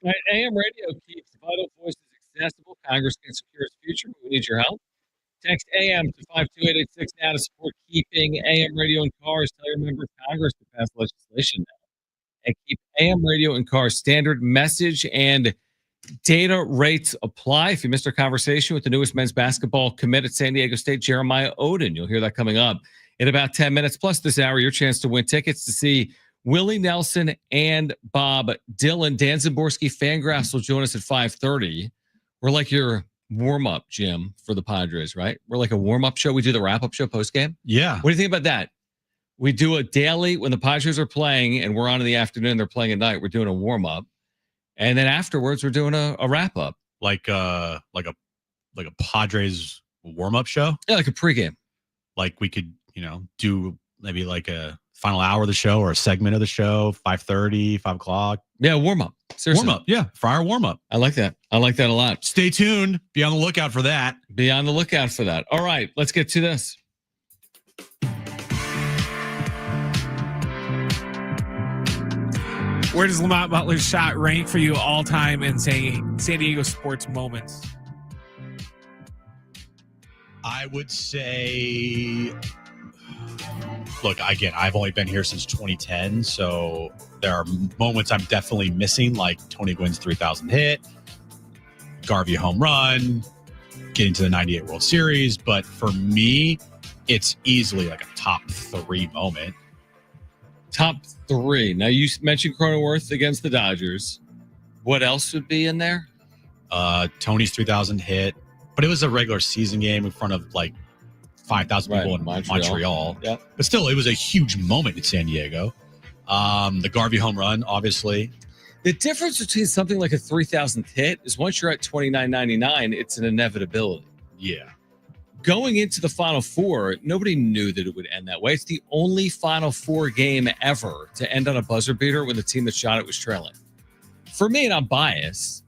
Right, AM radio keeps vital voices accessible. Congress can secure its future, but we need your help. Text AM to 52886 now to support keeping AM radio in cars. Tell your member of Congress to pass legislation now and keep AM radio in cars. Standard message and data rates apply. If you missed our conversation with the newest men's basketball commit at San Diego State, Jeremiah Odin, you'll hear that coming up in about 10 minutes. Plus, this hour, your chance to win tickets to see Willie Nelson and Bob Dylan. Dan Zaborski, Fangraphs will join us at 5:30. We're like your warm-up, Jim, for the Padres, right? We're like a warm-up show. We do the wrap-up show post-game. Yeah. What do you think about that? We do a daily when the Padres are playing and we're on in the afternoon, they're playing at night. We're doing a warm-up. And then afterwards, we're doing a wrap-up. Like a Padres warm-up show? Yeah, like a pregame. Like we could, do maybe like a final hour of the show or a segment of the show, 5:30, 5 o'clock. Yeah, warm-up. Seriously. Warm-up, yeah. Fire warm-up. I like that. I like that a lot. Stay tuned. Be on the lookout for that. Be on the lookout for that. All right, let's get to this. Where does Lamont Butler's shot rank for you all time in San Diego sports moments? I would say, look, again, I've only been here since 2010, so there are moments I'm definitely missing, like Tony Gwynn's 3,000 hit, Garvey home run, getting to the 98 World Series. But for me, it's easily like a top 3 moment. Top 3. Now, you mentioned Cronenworth against the Dodgers. What else would be in there? Tony's 3,000 hit, but it was a regular season game in front of like 5,000 people in Montreal. Yeah. But still, it was a huge moment in San Diego. The Garvey home run, obviously. The difference between something like a 3,000th hit is once you're at 29.99, it's an inevitability. Yeah. Going into the Final Four, nobody knew that it would end that way. It's the only Final Four game ever to end on a buzzer beater when the team that shot it was trailing. For me, and I'm biased,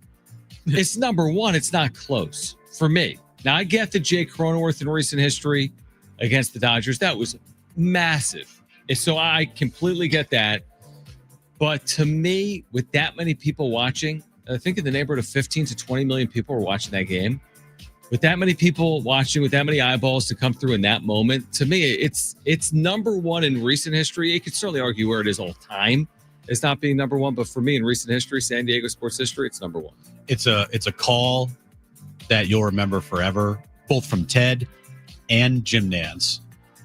it's number 1. It's not close for me. Now, I get that Jay Cronenworth in recent history against the Dodgers, that was massive. And so I completely get that. But to me, with that many people watching, I think in the neighborhood of 15 to 20 million people were watching that game. With that many people watching, with that many eyeballs to come through in that moment, to me, it's number 1 in recent history. You could certainly argue where it is all time as not being number 1, but for me in recent history, San Diego sports history, it's number 1. It's a call that you'll remember forever, both from Ted and Jim Nantz.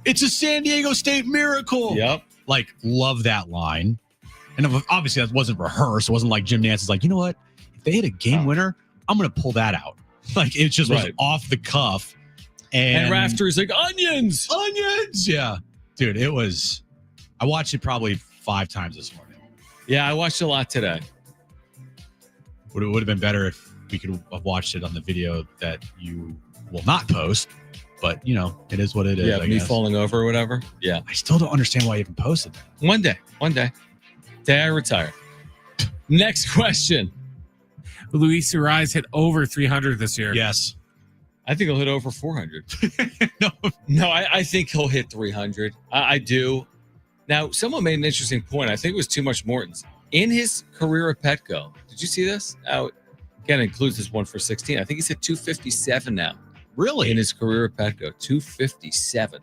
It's a San Diego State miracle. Yep. Like, love that line. And obviously that wasn't rehearsed. It wasn't like Jim Nantz is like, you know what? If they hit a game winner, I'm going to pull that out. Like, it just was off the cuff. And Rafter's like, onions. Yeah. Dude, I watched it probably 5 times this morning. Yeah, I watched a lot today. It would have been better if we could have watched it on the video that you will not post. But, it is what it is. Yeah, I me guess. Falling over or whatever. Yeah. I still don't understand why you even posted that. One day. Day I retire. Next question. Luis Urias hit over 300 this year. Yes. I think he'll hit over 400. No, I think he'll hit 300. I do. Now, someone made an interesting point. I think it was Too Much Morton's. In his career at Petco, did you see this? Again, it includes this one for 16. I think he's hit 257 now. Really? In his career at Petco, 257.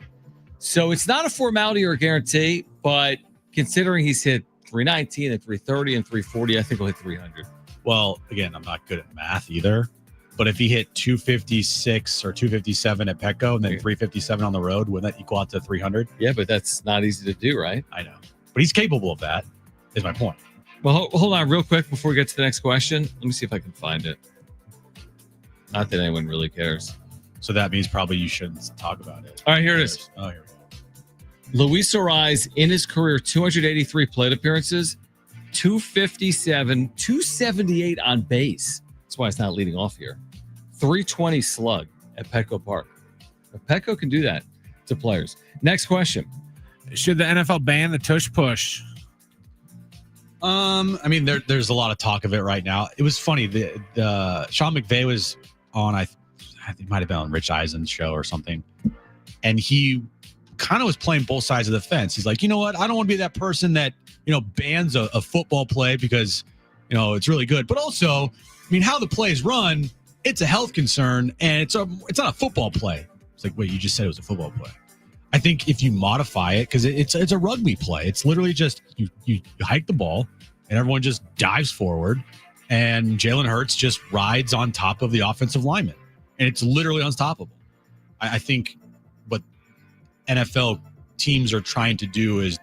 So it's not a formality or a guarantee, but considering he's hit 319 and 330 and 340, I think he'll hit 300. Well, again, I'm not good at math either. But if he hit 256 or 257 at Petco and then 357 on the road, wouldn't that equal out to 300? Yeah, but that's not easy to do, right? I know. But he's capable of that, is my point. Well, hold on real quick before we get to the next question. Let me see if I can find it. Not that anyone really cares. So that means probably you shouldn't talk about it. All right, here it is. Oh, here we go. Luis Urias in his career, 283 plate appearances, 257, 278 on base. That's why it's not leading off here. 320 slug at Petco Park. Petco can do that to players. Next question. Should the NFL ban the tush push? I mean, there's a lot of talk of it right now. It was funny. The Sean McVay was on, I think it might have been on Rich Eisen's show or something. And he kind of was playing both sides of the fence. He's like, you know what? I don't want to be that person that, bans a football play because it's really good. But also, I mean, how the play is run, it's a health concern, and it's not a football play. It's like, wait, you just said it was a football play. I think if you modify it, because it's a rugby play, it's literally just you hike the ball and everyone just dives forward, and Jalen Hurts just rides on top of the offensive lineman, and it's literally unstoppable. I think what NFL teams are trying to do is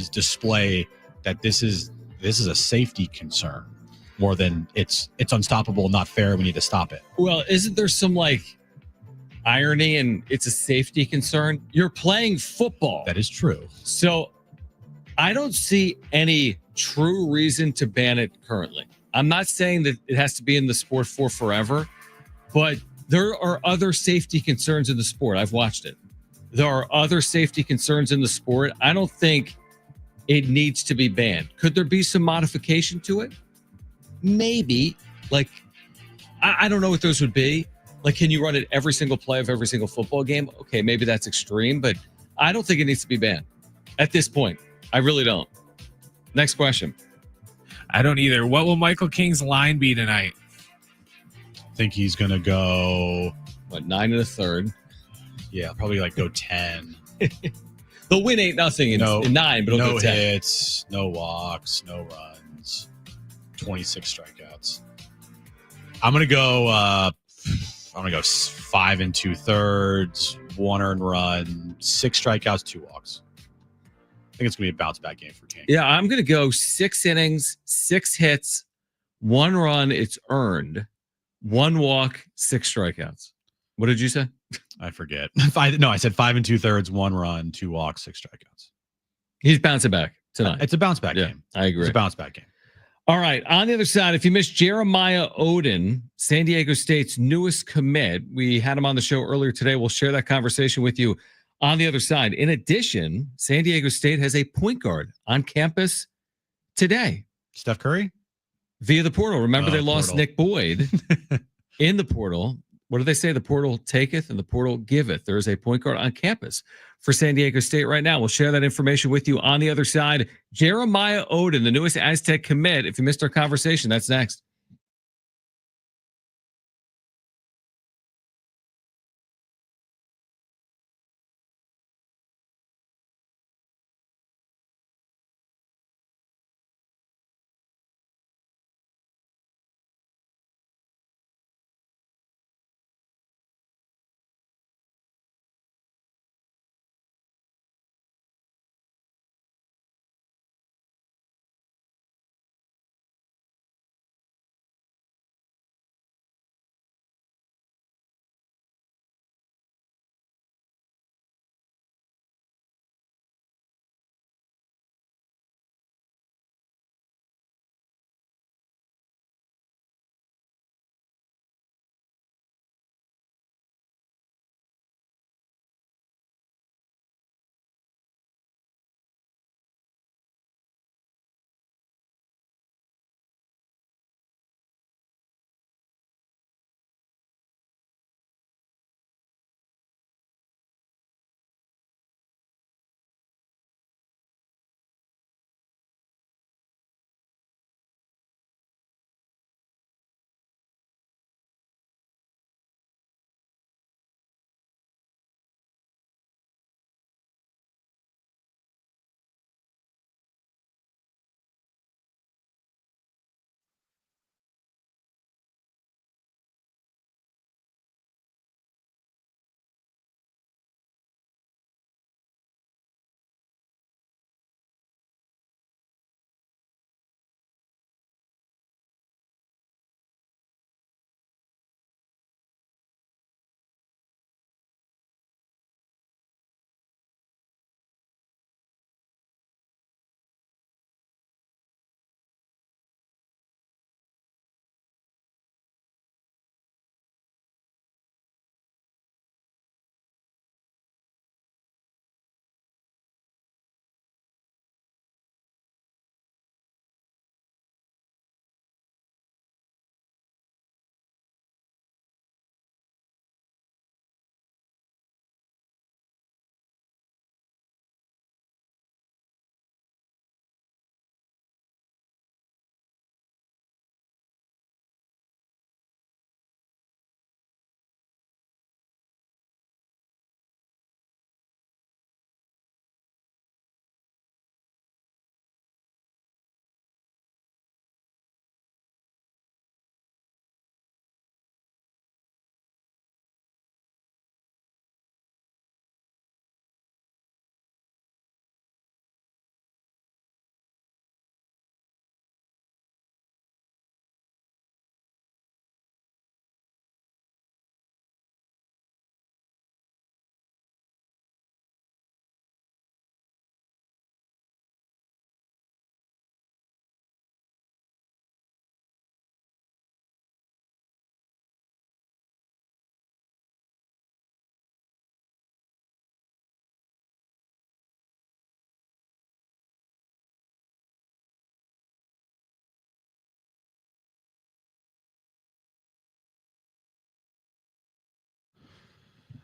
display that this is a safety concern more than it's unstoppable, not fair. We need to stop it. Well, isn't there some irony and it's a safety concern? You're playing football. That is true. So I don't see any true reason to ban it currently. I'm not saying that it has to be in the sport for forever, but there are other safety concerns in the sport. I've watched it. There are other safety concerns in the sport. I don't think it needs to be banned. Could there be some modification to it? Maybe. I don't know what those would be. Can you run it every single play of every single football game? Okay, maybe that's extreme, but I don't think it needs to be banned at this point. I really don't. Next question. I don't either. What will Michael King's line be tonight? I think he's going to go... 9 1/3? Yeah, probably go 10. They'll win 8-0 in 9, but no go 10. hits, no walks, no runs, 26 strikeouts. I'm going to go 5 2/3, 1 earned run, 6 strikeouts, 2 walks. I think it's going to be a bounce back game for King. Yeah, I'm going to go 6 innings, 6 hits, 1 run, it's earned, 1 walk, 6 strikeouts. What did you say? I forget. I said 5 2/3, 1 run, 2 walks, 6 strikeouts. He's bouncing back tonight. It's a bounce back game. I agree. It's a bounce back game. All right. On the other side, if you missed Jeremiah Odin, San Diego State's newest commit, we had him on the show earlier today. We'll share that conversation with you on the other side. In addition, San Diego State has a point guard on campus today. Steph Curry? Via the portal. Remember, they lost portal. Nick Boyd in the portal. What do they say? The portal taketh and the portal giveth. There is a point guard on campus for San Diego State right now. We'll share that information with you on the other side. Jeremiah Odin, the newest Aztec commit. If you missed our conversation, that's next.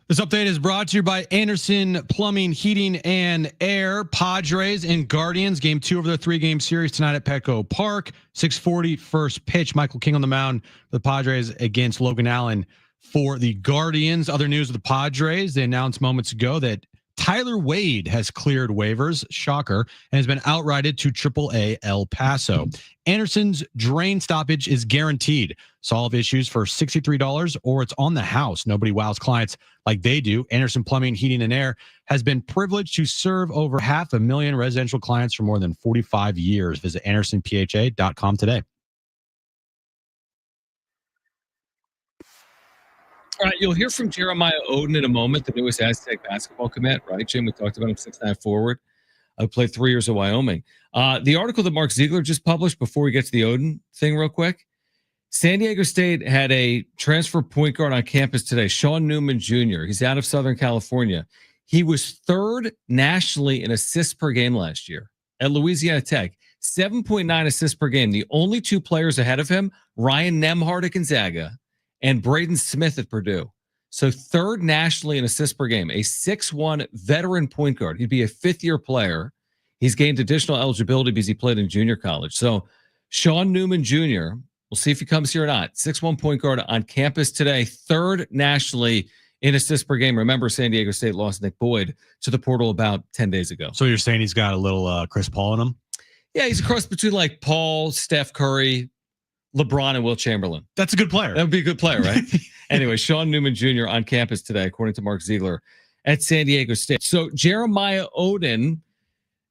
This update is brought to you by Anderson Plumbing, Heating, and Air. Padres and Guardians, game 2 of their 3-game series tonight at Petco Park. 6:40 first pitch. Michael King on the mound for the Padres against Logan Allen for the Guardians. Other news of the Padres, they announced moments ago that Tyler Wade has cleared waivers, shocker, and has been outrighted to AAA El Paso. Anderson's drain stoppage is guaranteed. Solve issues for $63 or it's on the house. Nobody wows clients like they do. Anderson Plumbing, Heating, and Air has been privileged to serve over 500,000 residential clients for more than 45 years. Visit AndersonPHA.com today. All right, you'll hear from Jeremiah Odin in a moment, the newest Aztec basketball commit, right, Jim? We talked about him, 6'9" forward. Played 3 years at Wyoming. The article that Mark Ziegler just published, before we get to the Odin thing real quick, San Diego State had a transfer point guard on campus today, Sean Newman Jr. He's out of Southern California. He was 3rd nationally in assists per game last year at Louisiana Tech, 7.9 assists per game. The only 2 players ahead of him, Ryan Nembhard at Gonzaga and Braden Smith at Purdue. So 3rd nationally in assists per game, a 6'1" veteran point guard. He'd be a 5th-year player. He's gained additional eligibility because he played in junior college. So Sean Newman Jr., we'll see if he comes here or not. 6'1" point guard on campus today, 3rd nationally in assists per game. Remember, San Diego State lost Nick Boyd to the portal about 10 days ago. So you're saying he's got a little Chris Paul in him? Yeah, he's a cross between like Paul, Steph Curry, LeBron, and Will Chamberlain. That's a good player. That would be a good player, right? Anyway, Sean Newman Jr. on campus today, according to Mark Ziegler at San Diego State. So Jeremiah Odin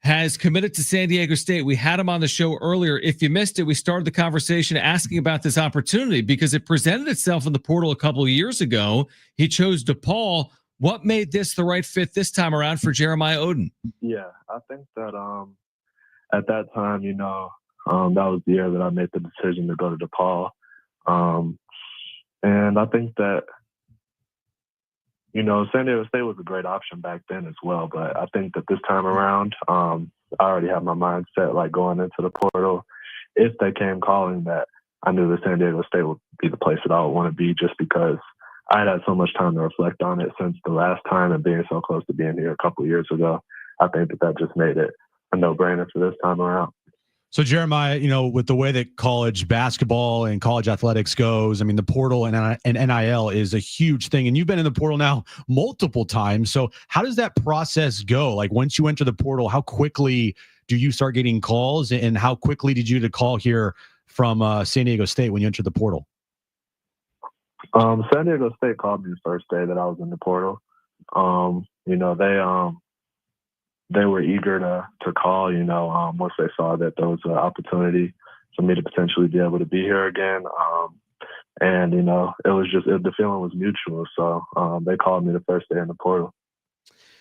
has committed to San Diego State. We had him on the show earlier. If you missed it, we started the conversation asking about this opportunity because it presented itself in the portal a couple of years ago. He chose DePaul. What made this the right fit this time around for Jeremiah Odin? Yeah, I think that at that time, that was the year that I made the decision to go to DePaul. And I think that, San Diego State was a great option back then as well. But I think that this time around, I already had my mind set, like going into the portal. If they came calling, that I knew that San Diego State would be the place that I would want to be, just because I had so much time to reflect on it since the last time, and being so close to being here a couple of years ago. I think that just made it a no-brainer for this time around. So Jeremiah, with the way that college basketball and college athletics goes, I mean, the portal and NIL is a huge thing. And you've been in the portal now multiple times. So how does that process go? Like, once you enter the portal, how quickly do you start getting calls, and how quickly did you get a call here from San Diego State when you entered the portal? San Diego State called me the first day that I was in the portal. They were eager to call, once they saw that there was an opportunity for me to potentially be able to be here again. And, it was just, the feeling was mutual. So they called me the first day in the portal.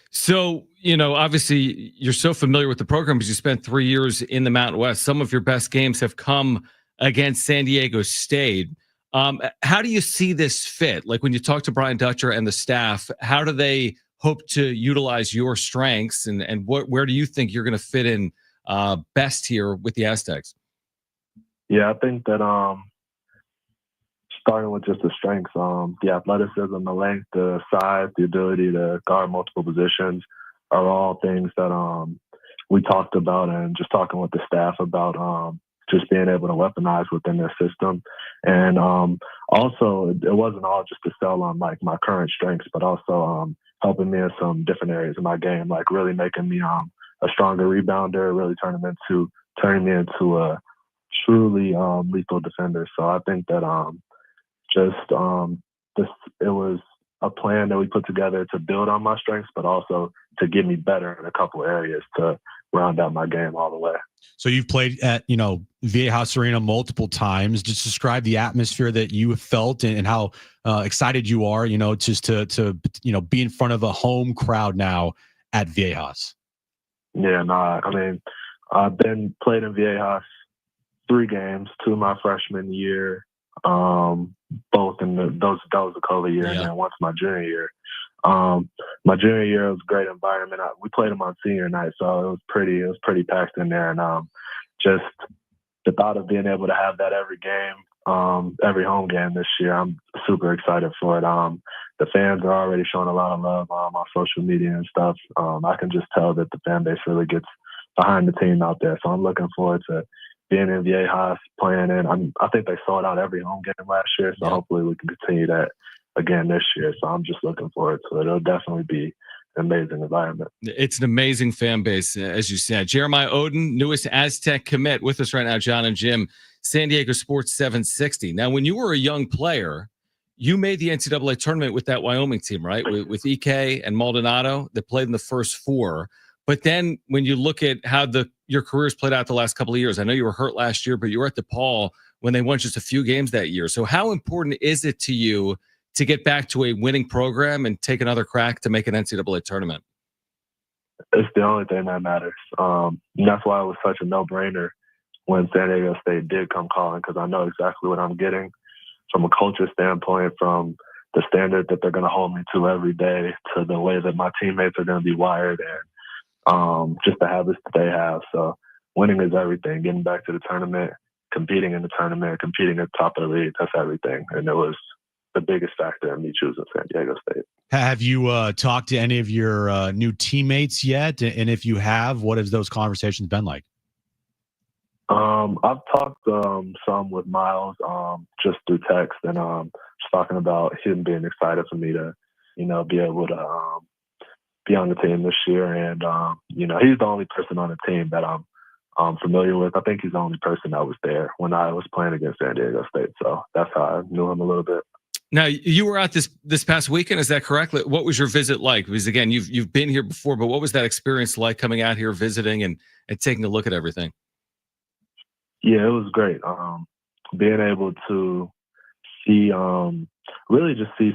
So, obviously you're so familiar with the program because you spent 3 years in the Mountain West. Some of your best games have come against San Diego State. How do you see this fit? Like, when you talk to Brian Dutcher and the staff, how do they hope to utilize your strengths, and where do you think you're going to fit in best here with the Aztecs? Yeah, I think that starting with just the strengths, the athleticism, the length, the size, the ability to guard multiple positions are all things that we talked about, and just talking with the staff about just being able to weaponize within their system. And also, it wasn't all just to sell on like my current strengths, but also helping me in some different areas of my game, like really making me a stronger rebounder, really turning me into a truly lethal defender. So I think that it was a plan that we put together to build on my strengths, but also to get me better in a couple areas to round out my game all the way. So you've played at, Viejas Arena multiple times. Just describe the atmosphere that you have felt and how excited you are, just to be in front of a home crowd now at Viejas. Yeah, I've been played in Viejas 3 games, 2 my freshman year, both in that was the COVID year, and then once my junior year. My junior year was a great environment. We played them on senior night, so it was pretty packed in there. And just the thought of being able to have that every game, every home game this year, I'm super excited for it. the fans are already showing a lot of love on social media and stuff. I can just tell that the fan base really gets behind the team out there. So I'm looking forward to being in Viejas, playing in. I think they sold out every home game last year, so hopefully we can continue that again this year. So I'm just looking forward to it. It'll definitely be an amazing environment. It's an amazing fan base, as you said. Jeremiah Odin, newest Aztec commit, with us right now, Jon and Jim, San Diego Sports 760. Now, when you were a young player, you made the NCAA tournament with that Wyoming team, right? With Ike and Maldonado that played in the first four. But then when you look at how your careers played out the last couple of years, I know you were hurt last year, but you were at DePaul when they won just a few games that year. So how important is it to you to get back to a winning program and take another crack to make an NCAA tournament? It's the only thing that matters. And that's why it was such a no-brainer when San Diego State did come calling, because I know exactly what I'm getting from a culture standpoint, from the standard that they're going to hold me to every day, to the way that my teammates are going to be wired, and just the habits that they have. So winning is everything. Getting back to the tournament, competing in the tournament, competing at the top of the league, that's everything. And it was the biggest factor in me choosing San Diego State. Have you talked to any of your new teammates yet? And if you have, what have those conversations been like? I've talked some with Miles just through text, and just talking about him being excited for me to, be able to be on the team this year. And, he's the only person on the team that I'm familiar with. I think he's the only person that was there when I was playing against San Diego State. So that's how I knew him a little bit. Now, you were out this past weekend, is that correct? What was your visit like? Because again, you've been here before, but what was that experience like coming out here, visiting and taking a look at everything? Yeah, it was great. Being able to see, really just see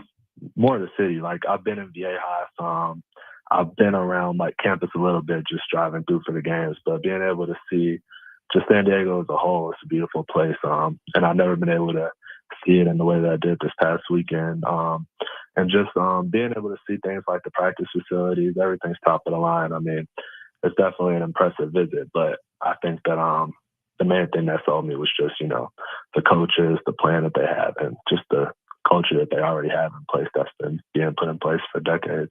more of the city. Like, I've been in Viejas. I've been around like campus a little bit, just driving through for the games, but being able to see just San Diego as a whole, it's a beautiful place. And I've never been able to see it in the way that I did this past weekend. And just being able to see things like the practice facilities, everything's top of the line. I mean, it's definitely an impressive visit, but I think that the main thing that sold me was just, the coaches, the plan that they have, and just the culture that they already have in place that's been being put in place for decades.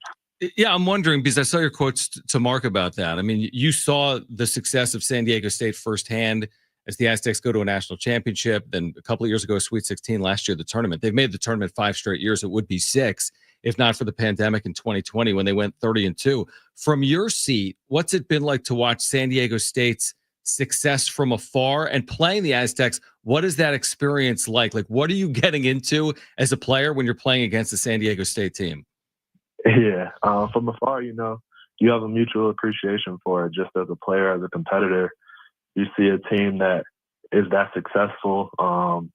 Yeah, I'm wondering, because I saw your quotes to Mark about that. I mean, you saw the success of San Diego State firsthand as the Aztecs go to a national championship. Then a couple of years ago, Sweet 16, last year, the tournament. They've made the tournament 5 straight years. It would be 6, if not for the pandemic in 2020 when they went 30-2. From your seat, what's it been like to watch San Diego State's success from afar and playing the Aztecs? What is that experience like? Like, what are you getting into as a player when you're playing against the San Diego State team? Yeah, from afar, you have a mutual appreciation for it. Just as a player, as a competitor, you see a team that is that successful. And,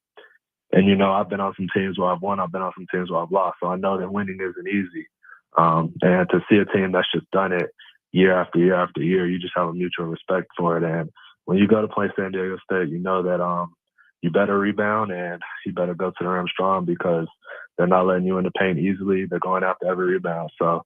I've been on some teams where I've won. I've been on some teams where I've lost. So I know that winning isn't easy. And to see a team that's just done it year after year after year, you just have a mutual respect for it. And when you go to play San Diego State, you know that you better rebound and you better go to the rim strong, because they're not letting you in the paint easily. They're going after every rebound. So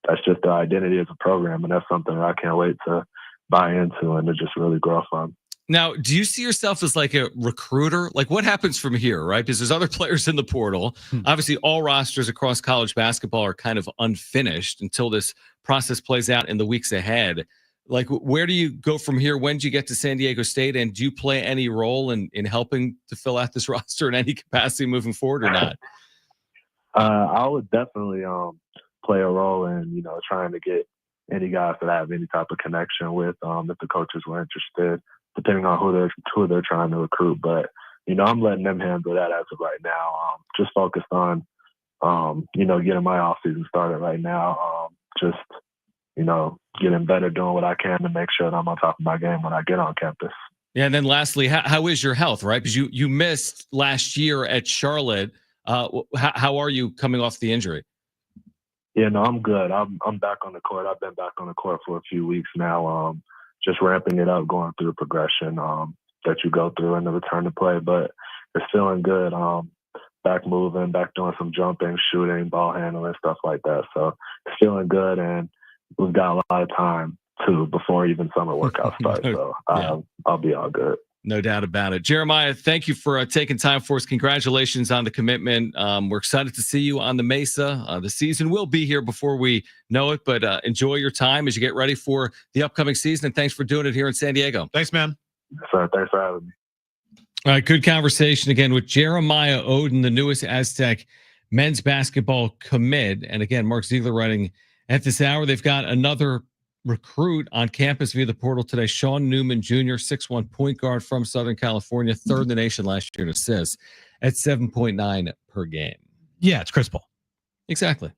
that's just the identity as a program, and that's something that I can't wait to buy into and to just really grow from. Now, do you see yourself as like a recruiter? Like, what happens from here, right? Because there's other players in the portal. Obviously, all rosters across college basketball are kind of unfinished until this process plays out in the weeks ahead. Like, where do you go from here? When do you get to San Diego State? And do you play any role in helping to fill out this roster in any capacity moving forward or not? I would definitely play a role in, trying to get any guys that I have any type of connection with, if the coaches were interested, depending on who they're trying to recruit. But, I'm letting them handle that as of right now. Just focused on, getting my offseason started right now. Just, getting better, doing what I can to make sure that I'm on top of my game when I get on campus. Yeah, and then lastly, how is your health, right? Because you missed last year at Charlotte. How are you coming off the injury? Yeah, no, I'm good. I'm back on the court. I've been back on the court for a few weeks now. Just ramping it up, going through the progression that you go through in the return to play. But it's feeling good. Back moving, back doing some jumping, shooting, ball handling, stuff like that. So it's feeling good, and we've got a lot of time too before even summer workouts start. So I'll be all good. No doubt about it. Jeremiah, thank you for taking time for us. Congratulations on the commitment. We're excited to see you on the Mesa. The season will be here before we know it, but enjoy your time as you get ready for the upcoming season. And thanks for doing it here in San Diego. Thanks, man. So thanks for having me. All right, good conversation again with Jeremiah Odin, the newest Aztec men's basketball commit. And again, Mark Ziegler writing at this hour, they've got another recruit on campus via the portal today. Sean Newman Jr., 6'1" point guard from Southern California, third in the nation last year in assists at 7.9 per game. Yeah, it's Chris Paul. Exactly.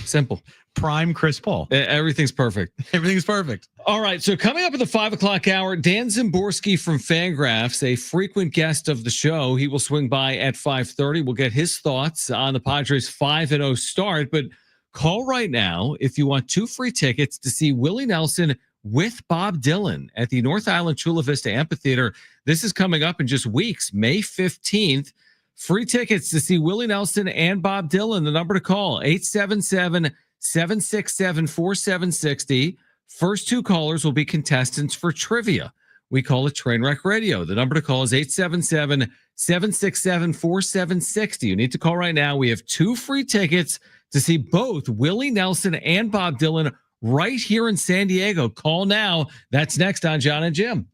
Simple. Prime Chris Paul. Everything's perfect. Everything's perfect. All right. So coming up at the 5 o'clock hour, Dan Zimborski from Fangraphs, a frequent guest of the show. He will swing by at 5:30. We'll get his thoughts on the Padres 5-0 start. But call right now if you want 2 free tickets to see Willie Nelson with Bob Dylan at the North Island Chula Vista Amphitheater. This is coming up in just weeks, May 15th. Free tickets to see Willie Nelson and Bob Dylan. The number to call, 877-767-4760. First 2 callers will be contestants for trivia. We call it Trainwreck Radio. The number to call is 877-767-4760. You need to call right now. We have 2 free tickets to see both Willie Nelson and Bob Dylan right here in San Diego. Call now. That's next on Jon and Jim.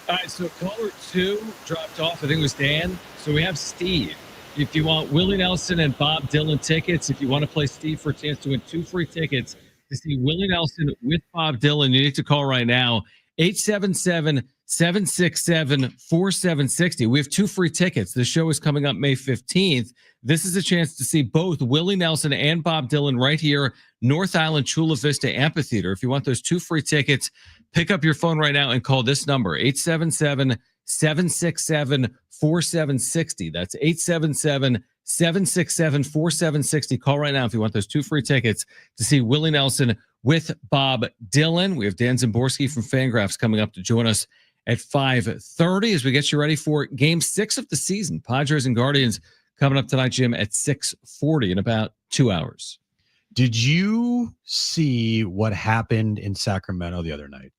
All right, so caller 2 dropped off. I think it was Dan. So we have Steve. If you want Willie Nelson and Bob Dylan tickets, if you want to play Steve for a chance to win 2 free tickets to see Willie Nelson with Bob Dylan, you need to call right now, 877-767-4760. We have 2 free tickets. The show is coming up May 15th. This is a chance to see both Willie Nelson and Bob Dylan right here, North Island Chula Vista Amphitheater. If you want those 2 free tickets, pick up your phone right now and call this number, 877-767-4760. That's 877-767-4760. Call right now if you want those 2 free tickets to see Willie Nelson with Bob Dylan. We have Dan Zimborski from Fangraphs coming up to join us at 5:30 as we get you ready for Game 6 of the season. Padres and Guardians coming up tonight, Jim, at 6:40 in about 2 hours. Did you see what happened in Sacramento the other night?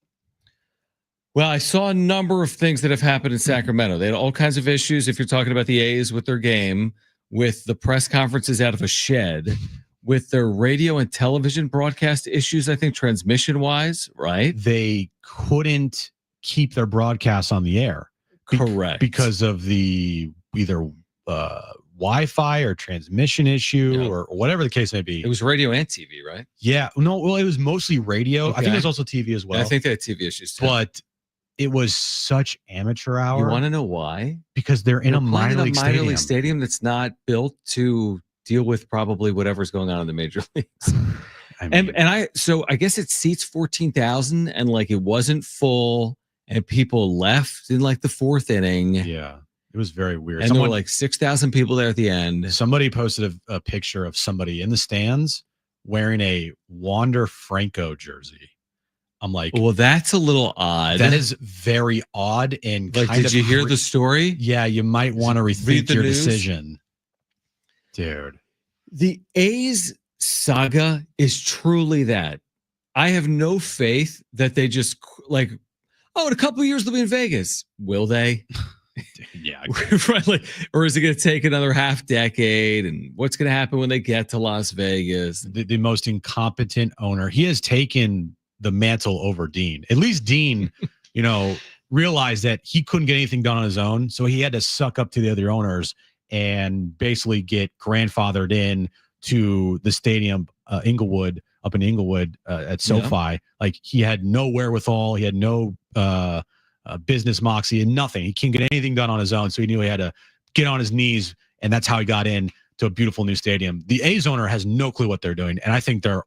Well, I saw a number of things that have happened in Sacramento. They had all kinds of issues, if you're talking about the A's with their game, with the press conferences out of a shed, with their radio and television broadcast issues, I think transmission-wise, right? They couldn't keep their broadcasts on the air. Correct. Because of the either Wi-Fi or transmission issue or whatever the case may be. It was radio and TV, right? Yeah. No, well, it was mostly radio. Okay. I think it was also TV as well. And I think they had TV issues too. But it was such amateur hour. You want to know why? Because they're in a minor league stadium that's not built to deal with probably whatever's going on in the major leagues. I mean, I guess it seats 14,000 and like it wasn't full and people left in like the 4th inning. Yeah. It was very weird. And there were like 6,000 people there at the end. Somebody posted a picture of somebody in the stands wearing a Wander Franco jersey. I'm like, well, that's a little odd. That is very odd. And like, did you hear the story? Yeah, you might want to rethink your decision. Dude. The A's saga is truly that. I have no faith that they just like, oh, in a couple of years they'll be in Vegas. Will they? Yeah. Right, like, or is it going to take another half decade? And what's going to happen when they get to Las Vegas? The most incompetent owner. He has taken the mantle over Dean. At least Dean, realized that he couldn't get anything done on his own. So he had to suck up to the other owners and basically get grandfathered in to the stadium, Inglewood, up in Inglewood at SoFi. Yeah. Like he had no wherewithal. He had no business moxie and nothing. He can't get anything done on his own. So he knew he had to get on his knees, and that's how he got in to a beautiful new stadium. The A's owner has no clue what they're doing, and I think they're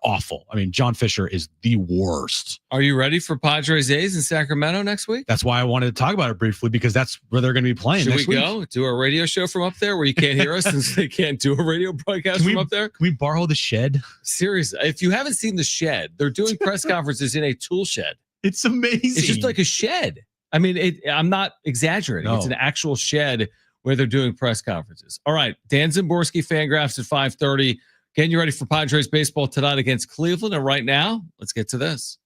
awful. I mean, John Fisher is the worst. Are you ready for Padres A's in Sacramento next week? That's why I wanted to talk about it briefly, because that's where they're going to be playing. Should next we week. Go do a radio show from up there where you can't hear us since they can't do a radio broadcast from up there? Can we borrow the shed? Seriously, if you haven't seen the shed, they're doing press conferences in a tool shed. It's amazing. It's just like a shed. I mean, I'm not exaggerating. No. It's an actual shed where they're doing press conferences. All right, Dan Zimborski, Fangraphs at 5:30. Getting you ready for Padres baseball tonight against Cleveland. And right now, let's get to this.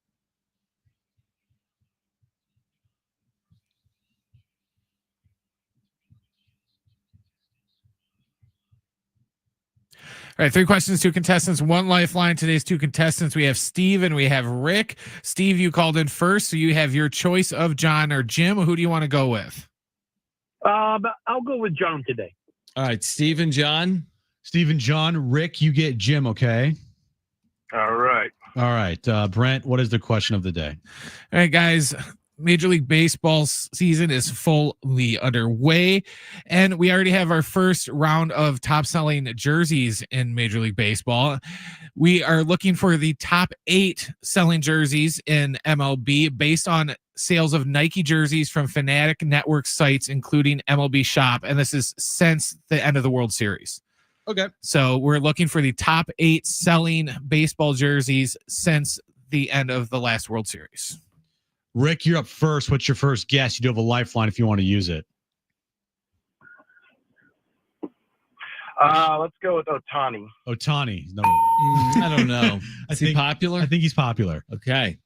All right, 3 questions, 2 contestants, 1 lifeline. Today's 2 contestants, we have Steve and we have Rick. Steve, you called in first, so you have your choice of John or Jim. Who do you want to go with? I'll go with John today. All right, Steve and John. Steve and John. Rick, you get Jim, okay? All right. All right. Brent, what is the question of the day? All right, guys. Major League Baseball season is fully underway, and we already have our first round of top selling jerseys in Major League Baseball. We are looking for the top 8 selling jerseys in MLB based on sales of Nike jerseys from Fanatic Network sites, including MLB Shop, and this is since the end of the World Series. Okay. So we're looking for the top 8 selling baseball jerseys since the end of the last World Series. Rick, you're up first. What's your first guess? You do have a lifeline if you want to use it. Let's go with Otani. Otani. No. I don't know. Is he popular? I think he's popular. Okay.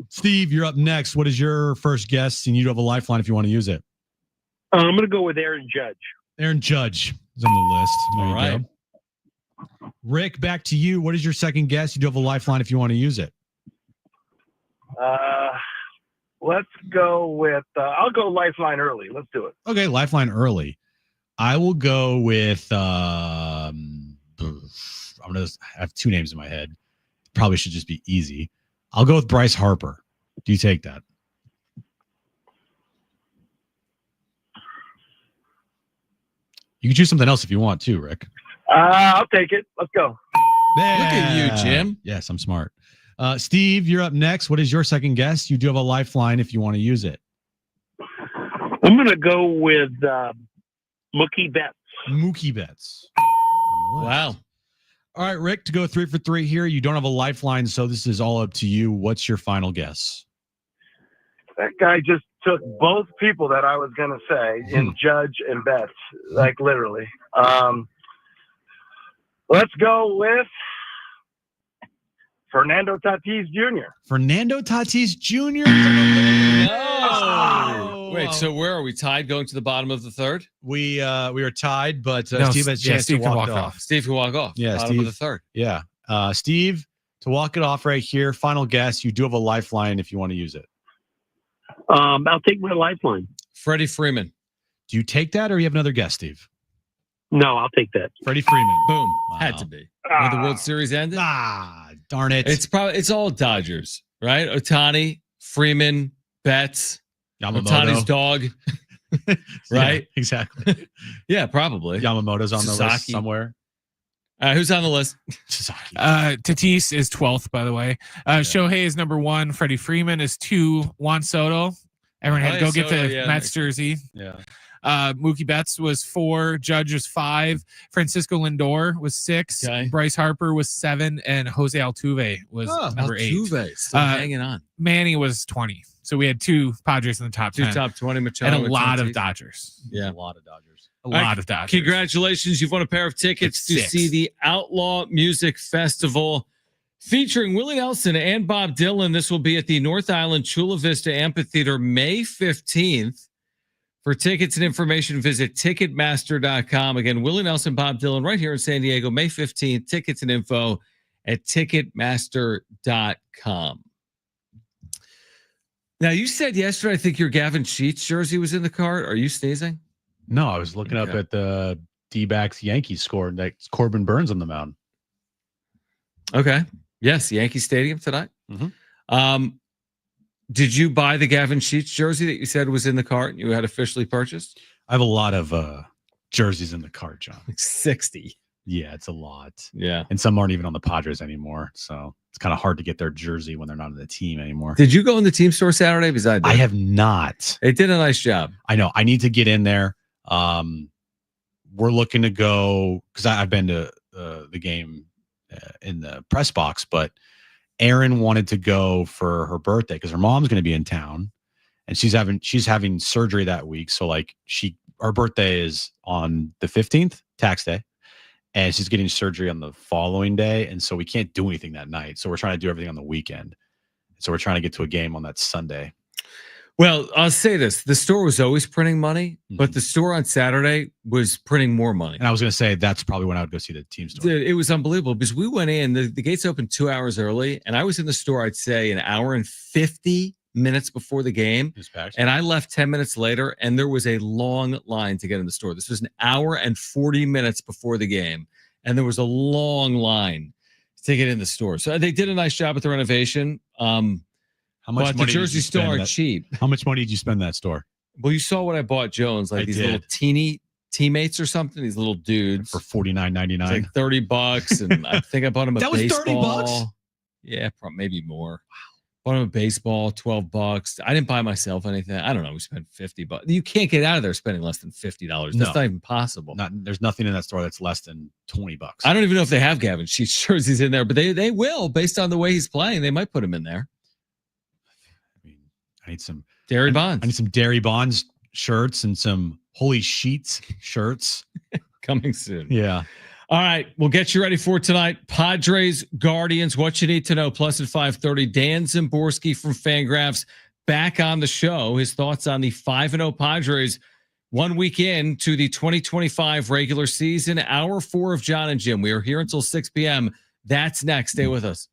Steve, you're up next. What is your first guess? And you do have a lifeline if you want to use it. I'm going to go with Aaron Judge. Aaron Judge is on the list. There All right. Go. Rick, back to you. What is your second guess? You do have a lifeline if you want to use it. Let's go with. I'll go Lifeline early. Let's do it. Okay, Lifeline early. I will go with. I'm gonna have two names in my head. Probably should just be easy. I'll go with Bryce Harper. Do you take that? You can choose something else if you want to, Rick. I'll take it. Let's go. Look at you, Jim. Yes, I'm smart. Steve, you're up next. What is your second guess? You do have a lifeline if you want to use it. I'm going to go with Mookie Betts. Mookie Betts. Wow. All right, Rick, to go 3 for 3 here. You don't have a lifeline, so this is all up to you. What's your final guess? That guy just took both people that I was going to say in Judge and Betts, like literally. Let's go with Fernando Tatis Jr. Fernando Tatis Jr. No. Wait, so where are we tied going to the bottom of the third? We are tied, but No, Steve has a chance to walk it off. Steve can walk off. Yeah, bottom Steve. of the third. Yeah. Steve, to walk it off right here, final guess. You do have a lifeline if you want to use it. I'll take my lifeline. Freddie Freeman. Do you take that or you have another guess, Steve? No, I'll take that. Freddie Freeman. Boom. Wow. Had to be. When the World Series ended. Darn it. It's all Dodgers, right? Otani, Freeman, Betts, Yamamoto. Otani's dog. Right? Yeah, exactly. Yeah, probably. Yamamoto's on the Sasaki. list somewhere. Who's on the list? Sasaki. Tatis is 12th, by the way. Shohei is number 1. Freddie Freeman is 2. Juan Soto. Everyone had to go get the Mets jersey. Yeah. Mookie Betts was 4. Judge was 5. Francisco Lindor was 6. Okay. Bryce Harper was 7. And Jose Altuve was number 8. Altuve, still hanging on. Manny was 20. So we had 2 Padres in the top 10. 2 top 20 Machado. And a lot of Dodgers. Yeah. A lot of Dodgers. A lot of Dodgers. Congratulations. You've won a pair of tickets to 6. see the Outlaw Music Festival featuring Willie Nelson and Bob Dylan. This will be at the North Island Chula Vista Amphitheater May 15th. For tickets and information, visit Ticketmaster.com. Again, Willie Nelson, Bob Dylan, right here in San Diego, May 15th. Tickets and info at Ticketmaster.com. Now, you said yesterday, I think your Gavin Sheets jersey was in the cart. Are you sneezing? No, I was looking up at the D-backs Yankees score. That's Corbin Burns on the mound. Okay. Yes, Yankee Stadium tonight. Mm-hmm. Did you buy the Gavin Sheets jersey that you said was in the cart and you had officially purchased? I have a lot of jerseys in the cart, John. Like 60. Yeah, it's a lot. Yeah. And some aren't even on the Padres anymore. So it's kind of hard to get their jersey when they're not on the team anymore. Did you go in the team store Saturday? Because I did. I have not. They did a nice job. I know. I need to get in there. We're looking to go because I've been to the game in the press box, but Erin wanted to go for her birthday because her mom's going to be in town and she's having surgery that week. So like her birthday is on the 15th, tax day, and she's getting surgery on the following day. And so we can't do anything that night. So we're trying to do everything on the weekend. So we're trying to get to a game on that Sunday. Well, I'll say this. The store was always printing money, but the store on Saturday was printing more money. And I was going to say, that's probably when I would go see the team store. Dude, it was unbelievable because we went in, the gates opened 2 hours early, and I was in the store, I'd say, an hour and 50 minutes before the game. And I left 10 minutes later, and there was a long line to get in the store. This was an hour and 40 minutes before the game, and there was a long line to get in the store. So they did a nice job at the renovation. How much but money the jerseys still aren't cheap. How much money did you spend in that store? Well, you saw what I bought Jones, like I these did. little teeny teammates or something, these little dudes. For $49.99. It's like $30, and I think I bought him a That was baseball. $30? Yeah, maybe more. Wow. Bought him a baseball, $12. I didn't buy myself anything. I don't know. We spent $50. You can't get out of there spending less than $50. That's No. not even possible. There's nothing in that store that's less than $20. I don't even know if they have Gavin Sheets jerseys in there, but they will based on the way he's playing. They might put him in there. I need some Dairy Bonds. I need some Dairy Bonds shirts and some Holy Sheets shirts. Coming soon. Yeah. All right. We'll get you ready for tonight. Padres, Guardians, what you need to know. Plus at 5:30, Dan Zimborski from Fangraphs back on the show. His thoughts on the 5-0 Padres 1 week in to the 2025 regular season. Hour 4 of Jon and Jim. We are here until 6 p.m. That's next. Stay with us.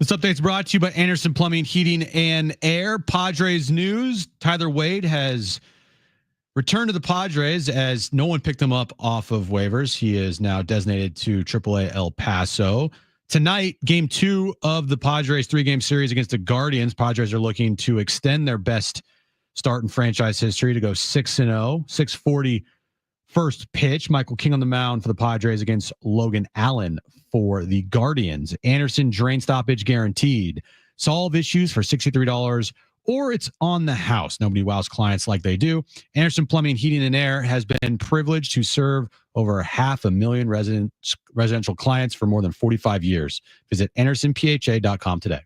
This update's brought to you by Anderson Plumbing, Heating, and Air. Padres news. Tyler Wade has returned to the Padres as no one picked him up off of waivers. He is now designated to AAA El Paso. Tonight, game 2 of the Padres 3-game series against the Guardians. Padres are looking to extend their best start in franchise history to go 6-0, 640 first pitch. Michael King on the mound for the Padres against Logan Allen for the Guardians. Anderson drain stoppage guaranteed. Solve issues for $63 or it's on the house. Nobody wows clients like they do. Anderson Plumbing, Heating, and Air has been privileged to serve over 500,000 residential clients for more than 45 years. Visit AndersonPHA.com today.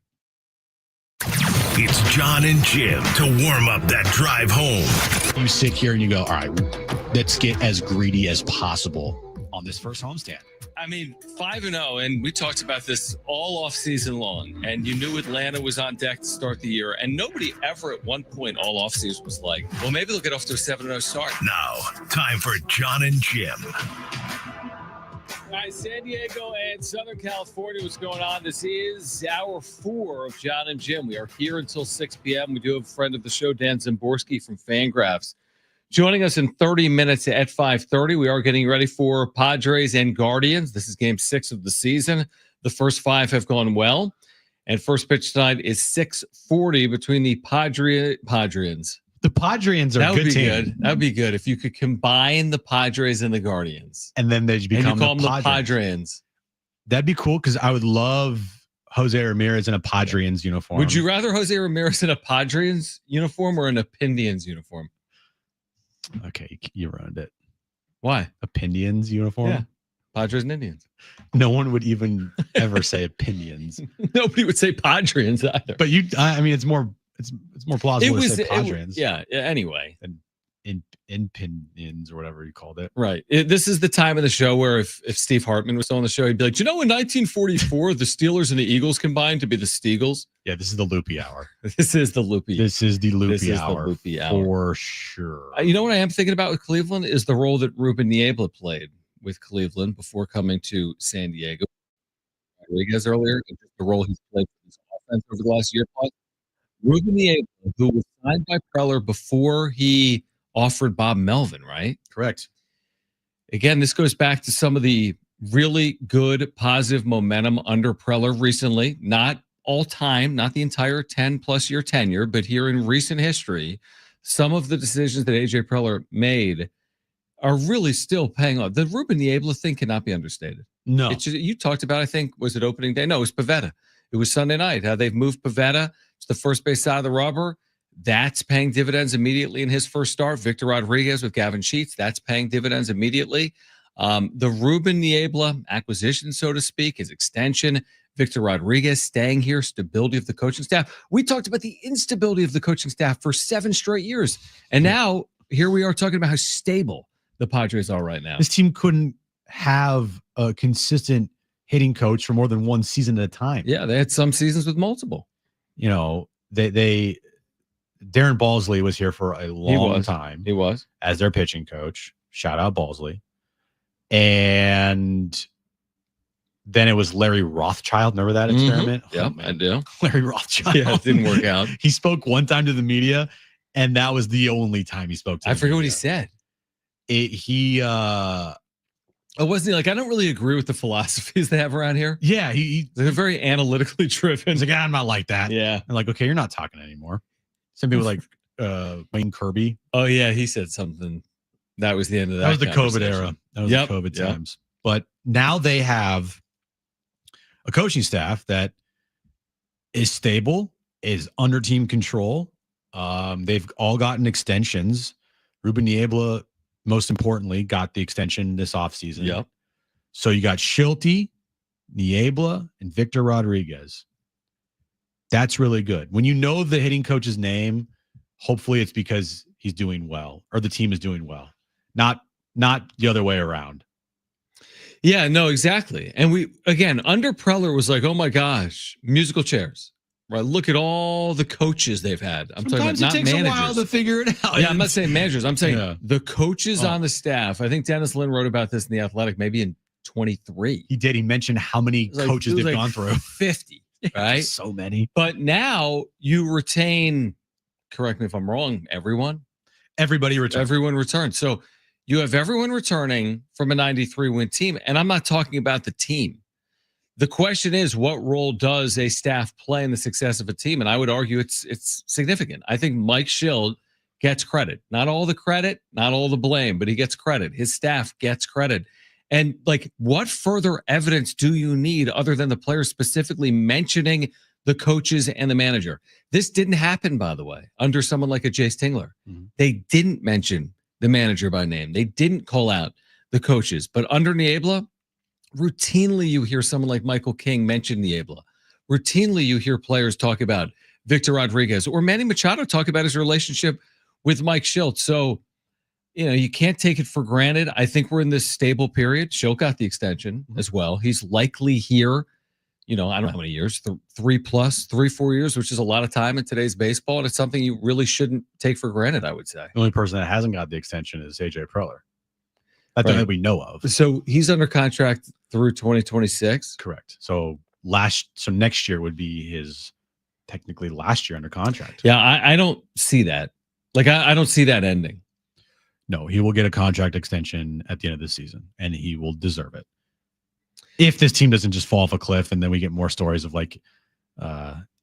It's Jon and Jim to warm up that drive home. You sit here and you go, all right, let's get as greedy as possible on this first homestand. I mean, 5-0, and we talked about this all off season long, and you knew Atlanta was on deck to start the year, and nobody ever at one point all off season was like, well, maybe they'll get off to a 7-0 start. Now, time for Jon and Jim. All right, San Diego and Southern California, what's going on? This is hour 4 of Jon and Jim. We are here until 6 p.m. We do have a friend of the show, Dan Zimborski from Fangraphs, joining us in 30 minutes at 5:30. We are getting ready for Padres and Guardians. This is game 6 of the season. The first 5 have gone well. And first pitch tonight is 6:40 between the Padrians. The Padrians are that would good be team. good. That would be good if you could combine the Padres and the Guardians. And then they become and you call the them the Padrians. That'd be cool because I would love Jose Ramirez in a Padrians uniform. Would you rather Jose Ramirez in a Padrians uniform or in a Pindians uniform? Okay, you ruined it. Why? A Pindians uniform? Yeah. Padres and Indians. No one would even ever say opinions. Nobody would say Padrians either. But I mean, it's more plausible to say Padrians. Anyway. And in Pindians or whatever you called it. Right. This is the time of the show where if Steve Hartman was still on the show, he'd be like, in 1944, the Steelers and the Eagles combined to be the Steagles? Yeah, this is the loopy hour. This is the loopy hour for sure. You know what I am thinking about with Cleveland is the role that Ruben Niebla played with Cleveland before coming to San Diego. Rodriguez earlier, the role he's played for his offense over the last year plus. Ruben Niebla, who was signed by Preller before he offered Bob Melvin, right? Correct. Again, this goes back to some of the really good positive momentum under Preller recently. Not all time, not the entire 10-plus year tenure, but here in recent history, some of the decisions that A.J. Preller made are really still paying off. The Ruben Niebla thing cannot be understated. No. You talked about, I think, was it opening day? No, it was Pivetta. It was Sunday night. How they've moved Pivetta to the first base side of the rubber. That's paying dividends immediately in his first start. Victor Rodriguez with Gavin Sheets, that's paying dividends immediately. The Ruben Niebla acquisition, so to speak, his extension, Victor Rodriguez staying here, stability of the coaching staff. We talked about the instability of the coaching staff for 7 straight years. And now here we are talking about how stable the Padres are right now. This team couldn't have a consistent hitting coach for more than one season at a time. Yeah, they had some seasons with multiple. You know, they Darren Balsley was here for a long time. He was. As their pitching coach. Shout out Balsley. And then it was Larry Rothschild. Remember that experiment? Yeah, I do. Larry Rothschild. Yeah, it didn't work out. He spoke one time to the media, and that was the only time he spoke to I forget what he said. Wasn't he like, I don't really agree with the philosophies they have around here? Yeah, they're very analytically driven. He's like, I'm not like that. Yeah. I'm like, okay, you're not talking anymore. Some people like Wayne Kirby. Oh, yeah, he said something. That was the end of that. That was the COVID era. That was the COVID times. But now they have a coaching staff that is stable, is under team control. They've all gotten extensions. Ruben Niebla, most importantly, got the extension this offseason. Yep. So you got Schulte, Niebla, and Victor Rodriguez. That's really good. When you know the hitting coach's name, hopefully it's because he's doing well or the team is doing well. Not the other way around. Yeah, no, exactly. And we, again, under Preller was like, oh my gosh, musical chairs. Right? Look at all the coaches they've had. I'm Sometimes talking about it takes not managers. a while to figure it out. Yeah, I'm not saying managers. I'm saying the coaches on the staff. I think Dennis Lynn wrote about this in The Athletic, maybe in 23. He did. He mentioned how many coaches they've gone through. 50. right? So many. But now you retain, correct me if I'm wrong, Everybody returns. Everyone returns. So you have everyone returning from a 93 win team. And I'm not talking about the team. The question is, what role does a staff play in the success of a team? And I would argue it's significant. I think Mike Schild gets credit. Not all the credit, not all the blame, but he gets credit. His staff gets credit. And like, what further evidence do you need other than the players specifically mentioning the coaches and the manager? This didn't happen, by the way, under someone like a Jace Tingler. Mhm. They didn't mention the manager by name. They didn't call out the coaches. But under Niebla, routinely you hear someone like Michael King mention Niebla. Routinely you hear players talk about Victor Rodriguez or Manny Machado talk about his relationship with Mike Schild. So, you know, you can't take it for granted. I think we're in this stable period. Schild got the extension as well. He's likely here, you know, I don't know how many years, 3-4 years, which is a lot of time in today's baseball. And it's something you really shouldn't take for granted, I would say. The only person that hasn't got the extension is AJ Preller. That we know of. So he's under contract through 2026. Correct. So next year would be his technically last year under contract. Yeah, I don't see that. Like, I don't see that ending. No, he will get a contract extension at the end of the season, and he will deserve it. If this team doesn't just fall off a cliff, and then we get more stories of like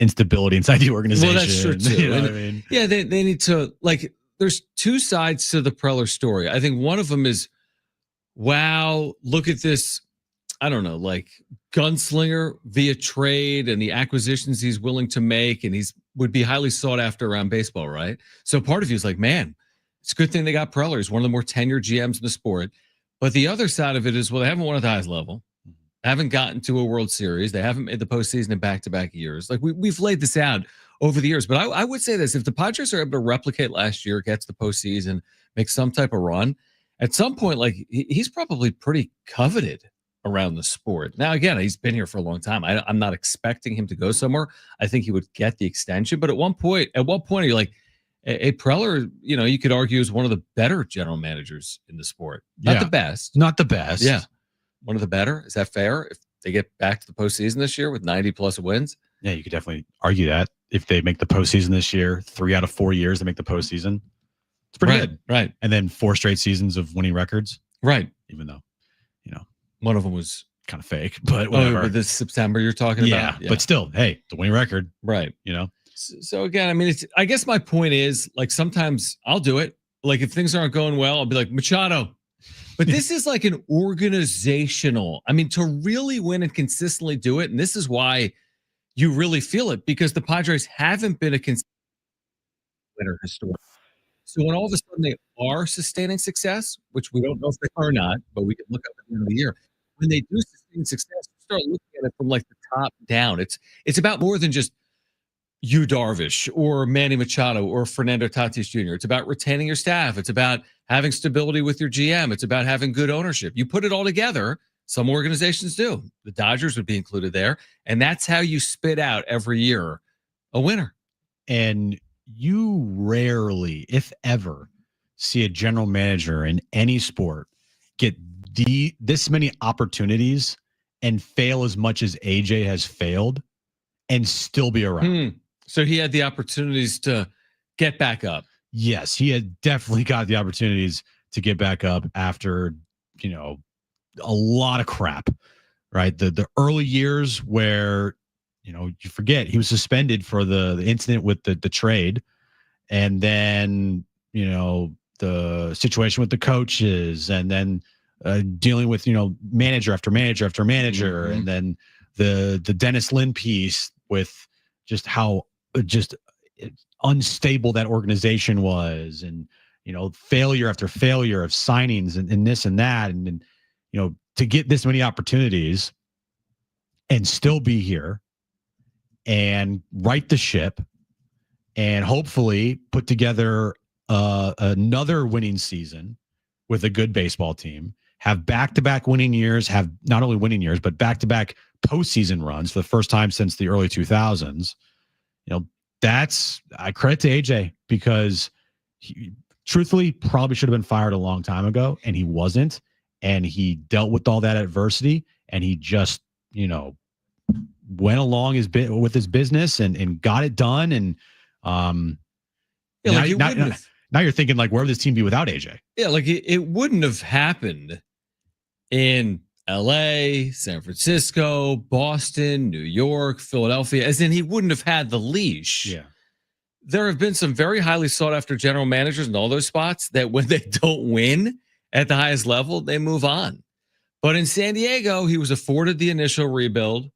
instability inside the organization. Well, that's true too. You know what I mean? Yeah, they need to, like, there's two sides to the Preller story. I think one of them is, wow, look at this, I don't know, like gunslinger via trade and the acquisitions he's willing to make, and would be highly sought after around baseball, right? So part of you is like, man, it's a good thing they got Preller. He's one of the more tenured GMs in the sport. But the other side of it is, well, they haven't won at the highest level, haven't gotten to a World Series, they haven't made the postseason in back-to-back years. Like, we've laid this out over the years. But I would say this: if the Padres are able to replicate last year, get to the postseason, make some type of run, at some point, like, he's probably pretty coveted around the sport. Now, again, he's been here for a long time. I'm not expecting him to go somewhere. I think he would get the extension. But at what point are you like, a Preller, you know, you could argue is one of the better general managers in the sport. Not the best. Not the best. Yeah. One of the better. Is that fair? If they get back to the postseason this year with 90+ wins? Yeah, you could definitely argue that. If they make the postseason this year, 3 out of 4 years they make the postseason, it's pretty good. Right. And then 4 straight seasons of winning records. Right. Even though, you know, one of them was kind of fake, but whatever. This September you're talking about? Yeah, but still, hey, the winning record. Right. You know? So again, I mean, I guess my point is, like, sometimes I'll do it. Like, if things aren't going well, I'll be like, Machado. But this is like an organizational, I mean, to really win and consistently do it. And this is why you really feel it, because the Padres haven't been a consistent winner historically. So when all of a sudden they are sustaining success, which we don't know if they are or not, but we can look up at the end of the year. When they do sustain success, start looking at it from like the top down. It's about more than just Yu Darvish or Manny Machado or Fernando Tatis Jr. It's about retaining your staff. It's about having stability with your GM. It's about having good ownership. You put it all together. Some organizations do. The Dodgers would be included there. And that's how you spit out every year a winner. And you rarely, if ever, see a general manager in any sport get this many opportunities and fail as much as AJ has failed and still be around. So he had the opportunities to get back up. Yes, he had definitely got the opportunities to get back up after, you know, a lot of crap, right? The early years where, you know, you forget he was suspended for the incident with the trade, and then, you know, the situation with the coaches, and then dealing with, you know, manager after manager after manager, and then the Dennis Lin piece with just how just unstable that organization was, and, you know, failure after failure of signings and this and that, and you know, to get this many opportunities and still be here and right the ship and hopefully put together another winning season with a good baseball team, have back-to-back winning years, have not only winning years, but back-to-back postseason runs for the first time since the early 2000s. You know, I credit to AJ, because he truthfully probably should have been fired a long time ago, and he wasn't. And he dealt with all that adversity, and he just, you know, went along with his business and got it done. And now you're thinking like, where would this team be without AJ? Yeah, like it wouldn't have happened in LA, San Francisco, Boston, New York, Philadelphia, as in he wouldn't have had the leash. Yeah. There have been some very highly sought after general managers in all those spots that when they don't win at the highest level, they move on. But in San Diego, he was afforded the initial rebuild.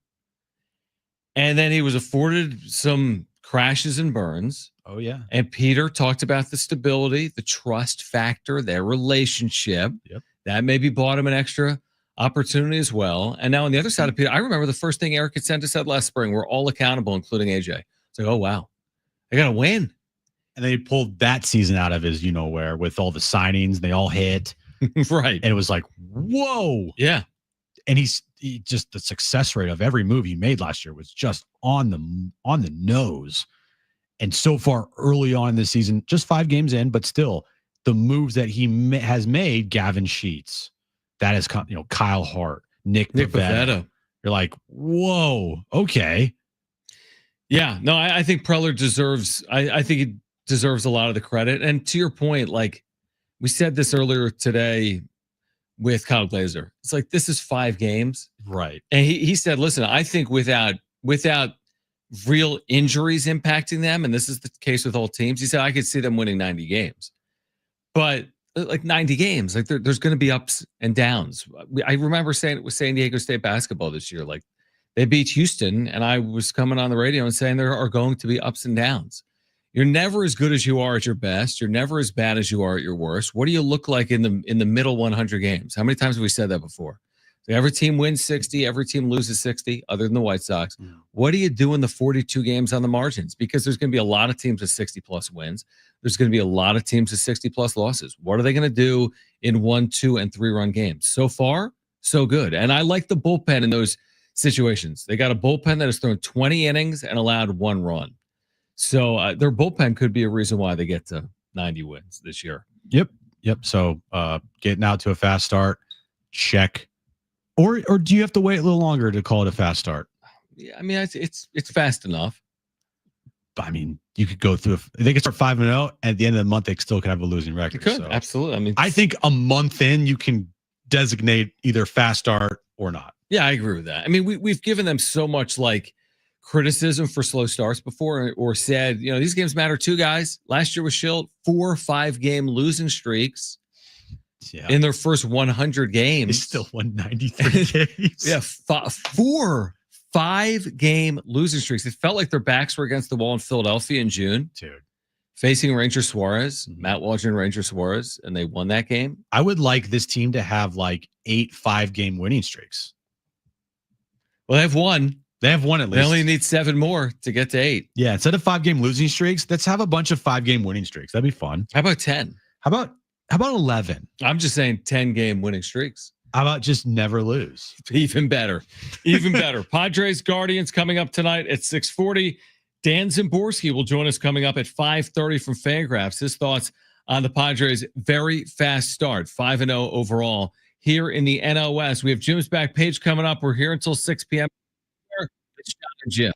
And then he was afforded some crashes and burns. Oh, yeah. And Peter talked about the stability, the trust factor, their relationship. Yep. That maybe bought him an extra opportunity as well. And now on the other side of Peter, I remember the first thing Eric Kacenta said last spring, we're all accountable, including AJ. It's like, oh, wow. I got to win. And they pulled that season out of his, where with all the signings, they all hit. Right. And it was like, whoa. Yeah. And he just the success rate of every move he made last year was just on the nose. And so far early on in the season, just 5 games in, but still the moves that he has made, Gavin Sheets, that is, Kyle Hart, Nick Pivetta. You're like, whoa, okay. Yeah, no, I think Preller deserves, I think he deserves a lot of the credit. And to your point, like we said this earlier today with Kyle Glazer, it's like, this is 5 games. Right. And he said, listen, I think without real injuries impacting them, and this is the case with all teams, he said, I could see them winning 90 games. But like 90 games, like there's going to be ups and downs. I remember saying it with San Diego State basketball this year, like they beat Houston, and I was coming on the radio and saying there are going to be ups and downs. You're never as good as you are at your best. You're never as bad as you are at your worst. What do you look like in the middle 100 games? How many times have we said that before? So every team wins 60, every team loses 60, other than the White Sox. Mm. What do you do in the 42 games on the margins? Because there's going to be a lot of teams with 60-plus wins. There's going to be a lot of teams with 60-plus losses. What are they going to do in 1, 2, and 3-run games? So far, so good. And I like the bullpen in those situations. They got a bullpen that has thrown 20 innings and allowed 1 run. So their bullpen could be a reason why they get to 90 wins this year. Yep. So getting out to a fast start, check. Or do you have to wait a little longer to call it a fast start? Yeah, I mean, it's fast enough. I mean, you could go through. They could start 5-0. At the end of the month, they still could have a losing record. You could, absolutely. I mean, I think a month in, you can designate either fast start or not. Yeah, I agree with that. I mean, we've given them so much like criticism for slow starts before, or said, these games matter too, guys. Last year was Schilt, 4 or 5 game losing streaks in their first 100 games. They still won 93 games. Yeah, 4 5-game losing streaks. It felt like their backs were against the wall in Philadelphia in June. Dude. Facing Ranger Suarez, Matt Waldron and Ranger Suarez, and they won that game. I would like this team to have like 8 5-game winning streaks. Well, they have one. They have one at least. They only need 7 more to get to 8. Yeah, instead of 5-game losing streaks, let's have a bunch of 5-game winning streaks. That'd be fun. How about 10? How about 11? I'm just saying 10-game winning streaks. How about just never lose? Even better. Even better. Padres Guardians coming up tonight at 6:40. Dan Zimborski will join us coming up at 5:30 from Fangraphs. His thoughts on the Padres' very fast start, 5-0 overall here in the NL West. We have Jim's back page coming up. We're here until 6 p.m. It's Jon and Jim.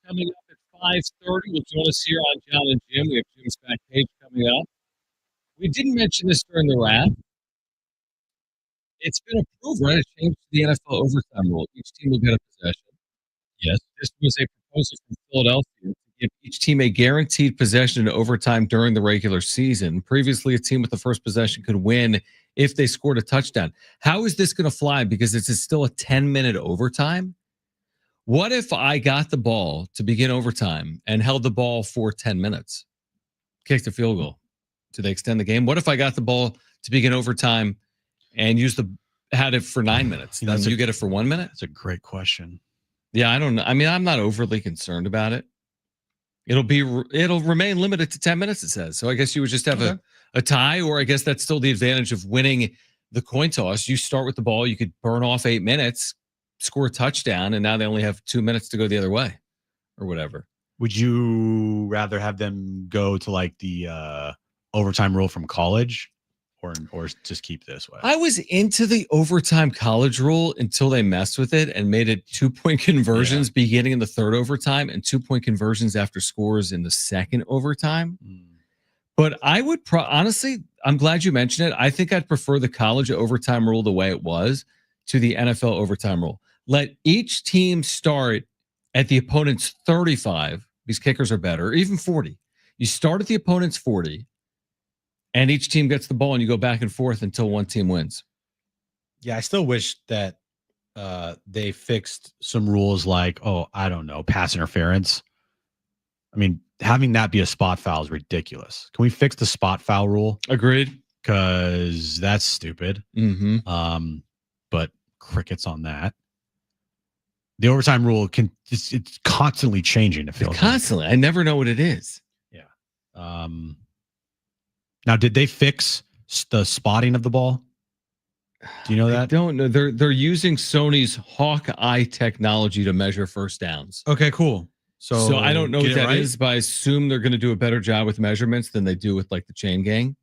Coming up at 5:30, we'll join us here on Jon and Jim. We have Jim's Backstage coming up. We didn't mention this during the wrap. It's been approved, right? It changed the NFL overtime rule. Each team will get a possession. Yes. This was a proposal from Philadelphia to give each team a guaranteed possession in overtime during the regular season. Previously, a team with the first possession could win if they scored a touchdown. How is this going to fly? Because it's still a 10-minute overtime. What if I got the ball to begin overtime and held the ball for 10 minutes? Kicked a field goal. Do they extend the game? What if I got the ball to begin overtime and had it for 9 minutes? Then you get it for 1 minute? That's a great question. Yeah, I don't know. I mean, I'm not overly concerned about it. It'll remain limited to 10 minutes, it says. So I guess you would just have a tie, or I guess that's still the advantage of winning the coin toss. You start with the ball, you could burn off 8 minutes, score a touchdown, and now they only have 2 minutes to go the other way or whatever. Would you rather have them go to like the overtime rule from college or just keep this way? I was into the overtime college rule until they messed with it and made it 2-point conversions beginning in the third overtime and 2-point conversions after scores in the second overtime. But I would honestly, I'm glad you mentioned it. I think I'd prefer the college overtime rule the way it was to the NFL overtime rule. Let each team start at the opponent's 35. These kickers are better, even 40. You start at the opponent's 40, and each team gets the ball, and you go back and forth until one team wins. Yeah, I still wish that they fixed some rules like, I don't know, pass interference. I mean, having that be a spot foul is ridiculous. Can we fix the spot foul rule? Agreed. Because that's stupid. Mm-hmm. But crickets on that. The overtime rule it's constantly changing. It feels constantly. I never know what it is. Yeah. Now, did they fix the spotting of the ball? Do you know that? I don't know. They're using Sony's Hawkeye technology to measure first downs. Okay, cool. So I don't know what that is, but I assume they're going to do a better job with measurements than they do with like the chain gang.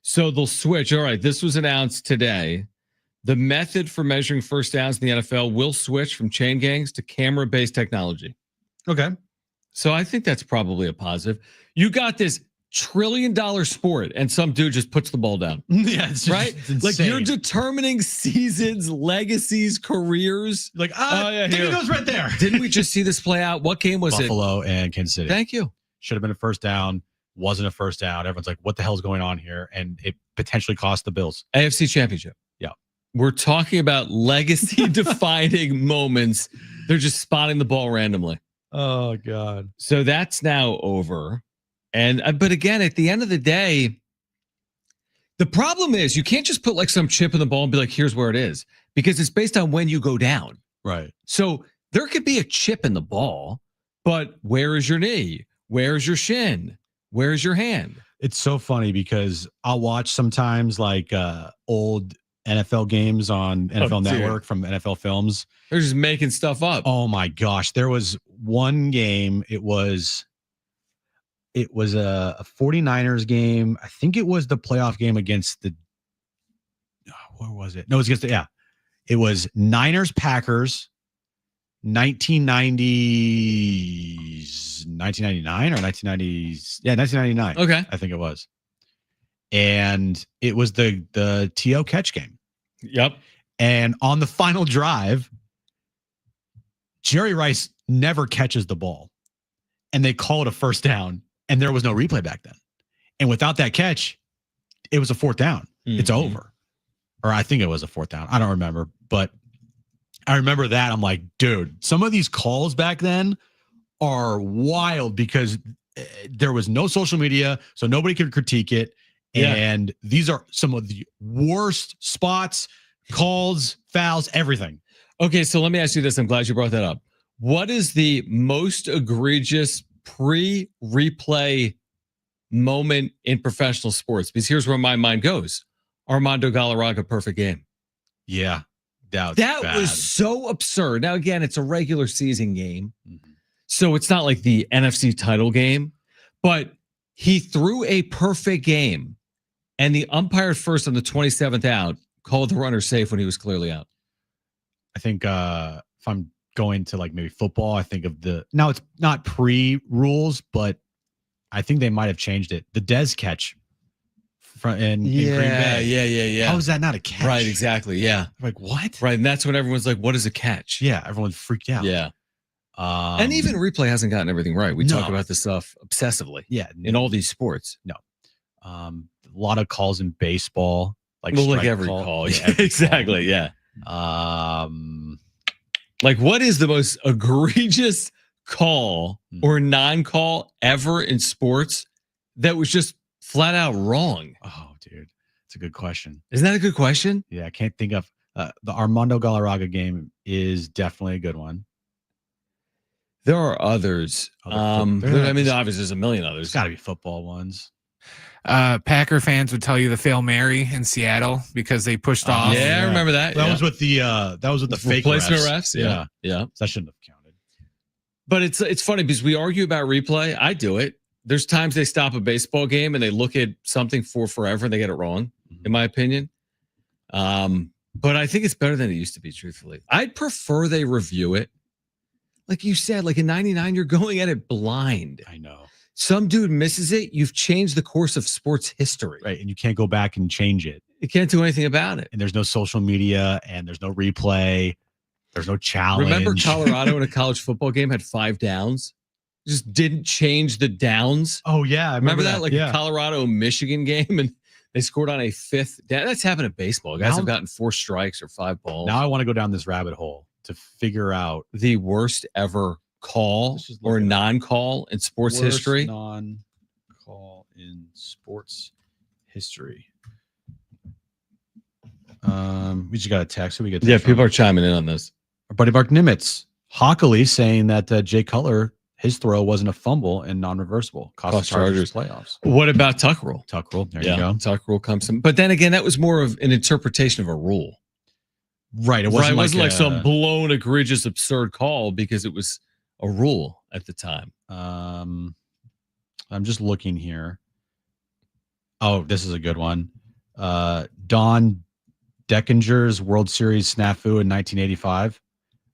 So they'll switch. All right, this was announced today. The method for measuring first downs in the NFL will switch from chain gangs to camera-based technology. Okay. So I think that's probably a positive. You got this $1 trillion sport, and some dude just puts the ball down. Yeah, it's just, right? it's like you're determining seasons, legacies, careers. Like, it goes right there. Didn't we just see this play out? What game was Buffalo and Kansas City. Thank you. Should have been a first down. Wasn't a first down. Everyone's like, what the hell's going on here? And it potentially cost the Bills. AFC Championship. Yeah. We're talking about legacy-defining moments. They're just spotting the ball randomly. Oh, God. So that's now over. And but again, at the end of the day, the problem is you can't just put like some chip in the ball and be like, here's where it is, because it's based on when you go down. Right. So there could be a chip in the ball, but where is your knee? Where's your shin? Where's your hand? It's so funny because I'll watch sometimes like old NFL games on NFL Network from NFL Films. They're just making stuff up. Oh my gosh. There was one game. It was a 49ers game. I think it was the playoff game against where was it? No, it was it was Niners Packers 1999 or 1990s. Yeah, 1999. Okay. I think it was. And it was the TO catch game. Yep. And on the final drive, Jerry Rice never catches the ball. And they call it a first down. And there was no replay back then. And without that catch, it was a fourth down. Mm-hmm. It's over. Or I think it was a fourth down. I don't remember. But I remember that. I'm like, dude, some of these calls back then are wild because there was no social media, so nobody could critique it. Yeah. And these are some of the worst spots, calls, fouls, everything. Okay, so let me ask you this. I'm glad you brought that up. What is the most egregious pre-replay moment in professional sports? Because here's where my mind goes. Armando Galarraga perfect game. Yeah. That was so absurd. Now, again, it's a regular season game. Mm-hmm. So it's not like the NFC title game. But he threw a perfect game. And the umpire first on the 27th out called the runner safe when he was clearly out. I think if I'm going to like maybe football, I think of now it's not pre-rules, but I think they might have changed it. The Dez catch in Green Bay. Yeah. How is that not a catch? Right, exactly. Yeah. Like, what? Right. And that's when everyone's like, what is a catch? Yeah, everyone's freaked out. Yeah. And even replay hasn't gotten everything right. We talk about this stuff obsessively. Yeah. In all these sports. No. A lot of calls in baseball. Like every call. Yeah, every exactly. Call. Yeah. Like, what is the most egregious call or non-call ever in sports that was just flat out wrong? Oh, dude. It's a good question. Isn't that a good question? Yeah, I can't think of the Armando Galarraga game is definitely a good one. There are others. I mean, obviously, there's a million others. There's got to be football ones. Packer fans would tell you the Fail Mary in Seattle because they pushed off. Yeah, I remember that. That was with the fake replacement refs. refs. Yeah. That shouldn't have counted. But it's funny because we argue about replay. I do it. There's times they stop a baseball game and they look at something for forever and they get it wrong, in my opinion. But I think it's better than it used to be, truthfully. I'd prefer they review it. Like you said, like in 99, you're going at it blind. I know. Some dude misses it. You've changed the course of sports history. Right. And you can't go back and change it. You can't do anything about it. And there's no social media and there's no replay. There's no challenge. Remember Colorado in a college football game had 5 downs? Just didn't change the downs. Oh, yeah. I remember that? Like a Colorado-Michigan game and they scored on a 5th down. That's happened in baseball. Guys have gotten 4 strikes or 5 balls. Now I want to go down this rabbit hole to figure out the worst ever call or non-call in sports history. Non-call in sports history. We just got a text. So we get people are chiming in on this. Our buddy Mark Nimitz, Hockley saying that Jay Cutler, his throw wasn't a fumble and non-reversible. Cost Chargers playoffs. What about tuck rule? Tuck rule. There you go. Tuck rule comes from. But then again, that was more of an interpretation of a rule. Right. It wasn't like some blown, egregious, absurd call because it was a rule at the time. I'm just looking here. Oh, this is a good one. Don Deckinger's World Series snafu in 1985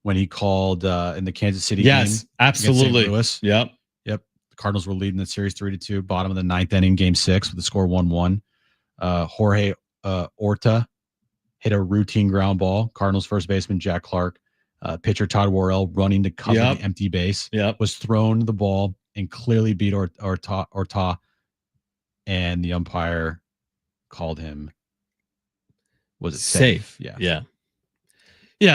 when he called in the Kansas City game. Yes, absolutely. Louis. Yep. The Cardinals were leading the series 3-2, bottom of the 9th inning, game 6 with the score 1-1. Jorge Orta hit a routine ground ball. Cardinals first baseman Jack Clark, pitcher Todd Worrell running to cover the empty base. Was thrown the ball and clearly beat Orta, and the umpire called him. Was it safe? Yeah.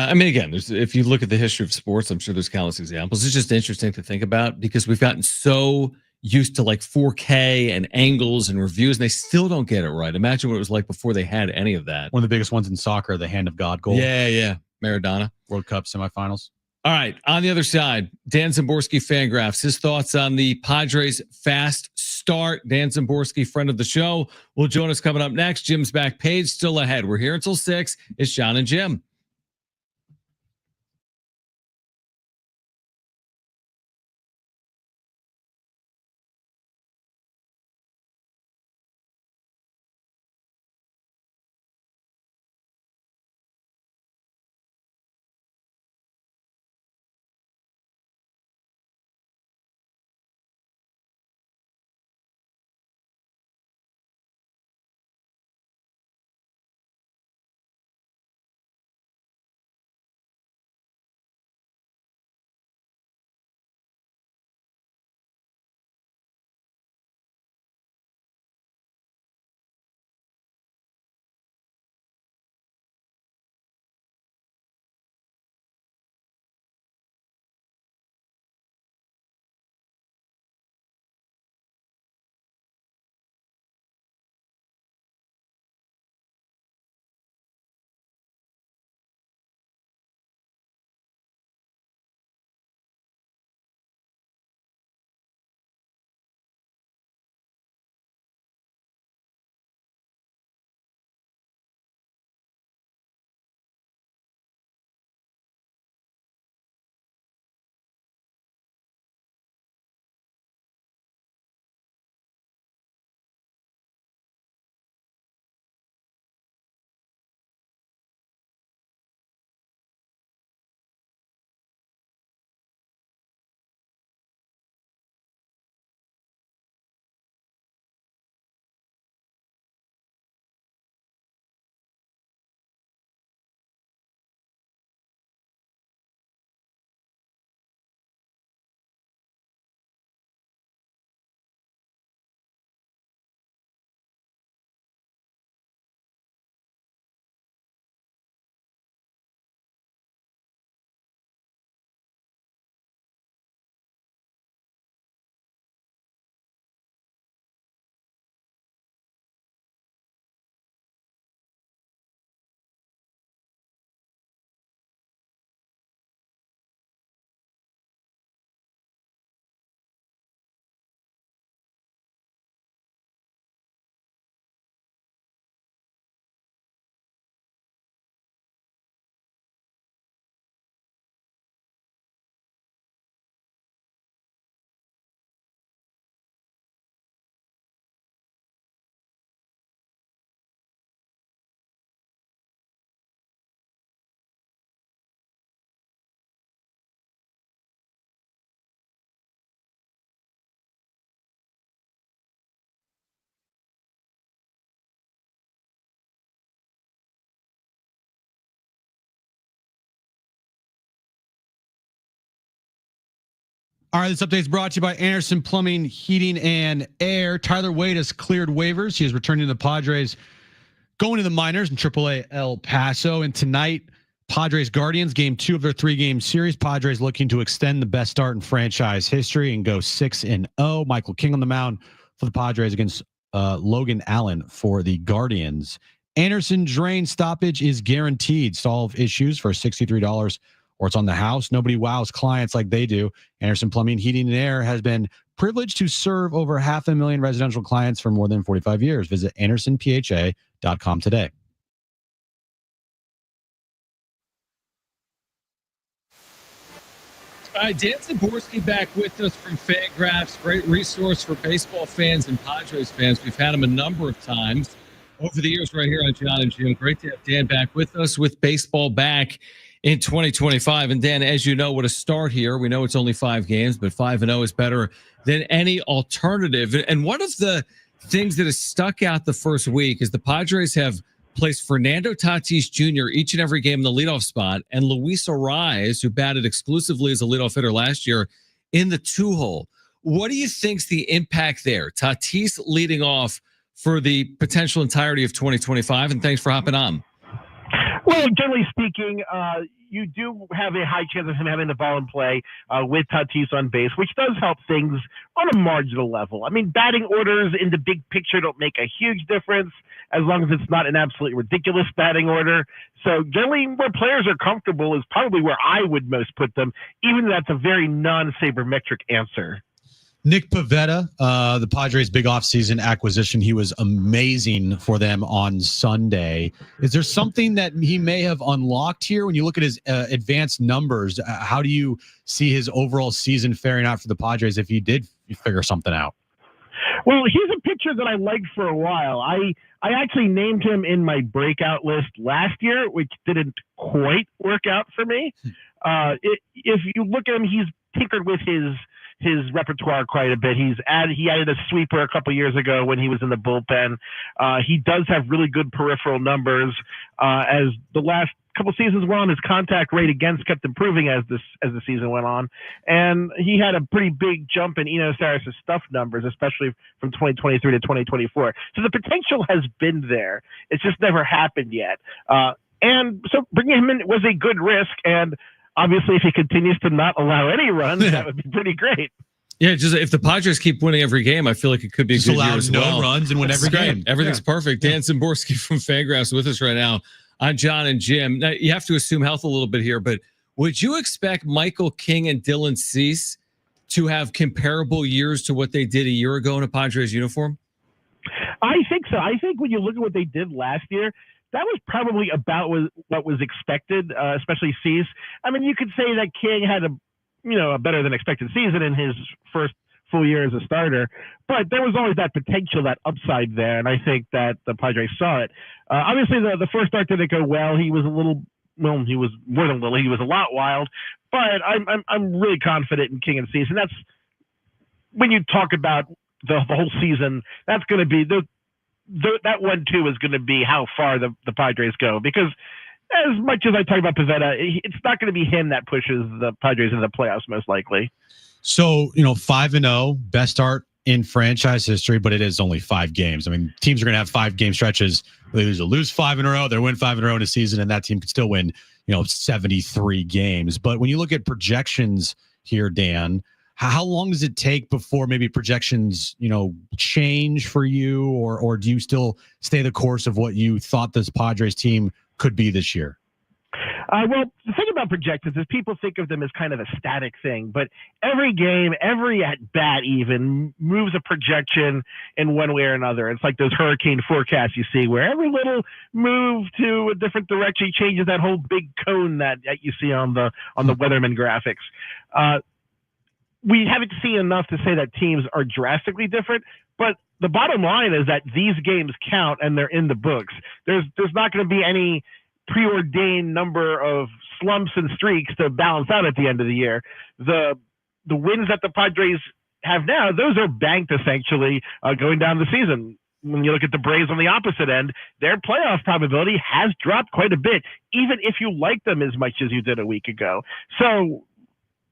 I mean, again, if you look at the history of sports, I'm sure there's countless examples. It's just interesting to think about because we've gotten so used to like 4K and angles and reviews, and they still don't get it right. Imagine what it was like before they had any of that. One of the biggest ones in soccer, the hand of God goal. Yeah. Maradona. World Cup semifinals. All right. On the other side, Dan Zimborski, Fangraphs, his thoughts on the Padres' fast start. Dan Zimborski, friend of the show, will join us coming up next. Jim's back page still ahead. We're here until 6. It's Jon and Jim. All right, this update is brought to you by Anderson Plumbing, Heating, and Air. Tyler Wade has cleared waivers. He is returning to the Padres, going to the minors in AAA El Paso. And tonight, Padres Guardians, game 2 of their 3-game series. Padres looking to extend the best start in franchise history and go 6-0. Michael King on the mound for the Padres against Logan Allen for the Guardians. Anderson drain stoppage is guaranteed. Solve issues for $63 or it's on the house. Nobody wows clients like they do. Anderson Plumbing, Heating, and Air has been privileged to serve over 500,000 residential clients for more than 45 years. Visit AndersonPHA.com today. All right, Dan Zaborski back with us from Fangraphs. Great resource for baseball fans and Padres fans. We've had him a number of times over the years right here on Jon and Jim. Great to have Dan back with us with baseball back in 2025. And Dan, as you know, what a start here. We know it's only 5 games, but 5-0 is better than any alternative. And one of the things that has stuck out the first week is the Padres have placed Fernando Tatis Jr. each and every game in the leadoff spot, and Luis Arraez, who batted exclusively as a leadoff hitter last year, in the 2-hole. What do you think's the impact there? Tatis leading off for the potential entirety of 2025, and thanks for hopping on. Well, generally speaking, you do have a high chance of him having the ball in play with Tatis on base, which does help things on a marginal level. I mean, batting orders in the big picture don't make a huge difference as long as it's not an absolutely ridiculous batting order. So generally where players are comfortable is probably where I would most put them, even though that's a very non-sabermetric answer. Nick Pivetta, the Padres' big offseason acquisition, he was amazing for them on Sunday. Is there something that he may have unlocked here when you look at his advanced numbers? How do you see his overall season faring out for the Padres if he did figure something out? Well, he's a pitcher that I liked for a while. I actually named him in my breakout list last year, which didn't quite work out for me. If you look at him, he's tinkered with his repertoire quite a bit. He added a sweeper a couple years ago when he was in the bullpen. He does have really good peripheral numbers. As the last couple seasons went on, his contact rate against kept improving as the season went on, and he had a pretty big jump in Eno Sarris's stuff numbers, especially from 2023 to 2024. So the potential has been there. It's just never happened yet. And so bringing him in was a good risk, and obviously, if he continues to not allow any runs, that would be pretty great. Yeah, just if the Padres keep winning every game, I feel like it could be a good year as well. No runs and win every game. Everything's perfect. Dan Zaborski from Fangraphs with us right now on Jon and Jim. Now, you have to assume health a little bit here, but would you expect Michael King and Dylan Cease to have comparable years to what they did a year ago in a Padres uniform? I think so. I think when you look at what they did last year, that was probably about what was expected, especially Cease. I mean, you could say that King had a better than expected season in his first full year as a starter, but there was always that potential, that upside there, and I think that the Padres saw it. Obviously, the first start didn't go well. He was he was more than little. He was a lot wild, but I'm really confident in King and Cease, and that's when you talk about the whole season. That's going to be that 1-2 is going to be how far the Padres go, because as much as I talk about Pivetta, it's not going to be him that pushes the Padres into the playoffs most likely. So, 5-0, best start in franchise history, but it is only 5 games. I mean, teams are going to have 5-game stretches. They lose 5 in a row, they win 5 in a row in a season, and that team could still win, 73 games. But when you look at projections here, Dan, how long does it take before maybe projections, change for you, or do you still stay the course of what you thought this Padres team could be this year? Well, the thing about projections is people think of them as kind of a static thing, but every game, every at-bat even, moves a projection in one way or another. It's like those hurricane forecasts you see where every little move to a different direction changes that whole big cone that you see on the weatherman graphics. We haven't seen enough to say that teams are drastically different, but the bottom line is that these games count and they're in the books. There's not going to be any preordained number of slumps and streaks to balance out at the end of the year. The wins that the Padres have now, those are banked essentially going down the season. When you look at the Braves on the opposite end, their playoff probability has dropped quite a bit, even if you like them as much as you did a week ago. So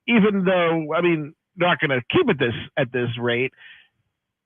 even though, not going to keep it at this rate,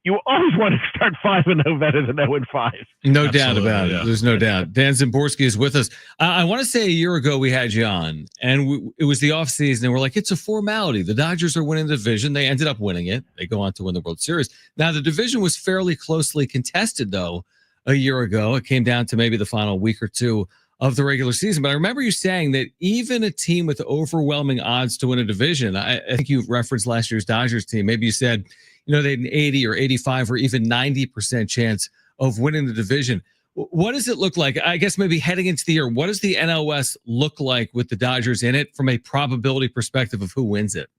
you always want to start 5-0 better than 0-5. No doubt about it. There's no doubt. Dan Szymborski is with us. I want to say a year ago we had you on, and it was the offseason, and we're like, it's a formality. The Dodgers are winning the division. They ended up winning it. They go on to win the World Series. Now, the division was fairly closely contested, though, a year ago. It came down to maybe the final week or two of the regular season. But I remember you saying that even a team with overwhelming odds to win a division, I think you referenced last year's Dodgers team. Maybe you said, they had an 80 or 85 or even 90% chance of winning the division. What does it look like? I guess maybe heading into the year, what does the NLS look like with the Dodgers in it from a probability perspective of who wins it?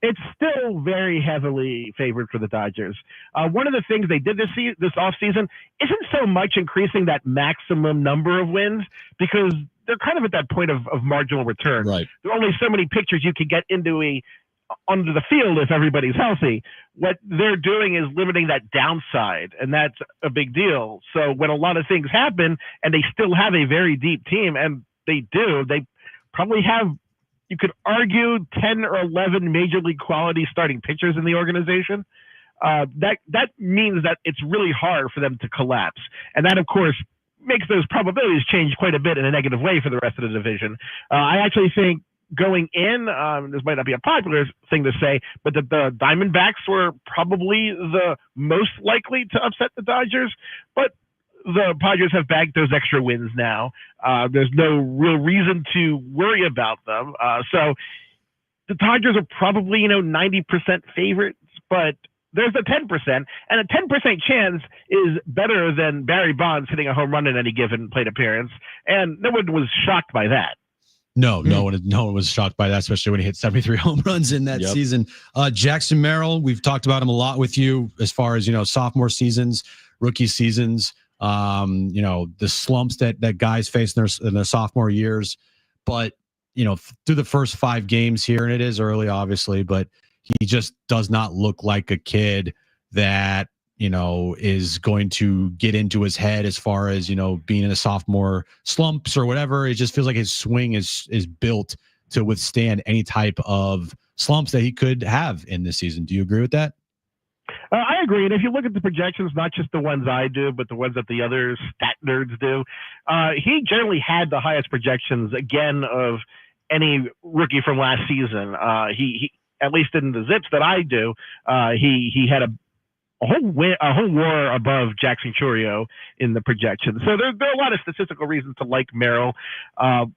It's still very heavily favored for the Dodgers. One of the things they did this offseason isn't so much increasing that maximum number of wins, because they're kind of at that point of marginal return. Right. There are only so many pitchers you can get onto the field if everybody's healthy. What they're doing is limiting that downside, and that's a big deal. So when a lot of things happen and they still have a very deep team, and they probably have, you could argue, 10 or 11 major league quality starting pitchers in the organization. That means that it's really hard for them to collapse. And that, of course, makes those probabilities change quite a bit in a negative way for the rest of the division. I actually think going in, this might not be a popular thing to say, but that the Diamondbacks were probably the most likely to upset the Dodgers. But the Padres have bagged those extra wins now. There's no real reason to worry about them. So the Dodgers are probably, 90% favorites, but there's a 10%, and a 10% chance is better than Barry Bonds hitting a home run in any given plate appearance. And no one was shocked by that. No one was shocked by that, especially when he hit 73 home runs in that season. Jackson Merrill, we've talked about him a lot with you as far as, sophomore seasons, rookie seasons, the slumps that guys face in their sophomore years. But, through the first 5 games here, and it is early, obviously, but he just does not look like a kid that, is going to get into his head as far as, being in a sophomore slumps or whatever. It just feels like his swing is built to withstand any type of slumps that he could have in this season. Do you agree with that? I agree. And if you look at the projections, not just the ones I do, but the ones that the other stat nerds do, he generally had the highest projections, again, of any rookie from last season. He at least in the zips that I do, he had a whole war above Jackson Chourio in the projection. So there are a lot of statistical reasons to like Merrill.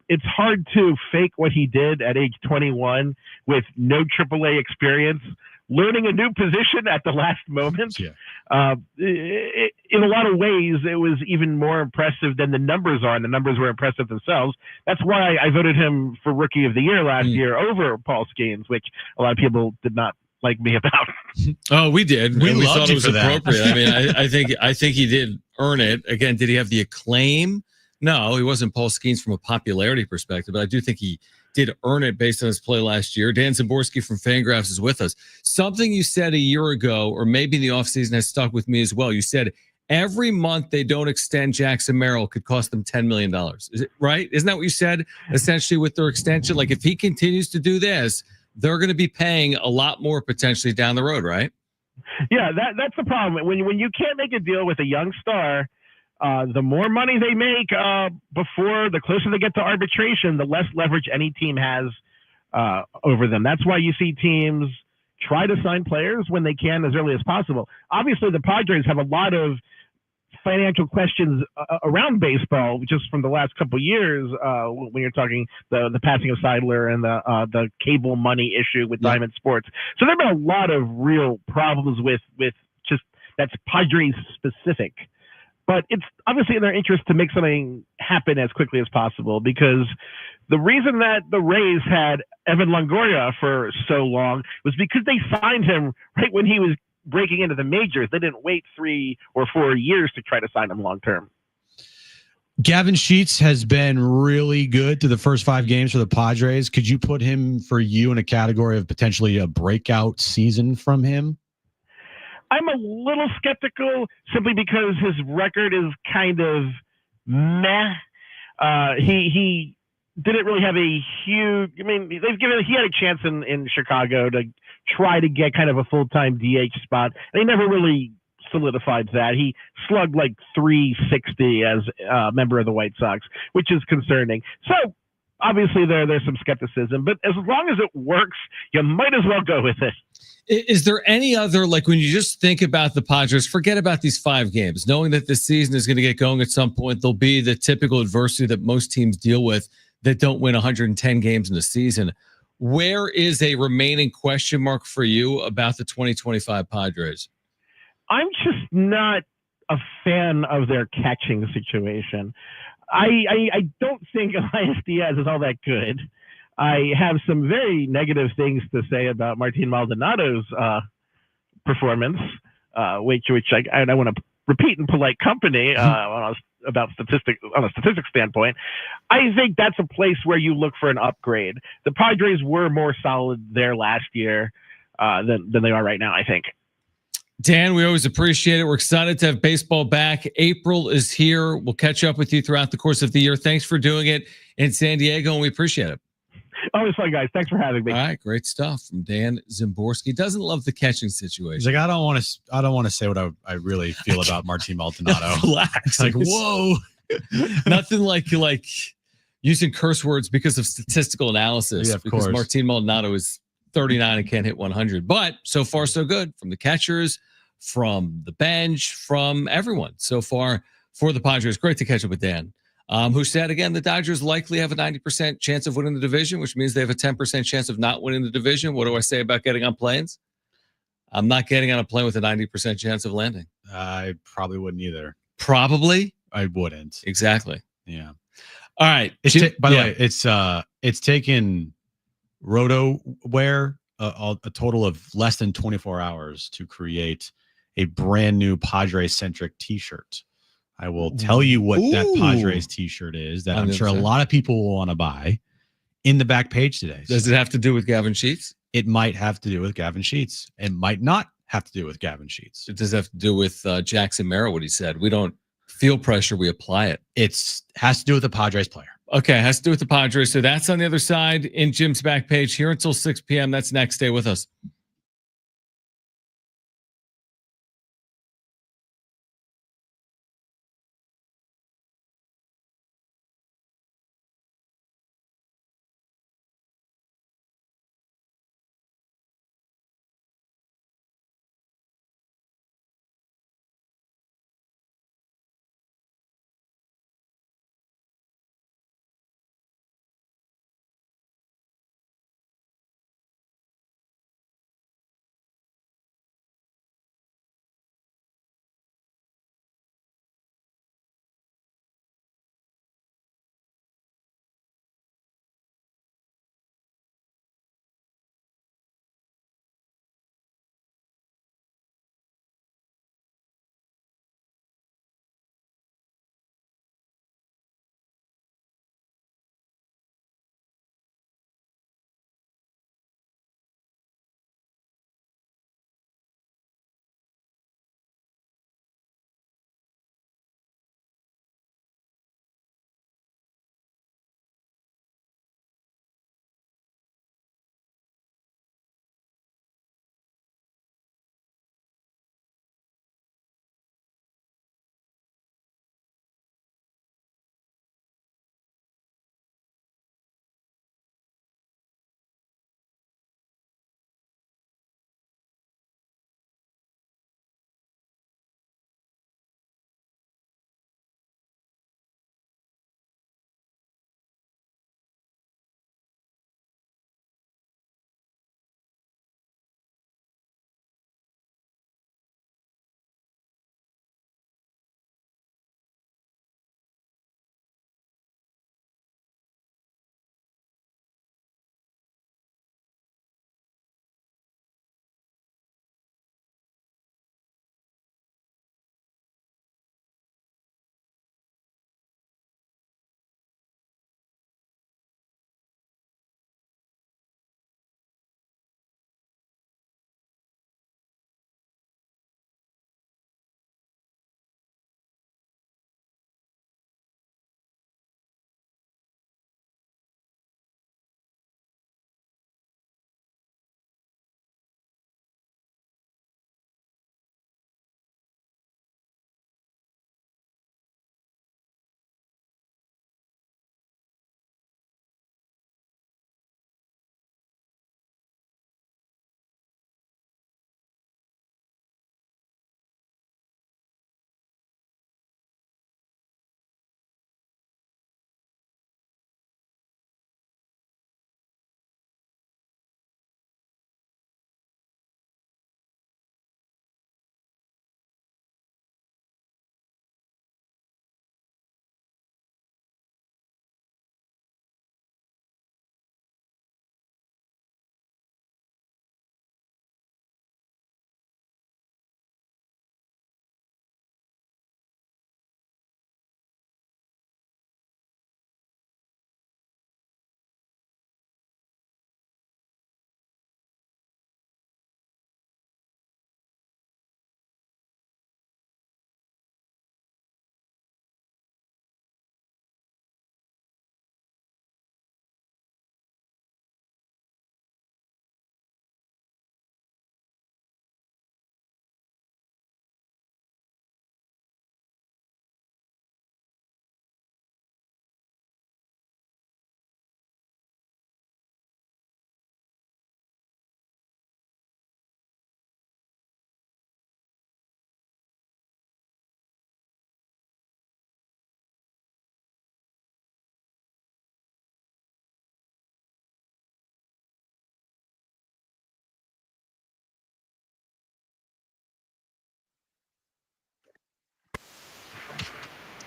It's hard to fake what he did at age 21 with no AAA experience, learning a new position at the last moment. Yeah. In a lot of ways, it was even more impressive than the numbers are, and the numbers were impressive themselves. That's why I voted him for Rookie of the Year last year over Paul Skeens, which a lot of people did not like me about. Oh, we did. We thought it was appropriate. That. I mean, I think he did earn it. Again, did he have the acclaim? No, he wasn't Paul Skeens from a popularity perspective, but I do think he did earn it based on his play last year. Dan Szymborski from Fangraphs is with us. Something you said a year ago, or maybe in the offseason, has stuck with me as well. You said every month they don't extend Jackson Merrill could cost them $10 million. Is it right? Isn't that what you said? Essentially, with their extension, like if he continues to do this, they're going to be paying a lot more potentially down the road, right? Yeah, that's the problem. When you can't make a deal with a young star, the more money they make before, the closer they get to arbitration, the less leverage any team has over them. That's why you see teams try to sign players when they can as early as possible. Obviously, the Padres have a lot of financial questions around baseball just from the last couple of years when you're talking the passing of Seidler and the cable money issue with Diamond Sports. So there have been a lot of real problems with just that's Padres specific. But it's obviously in their interest to make something happen as quickly as possible, because the reason that the Rays had Evan Longoria for so long was because they signed him right when he was breaking into the majors. They didn't wait 3 or 4 years to try to sign him long term. Gavin Sheets has been really good through the first 5 games for the Padres. Could you put him for you in a category of potentially a breakout season from him? I'm a little skeptical simply because his record is kind of meh. He didn't really have a huge. I mean, he had a chance in Chicago to try to get kind of a full-time DH spot, and he never really solidified that. He slugged like 360 as a member of the White Sox, which is concerning. So obviously there's some skepticism, but as long as it works, you might as well go with it. Is there any other, like when you just think about the Padres, forget about these 5 games, knowing that this season is going to get going at some point, there'll be the typical adversity that most teams deal with that don't win 110 games in the season. Where is a remaining question mark for you about the 2025 Padres? I'm just not a fan of their catching situation. I don't think Elias Diaz is all that good. I have some very negative things to say about Martin Maldonado's performance, which I want to repeat in polite company about on a statistics standpoint. I think that's a place where you look for an upgrade. The Padres were more solid there last year than they are right now, I think. Dan, we always appreciate it. We're excited to have baseball back. April is here. We'll catch up with you throughout the course of the year. Thanks for doing it in San Diego, and we appreciate it. Always fun, guys. Thanks for having me. All right, great stuff from Dan Zimborski. Doesn't love the catching situation. He's like, I don't want to say what I really feel about Martin Maldonado. Relax. Like, whoa. Nothing like using curse words because of statistical analysis. Yeah, of because course. Martin Maldonado is 39 and can't hit 100. But so far, so good from the catchers, from the bench, from everyone so far for the Padres. Great to catch up with Dan, who said, again, the Dodgers likely have a 90% chance of winning the division, which means they have a 10% chance of not winning the division. What do I say about getting on planes? I'm not getting on a plane with a 90% chance of landing. I probably wouldn't either. Probably? I wouldn't. Exactly. Yeah. All right. By the way, it's taken RotoWear a total of less than 24 hours to create a brand new Padres-centric T-shirt. I will tell you what that Padres T-shirt is that I'm sure a lot of people will want to buy in the back page today. Does it have to do with Gavin Sheets? It might have to do with Gavin Sheets. It might not have to do with Gavin Sheets. It does have to do with Jackson Merrill, what he said. We don't feel pressure, we apply it. It has to do with the Padres player. Okay, has to do with the Padres. So that's on the other side in Jim's back page here until 6 p.m. That's next. Stay with us.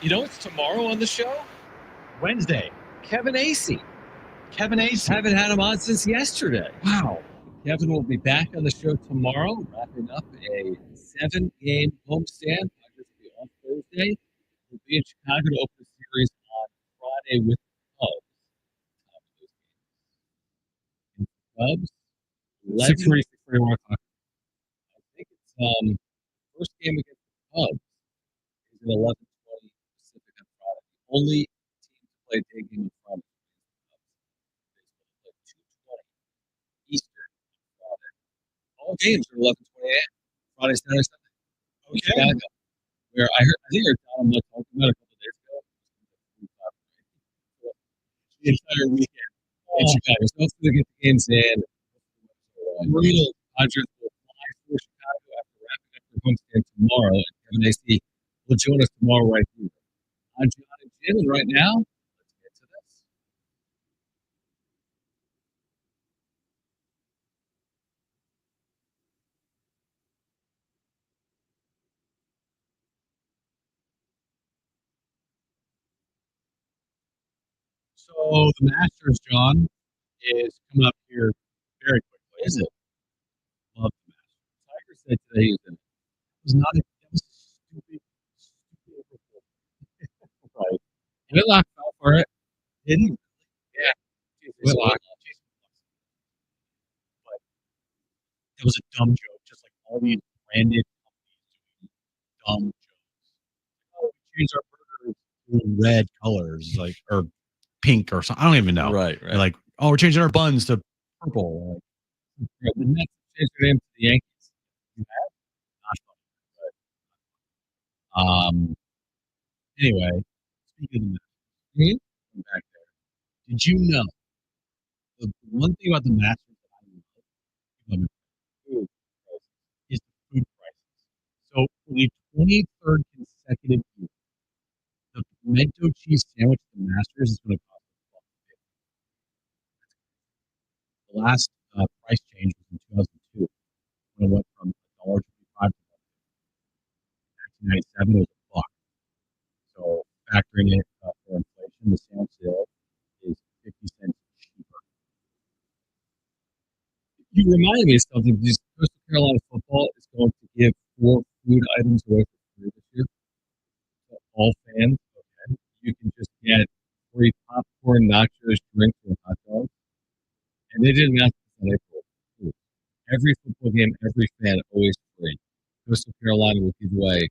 You know, it's tomorrow on the show. Wednesday. Kevin Acey. Kevin Acey. Haven't had him on since yesterday. Wow. Kevin will be back on the show tomorrow, wrapping up a 7-game homestand. Padres will be on Thursday. We'll be in Chicago to open the series on Friday with the Cubs. 6:30, 6:31 o'clock. I think it's first game against the Cubs is at 11:20 Pacific on Friday. The only team to play a day game in front of the Cubs. They play 2:20 Eastern on Friday. All games are 11:20 a.m. Friday, Saturday, Sunday. Okay. Chicago. Where I think I heard Don talking about it a couple of days ago. The entire weekend in Chicago. So hopefully they get the games in. Brutal. Padres will fly for Chicago after wrapping up their homestand tomorrow. And Kevin Acey will join us tomorrow right here. I'm Jon and Jim, and right now, let's get to this. So the Masters, John, is coming up here very quickly. Is it? Love the Masters. Tiger said today he was It was not a stupid. right. Whitlock fell for it. Did he? Yeah. Whitlock. But it was a dumb joke, just like all these branded companies doing dumb jokes. Oh, we changed our burgers to red colors, like or pink or something. I don't even know. Right. They're like, oh, we're changing our buns to purple. The Mets changed their name to the Yankees. You have? Not funny. Anyway, speaking of the Mets, I'm back there. Did you know the one thing about the Masters that I love is the food prices? So for the 23rd consecutive year, the pimento cheese sandwich at the Masters is going to cost $12.50. The last price change was in 2002 when it went from $1.25 to $1997. It was a buck. So factoring it for inflation, the sandwich today is 50 cents cheaper. You reminded me of something. Because Coastal Carolina football is going to give 4 food items away for free this year. So all fans, okay, you can just get free popcorn, nachos, drinks, and hot dogs. And they didn't ask us on April Fool. Every football game, every fan, always free. Coastal Carolina will give away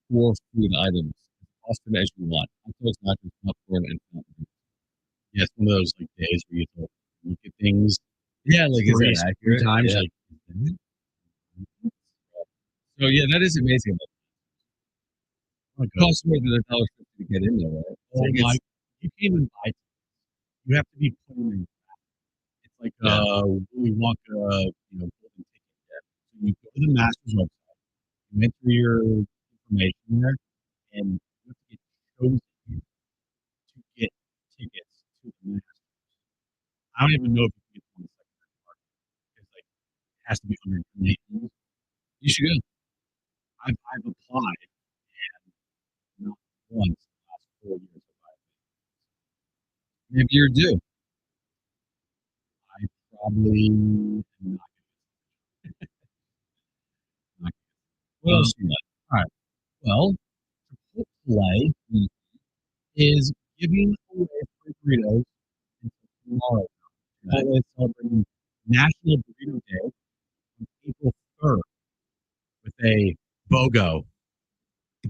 4 food items, as often as you want. Hot dogs, nachos, popcorn, and fountain. Yeah, it's one of those like days where you have to look at things. Yeah, like is three that accurate? times? Yeah. Like, So yeah, that is amazing. It costs more than $1.50 to get in there, right? oh my, you can't even buy tickets. You have to be planning. It's like Willy Wonka, golden ticket. Yeah. So you go to the Masters website, you enter your information there, and you have to get chosen to get tickets to the Masters. I don't even know if you can get one in the second part because like it has to be under 18. You should go. I've applied and not once in the last 4 years have I. Maybe you're due. I probably am not. What else you got? All right. Well, Chipotle is giving away free burritos until tomorrow. Chipotle is celebrating National Burrito Day on April 3rd with a BOGO.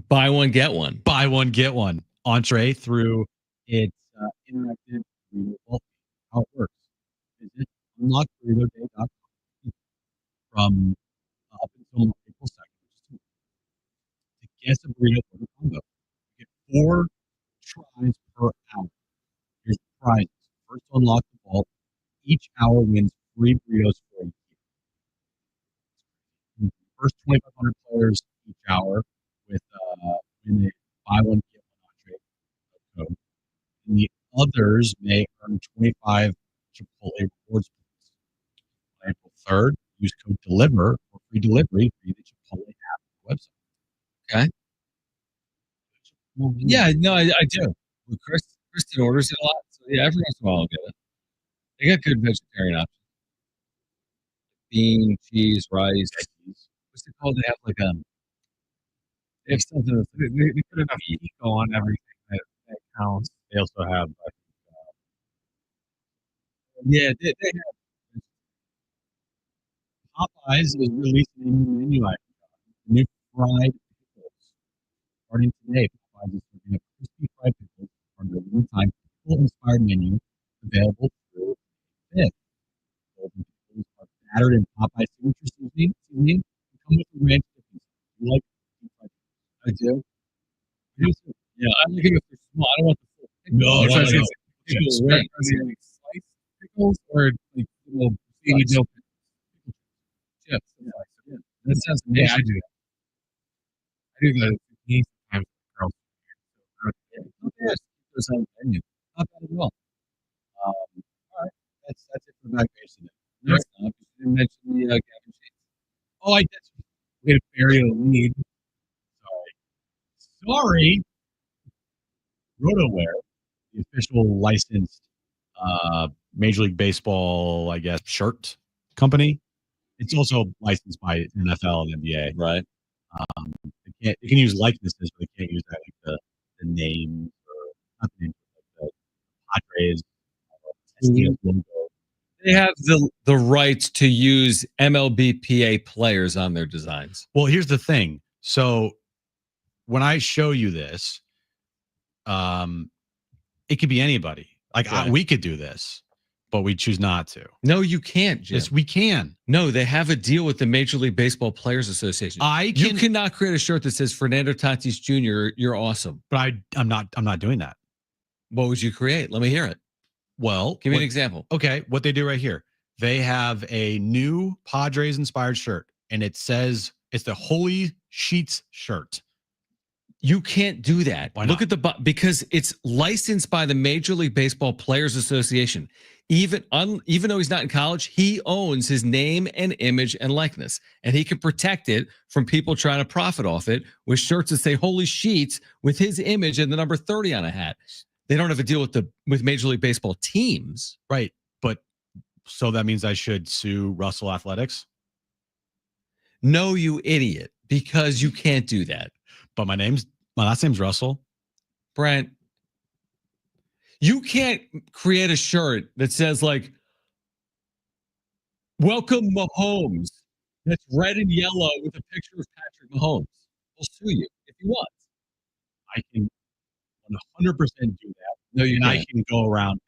Buy one, get one. Buy one, get one entree through its interactive burrito bulk. How it works. Visit unlockburritoday.com from up until April 2nd, which is to guess a burrito for the combo. You get 4 tries per hour. Here's the prizes. First to unlock the vault. Each hour wins free burritos for a year. First 2,500 players each hour with when they buy one get one entree code. And the others may earn 25 Chipotle rewards points. On April 3rd, use code DELIVER for free delivery via the Chipotle app or website. Okay. Yeah, no, I do. Well, Kristen orders it a lot. So yeah, every once in a while I'll get it. They got good vegetarian options. Bean, cheese, rice. What's it called? They have like they have something that's They put enough eco on everything that counts. They also have, yeah, they have. Popeyes is releasing a new menu item. New fried pickles. Starting today, Popeyes is serving up crispy fried pickles from their one-time pickle-inspired menu available through Fifth. Golden pickles are battered in Popeyes signature seasoning and come with a ranch dipping sauce. You like fried pickles? I do. Yeah, I'm looking at the small. I don't want the full pickle. No, I want it's pickle like ranch. like sliced pickles or like little baby dill Chips. Yeah, that sounds Yeah, amazing. I do that. I do that sometimes with girls. Yes, there's on the menu. Not bad at all. All right, that's it for back base today. Next up, you didn't mention the Gavin Sheets. Oh, that's We had to bury the lead. Sorry. RotoWare, the official licensed Major League Baseball, I guess, shirt company. It's also licensed by NFL and NBA. Right. They can use likenesses, but they can't use that like the name or not the name, like the Padres SDSU logo. They have the right to use MLBPA players on their designs. Well, here's the thing. So when I show you this, it could be anybody. Like Right. we could do this, but we choose not to. No, you can't, Jim. Yes, we can. No, they have a deal with the Major League Baseball Players Association. You cannot create a shirt that says Fernando Tatis Jr. You're awesome. But I'm not doing that. What would you create? Let me hear it. Well, give me an example. Okay, what they do right here. They have a new Padres inspired shirt, and it says it's the Holy Sheets shirt. You can't do that. Why Look not? at the because it's licensed by the Major League Baseball Players Association. Even though he's not in college, he owns his name and image and likeness, and he can protect it from people trying to profit off it with shirts that say "Holy Sheets" with his image and the number 30 on a hat. They don't have a deal with Major League Baseball teams, right? But so that means I should sue Russell Athletics? No, you idiot, because you can't do that. But my last name's Russell. Brent, you can't create a shirt that says like "Welcome Mahomes" that's red and yellow with a picture of Patrick Mahomes. We'll sue you if you want. I can 100% do that. No, you and can't. I can go around.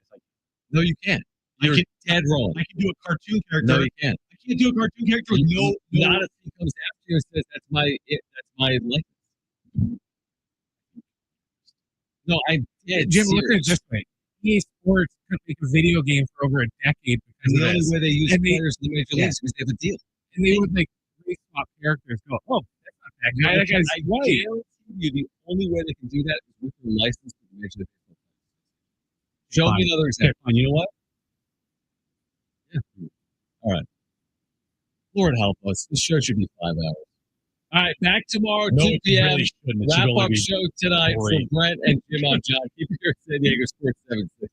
No, you can't. You're dead wrong. I can do a cartoon character. No, you can't. I can't do a cartoon character with no. Not if he comes after you and says that's my likeness. No, I did. Jim, look at it this way. EA Sports could make a video game for over a decade because The of only this. way they use And players in the major leagues is because they have a deal. And they would like race swap characters. Go, oh, that's not that guy. That guy's I white. guarantee you the only way they can do that is with a license to the major league. Show me another example. And you know what? Yeah. All right. Lord help us. This show should be 5 hours. All right, back tomorrow, No, 2 it p.m. really shouldn't. It should Wrap only up be show tonight great. from Brent and Jim on John. Keep it here at San Diego Sports 760.